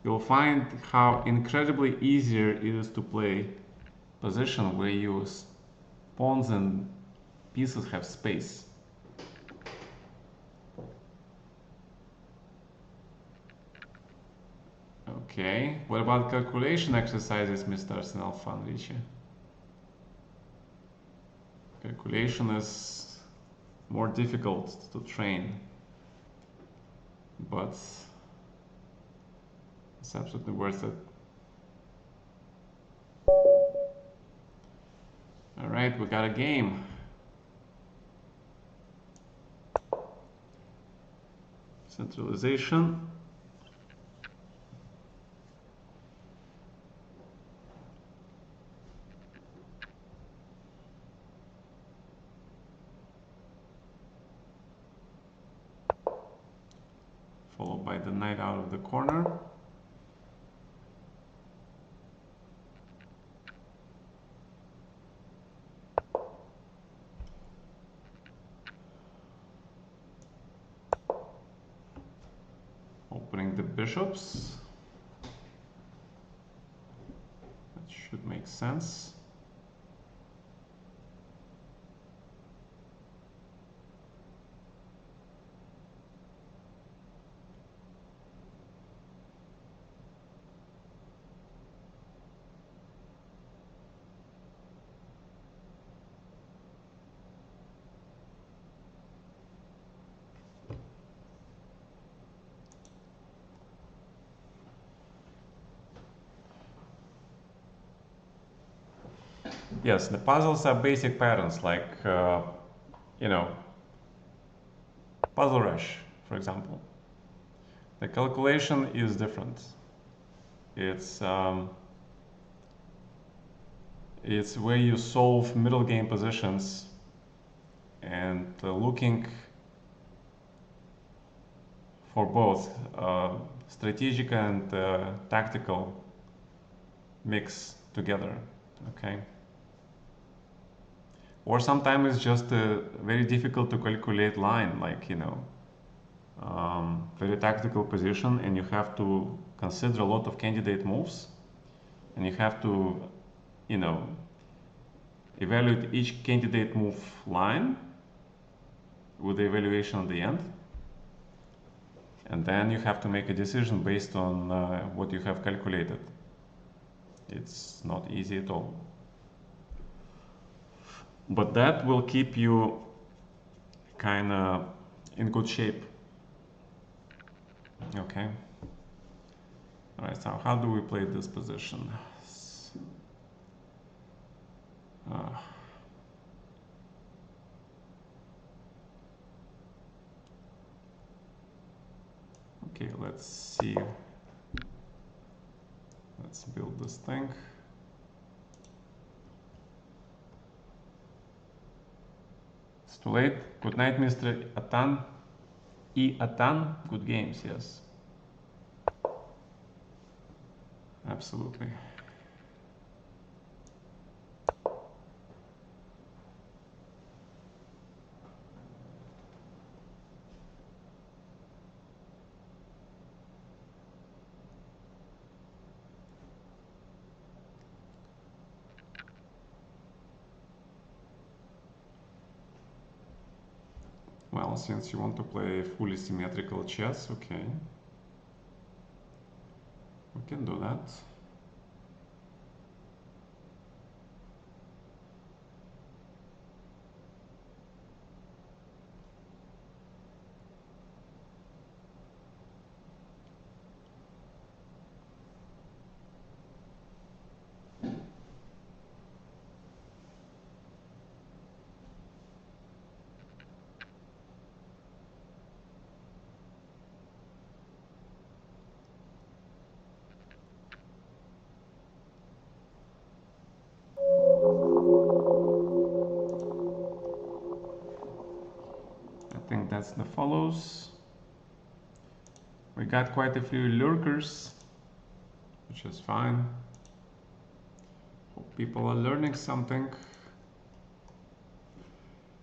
You'll find how incredibly easier it is to play position where your pawns and pieces have space. Okay, what about calculation exercises, Mr. Arsenal Van Rietzsche? Calculation is more difficult to train, but it's absolutely worth it. All right, we got a game. Centralization. Followed by the knight out of the corner. Opening the bishops. That should make sense. Yes, the puzzles are basic patterns like, you know, Puzzle Rush, for example. The calculation is different. It's where you solve middle game positions and looking for both strategic and tactical mix together, okay? Or sometimes it's just a very difficult to calculate line, like, you know, very tactical position, and you have to consider a lot of candidate moves, and you have to, you know, evaluate each candidate move line with the evaluation at the end, and then you have to make a decision based on what you have calculated. It's not easy at all. But that will keep you kind of in good shape. Okay. All right, so how do we play this position? Okay, let's see. Let's build this thing. It's too late. Good night, Mr. Atan. Atan. Good games, yes. Absolutely. Well, since you want to play fully symmetrical chess, okay. We can do that. I think that's the follows. We got quite a few lurkers, which is fine. Hope people are learning something.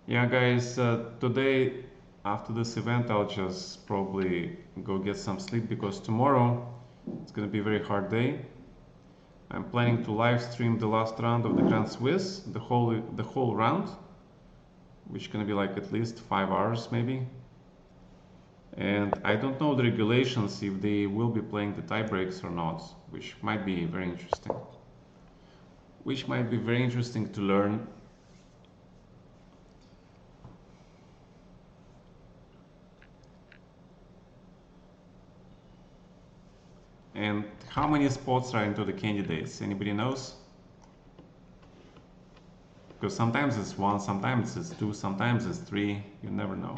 Yeah, guys, today after this event, I'll just probably go get some sleep because tomorrow it's gonna be a very hard day. I'm planning to live stream the last round of the Grand Swiss, the whole round, which is gonna be like at least 5 hours maybe. And I don't know the regulations if they will be playing the tie breaks or not, which might be very interesting. To learn. And how many spots are into the candidates? Anybody knows? Because sometimes it's 1, sometimes it's 2, sometimes it's 3. You never know.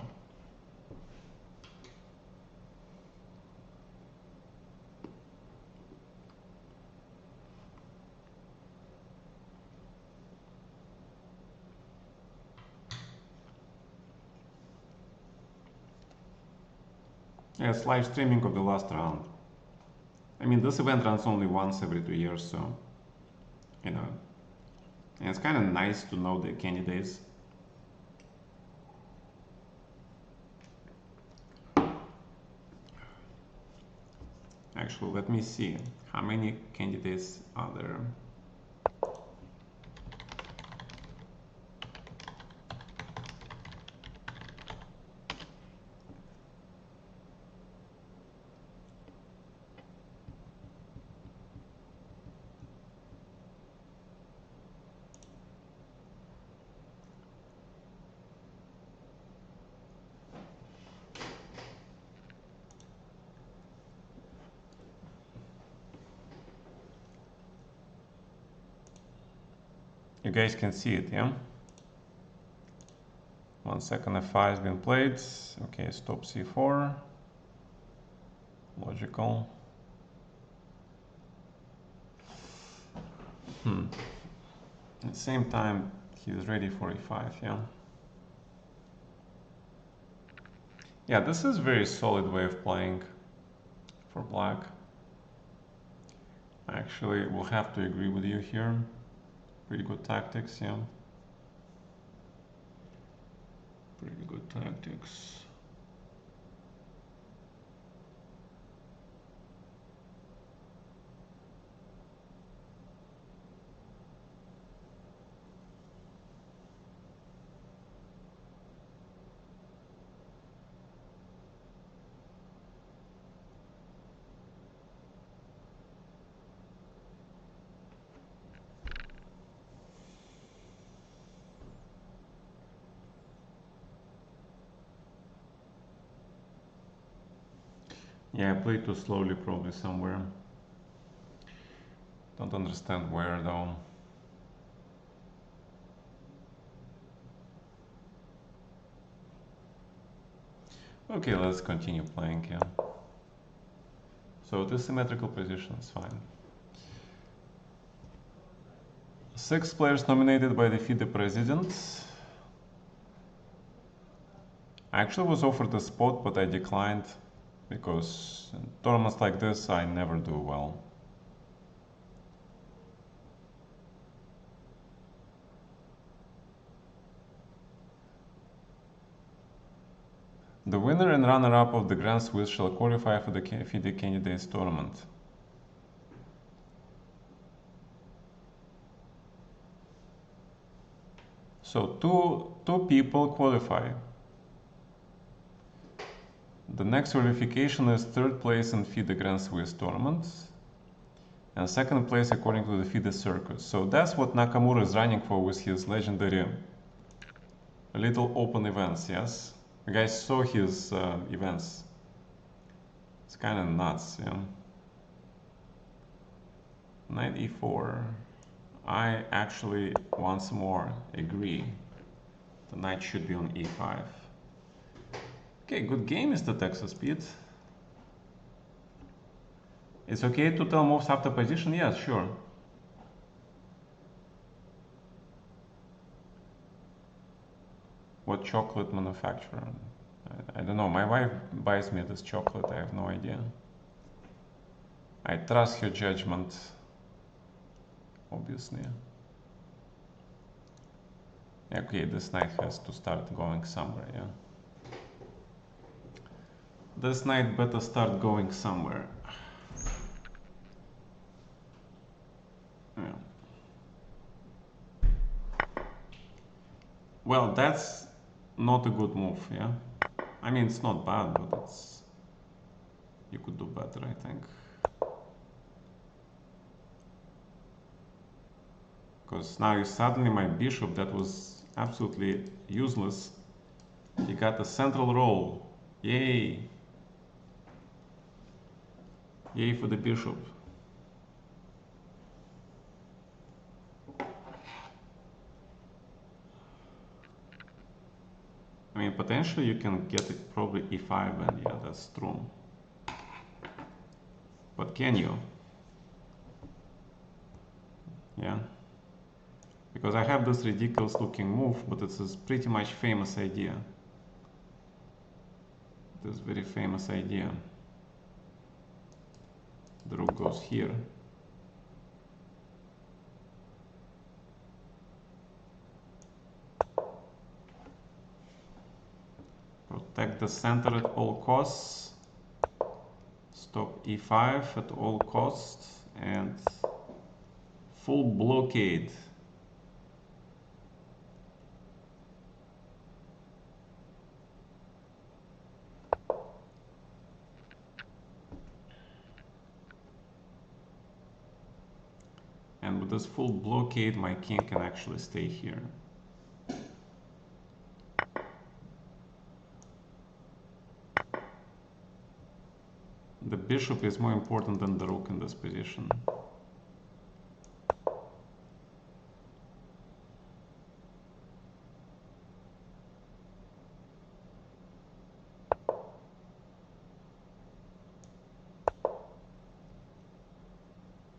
Yeah, it's live streaming of the last round. I mean, this event runs only once every 2 years, so, you know, and it's kind of nice to know the candidates. Actually, let me see how many candidates are there. You guys can see it, yeah? 1 second, F5 has been played. Okay, stop C4. Logical. At the same time, he's ready for E5, yeah? Yeah, this is a very solid way of playing for black. Actually, we'll have to agree with you here. Pretty good tactics, yeah. Pretty good tactics. Yeah, I played too slowly probably somewhere. Don't understand where though. Okay, let's continue playing, yeah. So this symmetrical position is fine. 6 players nominated by the FIDE president. I actually was offered a spot, but I declined because in tournaments like this I never do well. The winner and runner-up of the Grand Swiss shall qualify for the FIDE Candidates Tournament. So two people qualify. The next qualification is third place in FIDE Grand Swiss Tournament and second place according to the FIDE circuit. So that's what Nakamura is running for with his legendary little open events, yes? You guys saw his events. It's kind of nuts, yeah. Knight e4. I actually once more agree. The knight should be on e5. Okay, good game, Mr. Texas Pete. It's okay to tell moves after position? Yes, sure. What chocolate manufacturer? I don't know. My wife buys me this chocolate. I have no idea. I trust her judgment, obviously. Okay, this knight has to start going somewhere, yeah. This knight better start going somewhere. Yeah. Well, that's not a good move, yeah. I mean, it's not bad, but it's... You could do better, I think. Because now you suddenly, my bishop, that was absolutely useless. He got a central role. Yay! Yay for the bishop. I mean, potentially you can get it probably e5, and yeah, that's true. But can you? Yeah. Because I have this ridiculous looking move, but it's a pretty much famous idea. This very famous idea. The rook goes here. Protect the center at all costs. Stop e5 at all costs. And full blockade. And with this full blockade, my king can actually stay here. The bishop is more important than the rook in this position.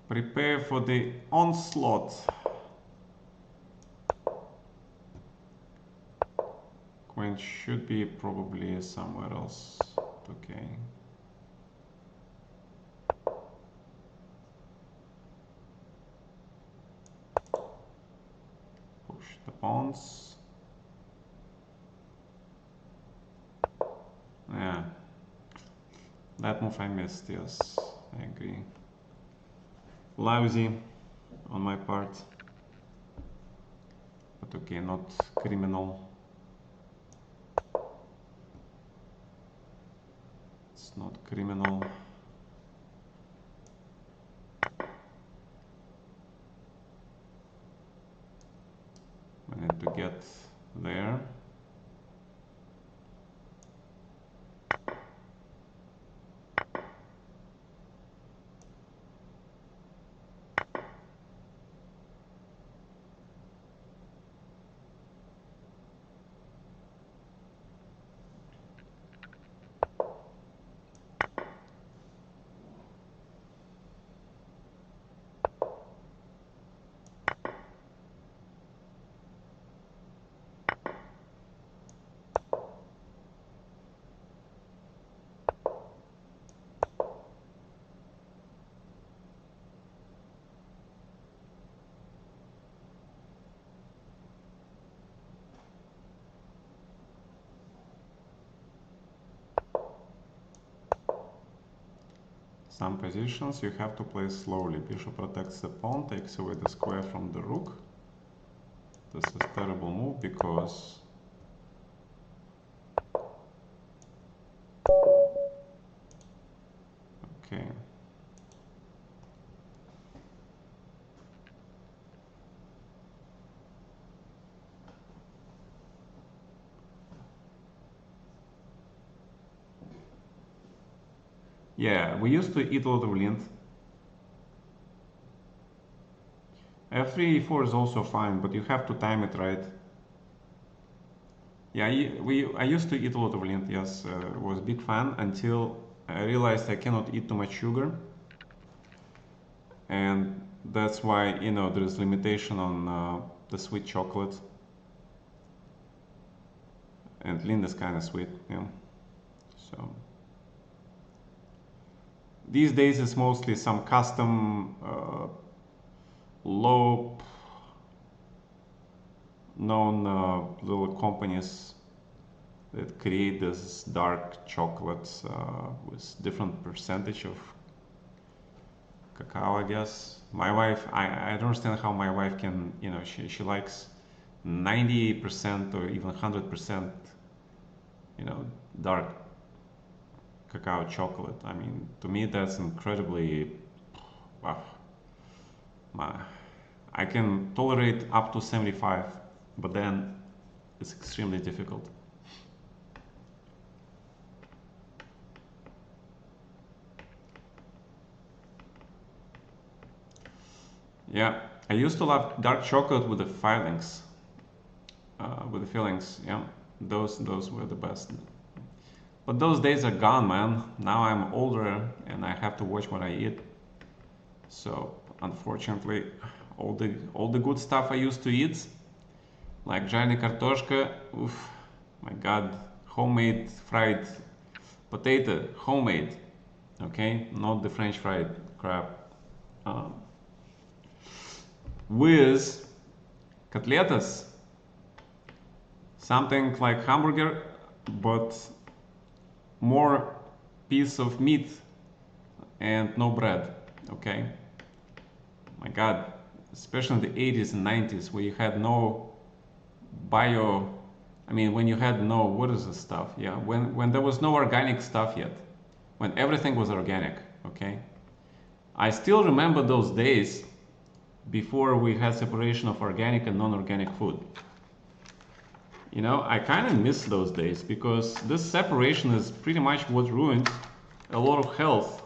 Prepare for the onslaught. Queen should be probably somewhere else. Okay. Push the pawns. Yeah. That move I missed, yes. I agree. Lousy on my part. But okay, not criminal. It's not criminal. I need to get there. some positions you have to play slowly. Bishop protects the pawn, takes away the square from the rook. This is a terrible move because okay. Yeah, we used to eat a lot of length. F3, E4 is also fine, but you have to time it right. Yeah, I used to eat a lot of lint, yes, was a big fan until I realized I cannot eat too much sugar. And that's why, you know, there is limitation on the sweet chocolate. And lint is kind of sweet, yeah. So these days it's mostly some custom low known little companies that create this dark chocolates with different percentage of cacao, I guess. My wife, I don't understand how my wife can, you know, she likes 90% or even 100%, you know, dark cacao chocolate. I mean, to me that's incredibly, wow. I can tolerate up to 75, but then it's extremely difficult. Yeah, I used to love dark chocolate with the fillings. Yeah, those were the best. But those days are gone, man. Now I'm older and I have to watch what I eat. So unfortunately, all the good stuff I used to eat, like жареная картошка, oof, my God, homemade fried potato, homemade, okay, not the French fried crap. With cotletas, something like hamburger, but more piece of meat and no bread, okay? My God, especially in the 80s and 90s where you had no when you had no, what is this stuff? Yeah, when there was no organic stuff yet, when everything was organic, okay? I still remember those days before we had separation of organic and non-organic food. You know, I kind of miss those days because this separation is pretty much what ruined a lot of health.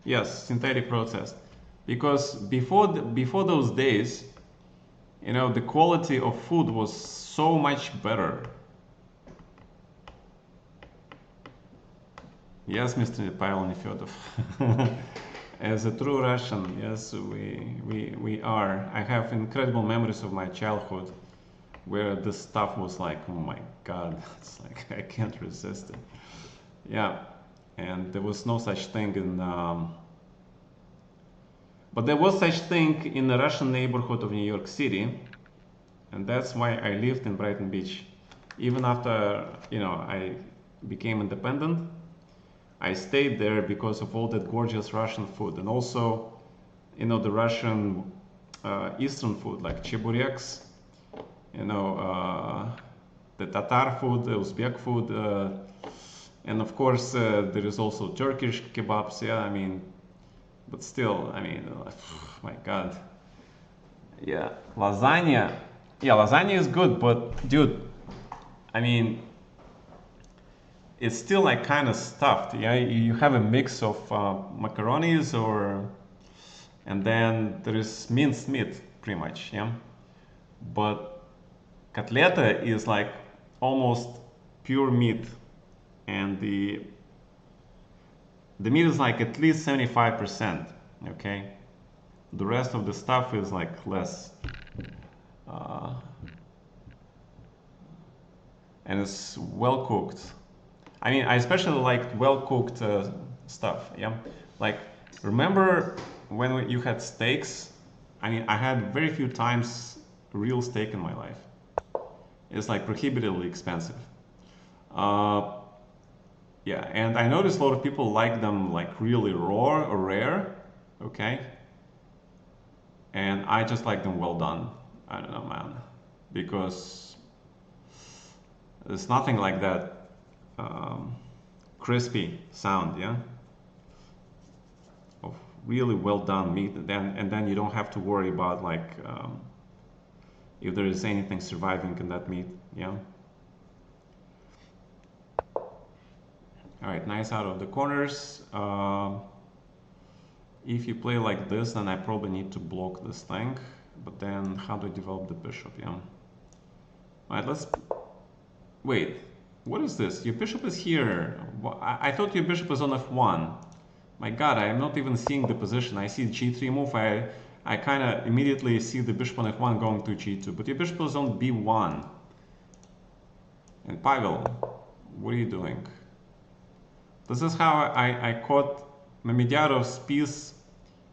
Yes, synthetic processed. Because before those days, you know, the quality of food was so much better. Yes, Mr. Pavel Nefedov. As a true Russian, yes, we are. I have incredible memories of my childhood where this stuff was like, oh my God, it's like I can't resist it. Yeah, and there was no such thing in, but there was such thing in the Russian neighborhood of New York City, and that's why I lived in Brighton Beach. Even after, you know, I became independent, I stayed there because of all that gorgeous Russian food, and also, you know, the Russian Eastern food like chebureks, you know, the Tatar food, the Uzbek food, and of course there is also Turkish kebabs. Yeah, I mean, but still, I mean, my God. Yeah, lasagna. Yeah, lasagna is good, but dude, I mean, it's still like kind of stuffed. Yeah, you have a mix of macaronis and then there is minced meat, pretty much. Yeah, but Котлета is like almost pure meat, and the meat is like at least 75%. Okay, the rest of the stuff is like less, and it's well cooked. I mean, I especially like well cooked stuff. Yeah, like remember when you had steaks? I mean, I had very few times real steak in my life. It's like prohibitively expensive. Yeah, and I noticed a lot of people like them like really raw or rare, okay? And I just like them well done. I don't know, man, because there's nothing like that crispy sound, yeah, of really well done meat, and then you don't have to worry about like if there is anything surviving in that meat, yeah. All right, nice out of the corners. If you play like this, then I probably need to block this thing. But then, how do I develop the bishop? Yeah. All right, let's. Wait, what is this? Your bishop is here. I thought your bishop was on f1. My God, I am not even seeing the position. I see the g3 move. I kind of immediately see the bishop on f1 going to g2. But your bishop is on b1. And Pavel, what are you doing? This is how I caught Mamedyarov's piece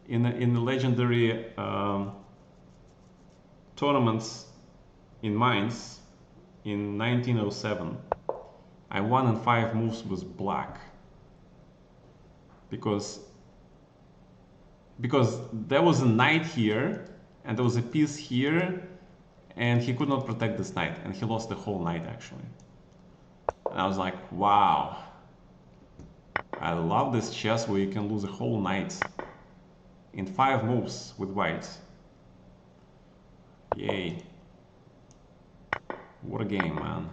in the legendary tournaments in Mainz in 1907. I won in 5 moves with black because there was a knight here and there was a piece here and he could not protect this knight and he lost the whole knight actually. And I was like, wow. I love this chess where you can lose a whole knight in 5 moves with white. Yay. What a game, man.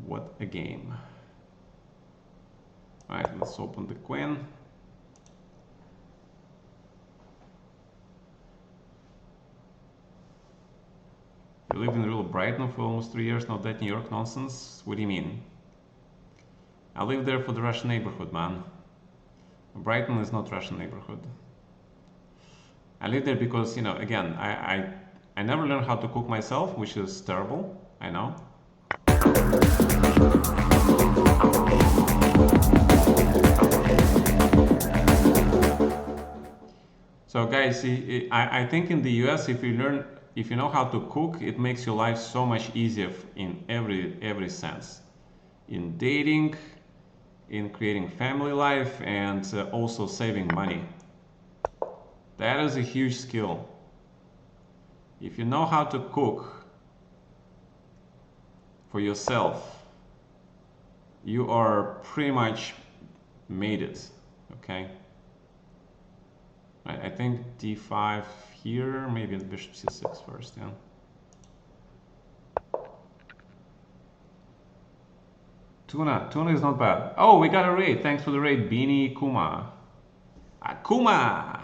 What a game. Alright, let's open the queen. You live in real Brighton for almost 3 years, not that New York nonsense? What do you mean? I live there for the Russian neighborhood, man. Brighton is not Russian neighborhood. I live there because, you know, again, I never learned how to cook myself, which is terrible, I know. So guys, I think in the US, if you know how to cook, it makes your life so much easier in every sense. In dating, in creating family life, and also saving money. That is a huge skill. If you know how to cook for yourself, you are pretty much made it, okay? I think d5 here, maybe bishop c6 first, yeah. Tuna is not bad. Oh, we got a raid. Thanks for the raid, Beanie Kuma. Akuma!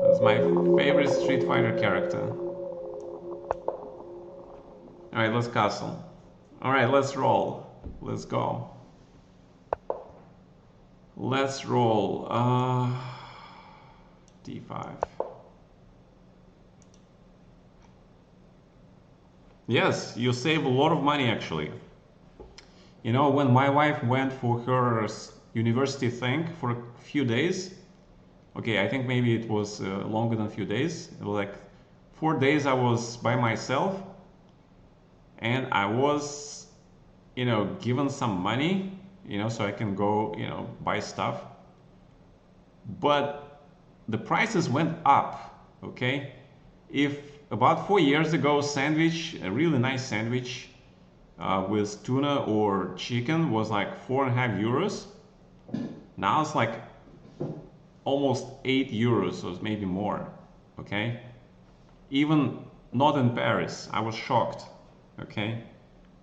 That's my favorite Street Fighter character. Alright, let's castle. Alright, let's roll. Let's go. Let's roll. d5. Yes, you save a lot of money actually. You know, when my wife went for her university thing for a few days, okay, I think maybe it was longer than a few days. It was like 4 days I was by myself and I was, you know, given some money, you know, so I can go, you know, buy stuff. But the prices went up, okay? If about 4 years ago, sandwich, a really nice sandwich, with tuna or chicken was like 4.5 euros. Now it's like almost 8 euros, or maybe more, okay? Even not in Paris, I was shocked, okay?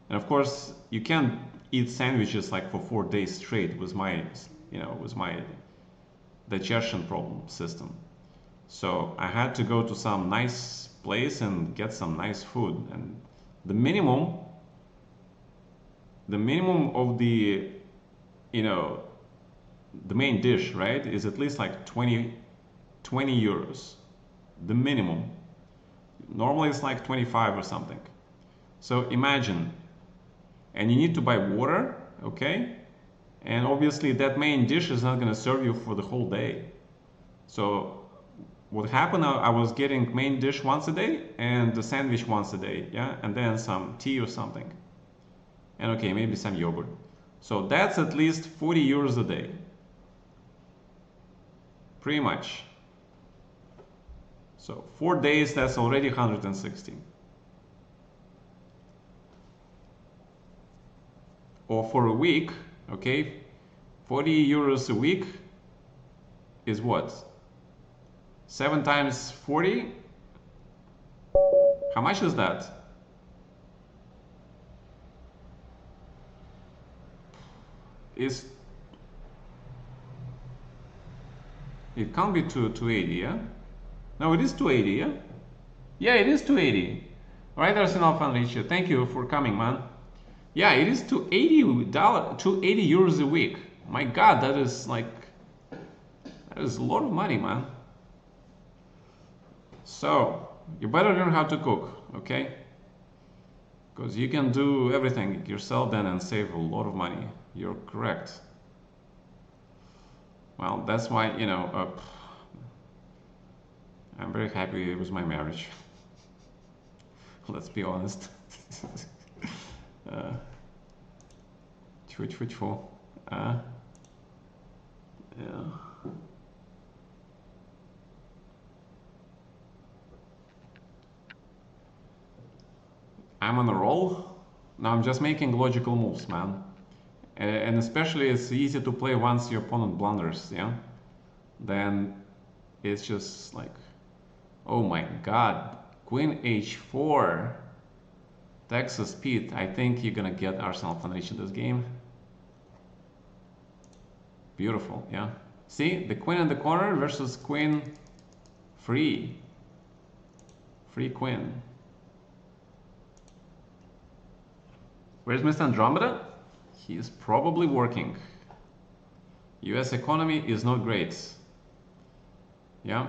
And of course, you can't eat sandwiches like for 4 days straight with my, you know, with my digestion problem system. So I had to go to some nice place and get some nice food, and the minimum of the, you know, the main dish, right, is at least like 20 euros, the minimum. Normally it's like 25 or something. So imagine, and you need to buy water, okay, and obviously that main dish is not going to serve you for the whole day. So what happened, I was getting main dish once a day and the sandwich once a day, yeah, and then some tea or something. and okay, maybe some yogurt. So that's at least 40 euros a day. Pretty much. So 4 days, that's already 160. Or for a week, okay, 40 euros a week is what? 7 times 40? How much is that? It can't be 280, yeah? No, it is 280, yeah? Yeah, it is 280. Right, Arsenal fan Richard, thank you for coming, man. Yeah, it is $280 euros a week. My God, that is a lot of money, man. So you better learn how to cook, okay? Because you can do everything yourself then and save a lot of money. You're correct. Well, that's why, you know, I'm very happy with my marriage. Let's be honest. Yeah. I'm on a roll. Now I'm just making logical moves, man. And especially it's easy to play once your opponent blunders, yeah? Then it's just like, oh my God, Queen H4. Texas speed. I think you're gonna get Arsenal Foundation this game. Beautiful, yeah. See, the queen in the corner versus queen free. Free queen. Where's Mr. Andromeda? He is probably working. US economy is not great. Yeah.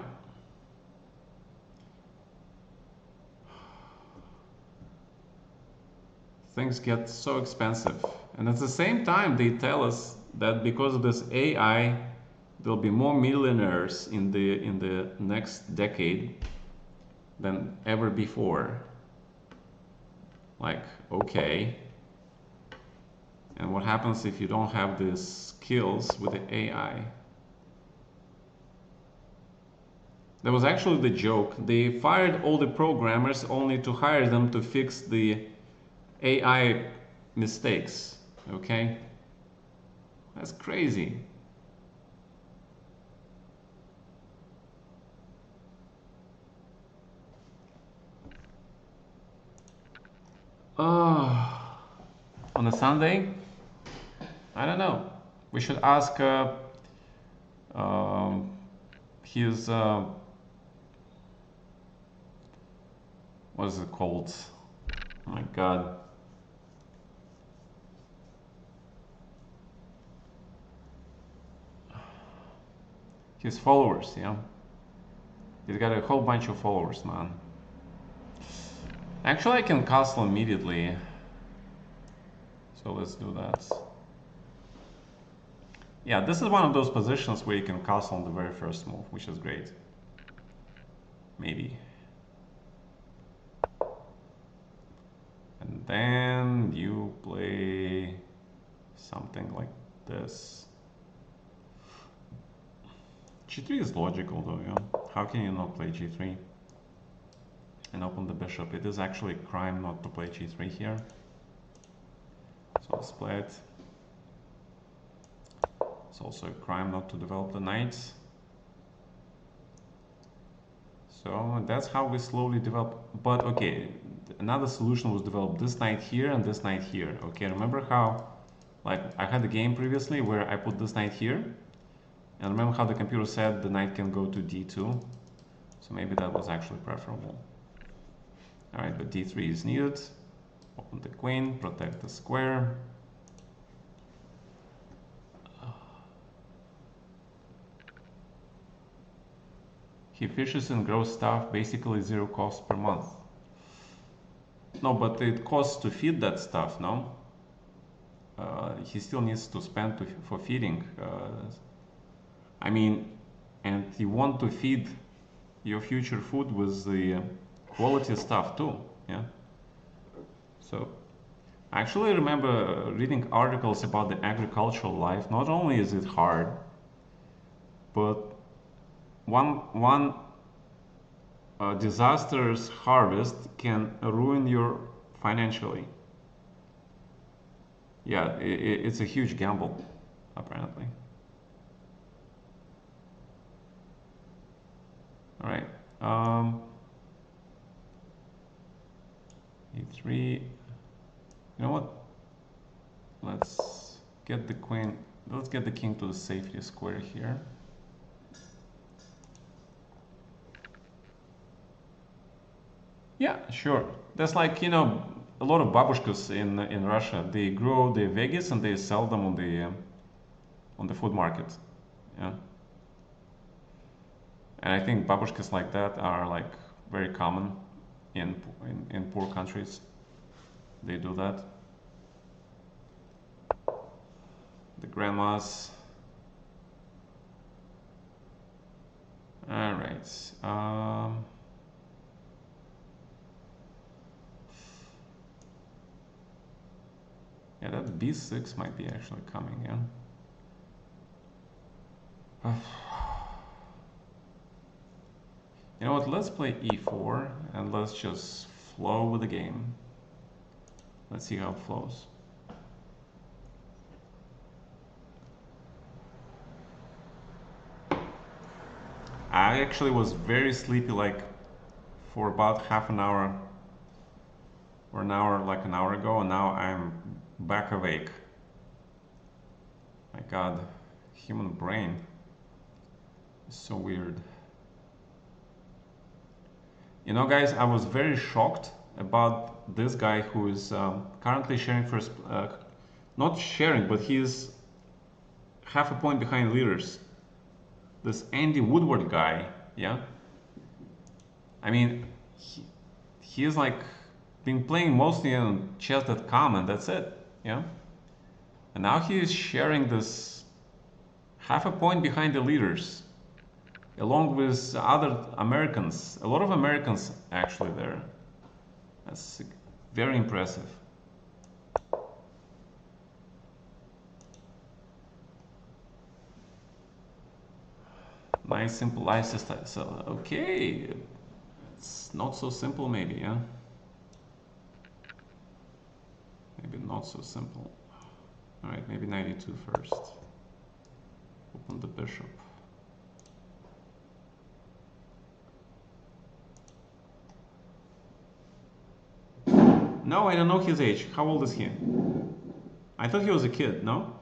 Things get so expensive. And at the same time, they tell us that because of this AI, there'll be more millionaires in the next decade than ever before. Like, okay. And what happens if you don't have the skills with the AI? That was actually the joke. They fired all the programmers only to hire them to fix the AI mistakes. Okay? That's crazy. On a Sunday? I don't know. We should ask his what is it called? Oh my God. His followers, yeah. He's got a whole bunch of followers, man. Actually, I can castle immediately. So let's do that. Yeah, this is one of those positions where you can castle on the very first move, which is great. Maybe. And then you play something like this. G3 is logical though, yeah. How can you not play G3 and open the bishop? It is actually a crime not to play G3 here. So let's play it. It's also a crime not to develop the knight. So that's how we slowly develop. But okay, another solution was develop this knight here and this knight here. Okay, remember how, like, I had a game previously where I put this knight here, and remember how the computer said the knight can go to d2. So maybe that was actually preferable. All right, but d3 is needed. Open the queen, protect the square. He fishes and grows stuff, basically 0 cost per month. No, but it costs to feed that stuff, no? He still needs to spend for feeding. I mean, and you want to feed your future food with the quality stuff too, yeah? So I actually remember reading articles about the agricultural life. Not only is it hard, but one disastrous harvest can ruin you financially. Yeah, it's a huge gamble, apparently. All right. E3. You know what? Let's get the queen. Let's get the king to the safety square here. Yeah, sure. That's like, you know, a lot of babushkas in Russia. They grow the veggies and they sell them on the food market. Yeah. And I think babushkas like that are like very common in poor countries. They do that. The grandmas. All right. Yeah, that b6 might be actually coming in. You know what, let's play e4 and let's just flow with the game. Let's see how it flows. I actually was very sleepy like for about half an hour or an hour, like an hour ago, and now I'm back awake. My God, human brain is so weird. You know, guys, I was very shocked about this guy who is currently sharing first, not sharing, but he's half a point behind leaders. This Andy Woodward guy, yeah? I mean, he is like been playing mostly on chess.com and that's it, yeah? And now he is sharing this half a point behind the leaders, along with other Americans, a lot of Americans actually there. That's very impressive. Nice simple lifestyle. So okay, it's not so simple maybe, yeah? Maybe not so simple. All right, maybe 92 first. Open the bishop. No, I don't know his age. How old is he? I thought he was a kid, no?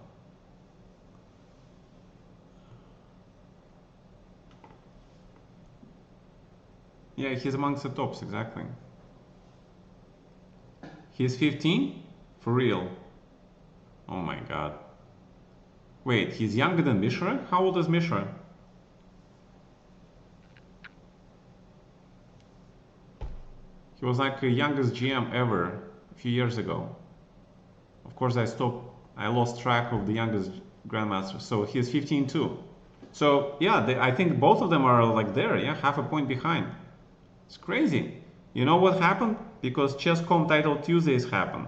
Yeah, he's amongst the tops, exactly. He's 15? For real? Oh my God. Wait, he's younger than Mishra? How old is Mishra? He was like the youngest GM ever a few years ago. Of course, I lost track of the youngest grandmaster. So he's 15 too. So yeah, I think both of them are like there, yeah, half a point behind. It's crazy. You know what happened? Because Chess.com Title Tuesdays happened.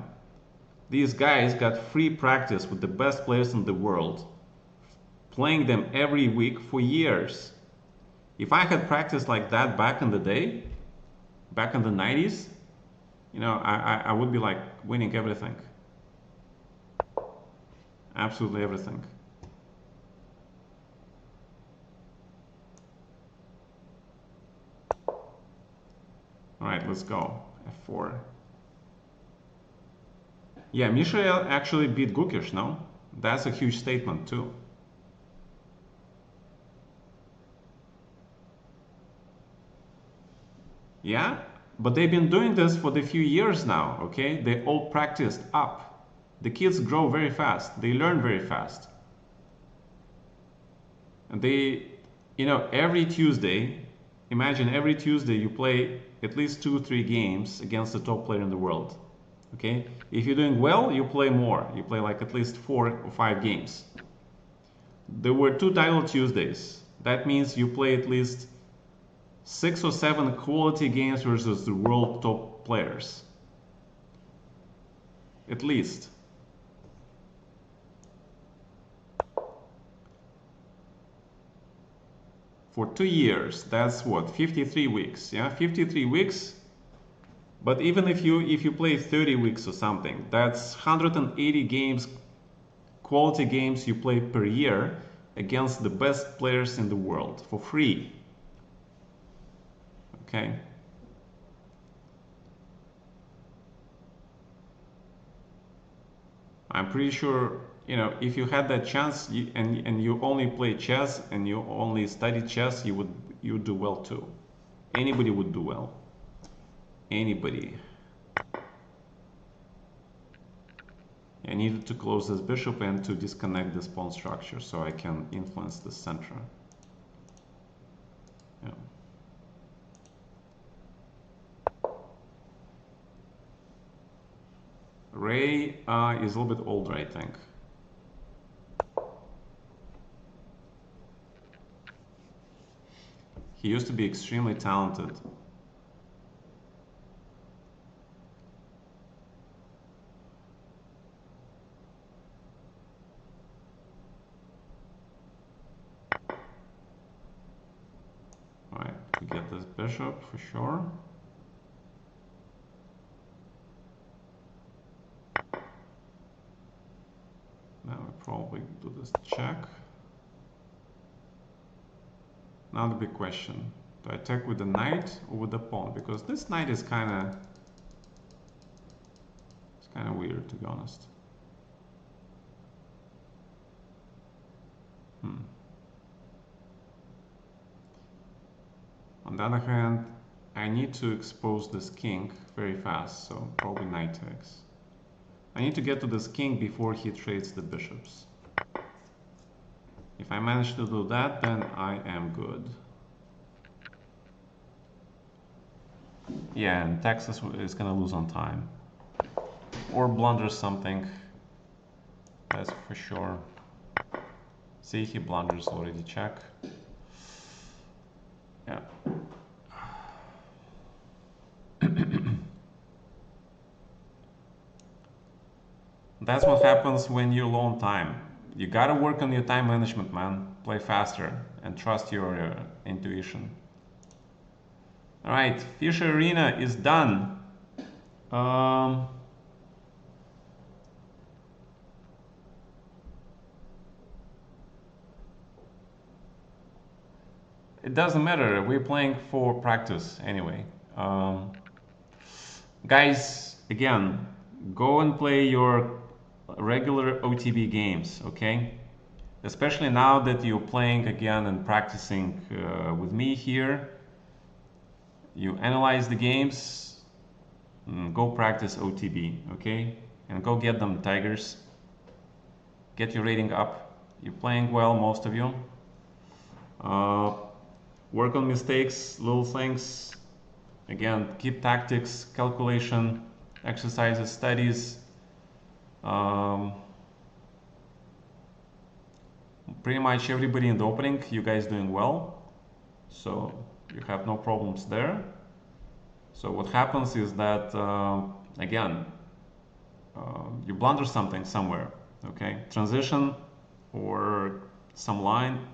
These guys got free practice with the best players in the world, playing them every week for years. If I had practiced like that back in the day, back in the 90s, you know, I would be like winning everything. Absolutely everything. All right, let's go. F4. Yeah, Mishael actually beat Gukish, no? That's a huge statement too. Yeah, but they've been doing this for the few years now, okay? They all practiced up. The kids grow very fast. They learn very fast. And they, you know, every Tuesday, imagine every Tuesday you play at least 2-3 games against the top player in the world, okay? If you're doing well, you play more. You play like at least 4 or 5 games. There were 2 title Tuesdays. That means you play at least 6 or 7 quality games versus the world top players. at least. For 2 years, that's what, 53 weeks, yeah, 53 weeks. But even if you play 30 weeks or something, that's 180 games, quality games you play per year against the best players in the world for free. Okay. I'm pretty sure, you know, if you had that chance and you only play chess and you only study chess, you would do well too. Anybody would do well. Anybody. I needed to close this bishop and to disconnect this pawn structure so I can influence the center. Yeah. Ray is a little bit older, I think. He used to be extremely talented. Alright, we get this bishop for sure. Now we probably do this check. Now the big question, do I attack with the knight or with the pawn? Because this knight is kind of weird, to be honest. On the other hand, I need to expose this king very fast, so probably knight takes. I need to get to this king before he trades the bishops. If I manage to do that, then I am good. Yeah, and Texas is gonna lose on time. Or blunder something. That's for sure. See, he blunders already, check. Yeah. That's what happens when you're low on time. You gotta work on your time management, man. Play faster and trust your intuition. Alright, Fischer Arena is done. It doesn't matter, we're playing for practice anyway. Guys, again, go and play your regular OTB games, okay? Especially now that you're playing again and practicing with me here. You analyze the games, go practice OTB, okay? And go get them, Tigers. Get your rating up. You're playing well, most of you. Work on mistakes, little things. Again, keep tactics, calculation, exercises, studies. Pretty much everybody in the opening, you guys doing well. So you have no problems there. So what happens is that, again, you blunder something somewhere, okay? Transition or some line,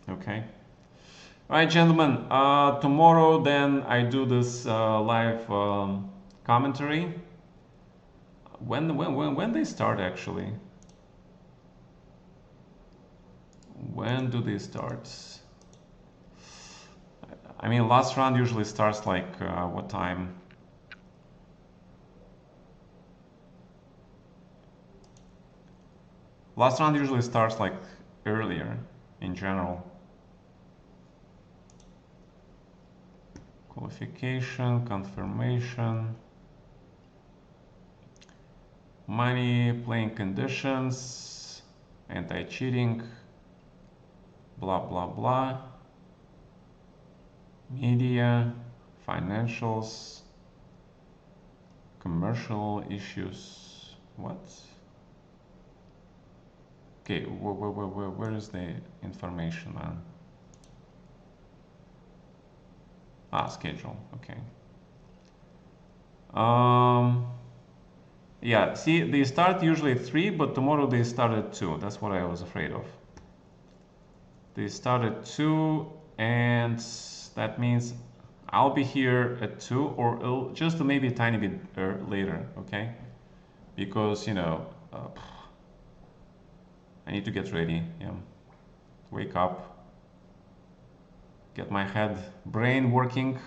okay? All right, gentlemen, tomorrow then I do this live commentary. When they start actually? When do they start? I mean, last round usually starts like what time? Last round usually starts like earlier in general. Qualification, confirmation, money, playing conditions, anti-cheating, blah blah blah, media, financials, commercial issues. What? Okay, where is the information, man? Schedule, okay. Yeah, see, they start usually at 3, but tomorrow they start at 2. That's what I was afraid of. They start at 2, and that means I'll be here at 2, or just maybe a tiny bit later, okay? Because, you know, I need to get ready, yeah. Wake up, get my brain working,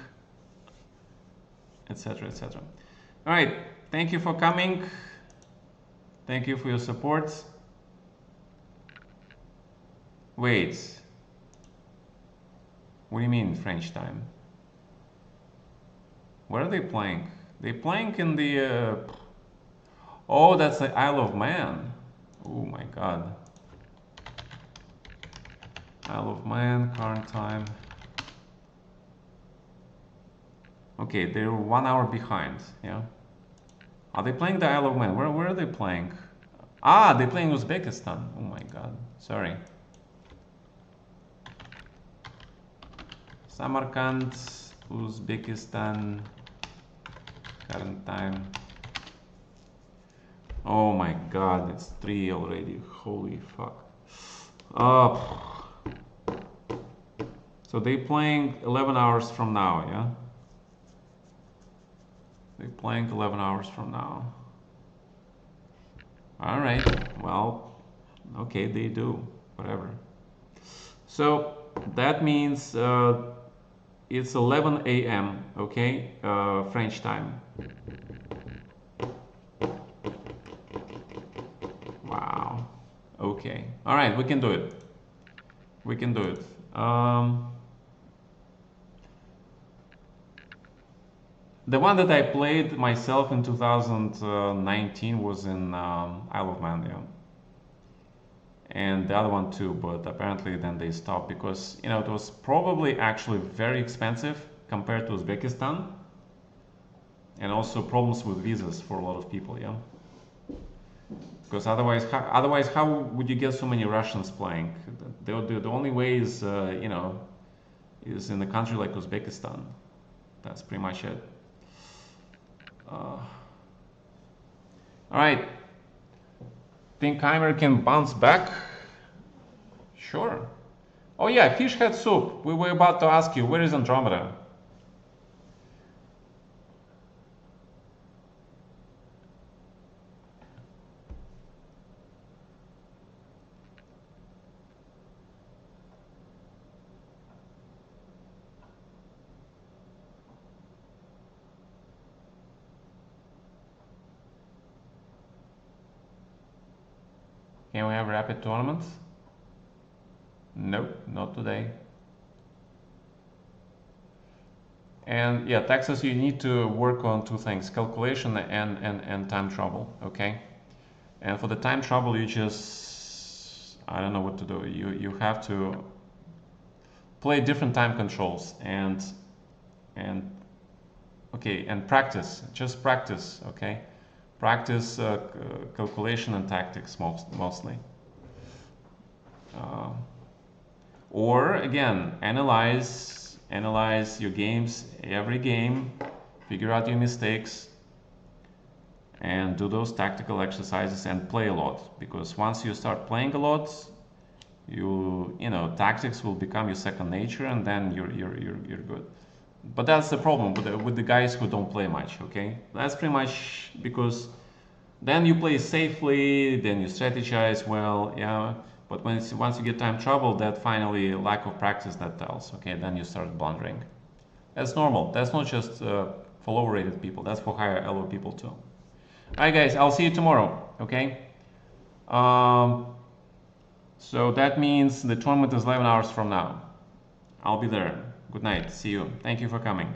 etc., etc. All right, thank you for coming. Thank you for your support. Wait, what do you mean French time? Where are they playing? They playing in the... Oh, that's the Isle of Man. Oh my God. Isle of Man, current time. Okay, they're 1 hour behind, yeah? Are they playing the Isle of Man? Where are they playing? Ah, they're playing Uzbekistan. Oh my God, sorry. Samarkand, Uzbekistan, current time. Oh my God, it's 3 already. Holy fuck. So they playing 11 hours from now, yeah? They're playing 11 hours from now. All right, well, okay, they do, whatever. So that means it's 11 a.m., okay, French time. Wow, okay. All right, we can do it. We can do it. The one that I played myself in 2019 was in Isle of Man, yeah. And the other one too, but apparently then they stopped because, you know, it was probably actually very expensive compared to Uzbekistan, and also problems with visas for a lot of people, yeah. Because otherwise, how would you get so many Russians playing? The only way is, you know, is in a country like Uzbekistan. That's pretty much it. All right. Think Heimer can bounce back? Sure. Oh yeah, fish head soup. We were about to ask you, where is Andromeda? Can we have rapid tournaments? Nope, not today. And yeah, Texas, you need to work on 2 things, calculation and time trouble, okay? And for the time trouble, you just, I don't know what to do. You have to play different time controls and okay, and practice, just practice, okay? Practice calculation and tactics mostly. Or again, analyze your games, every game, figure out your mistakes, and do those tactical exercises and play a lot. Because once you start playing a lot, you know, tactics will become your second nature, and then you're good. But that's the problem with the guys who don't play much, okay? That's pretty much because then you play safely, then you strategize well, yeah. But once you get time trouble, that finally lack of practice that tells, okay? Then you start blundering. That's normal. That's not just for lower rated people. That's for higher elo people too. All right, guys. I'll see you tomorrow, okay? So that means the tournament is 11 hours from now. I'll be there. Good night. See you. Thank you for coming.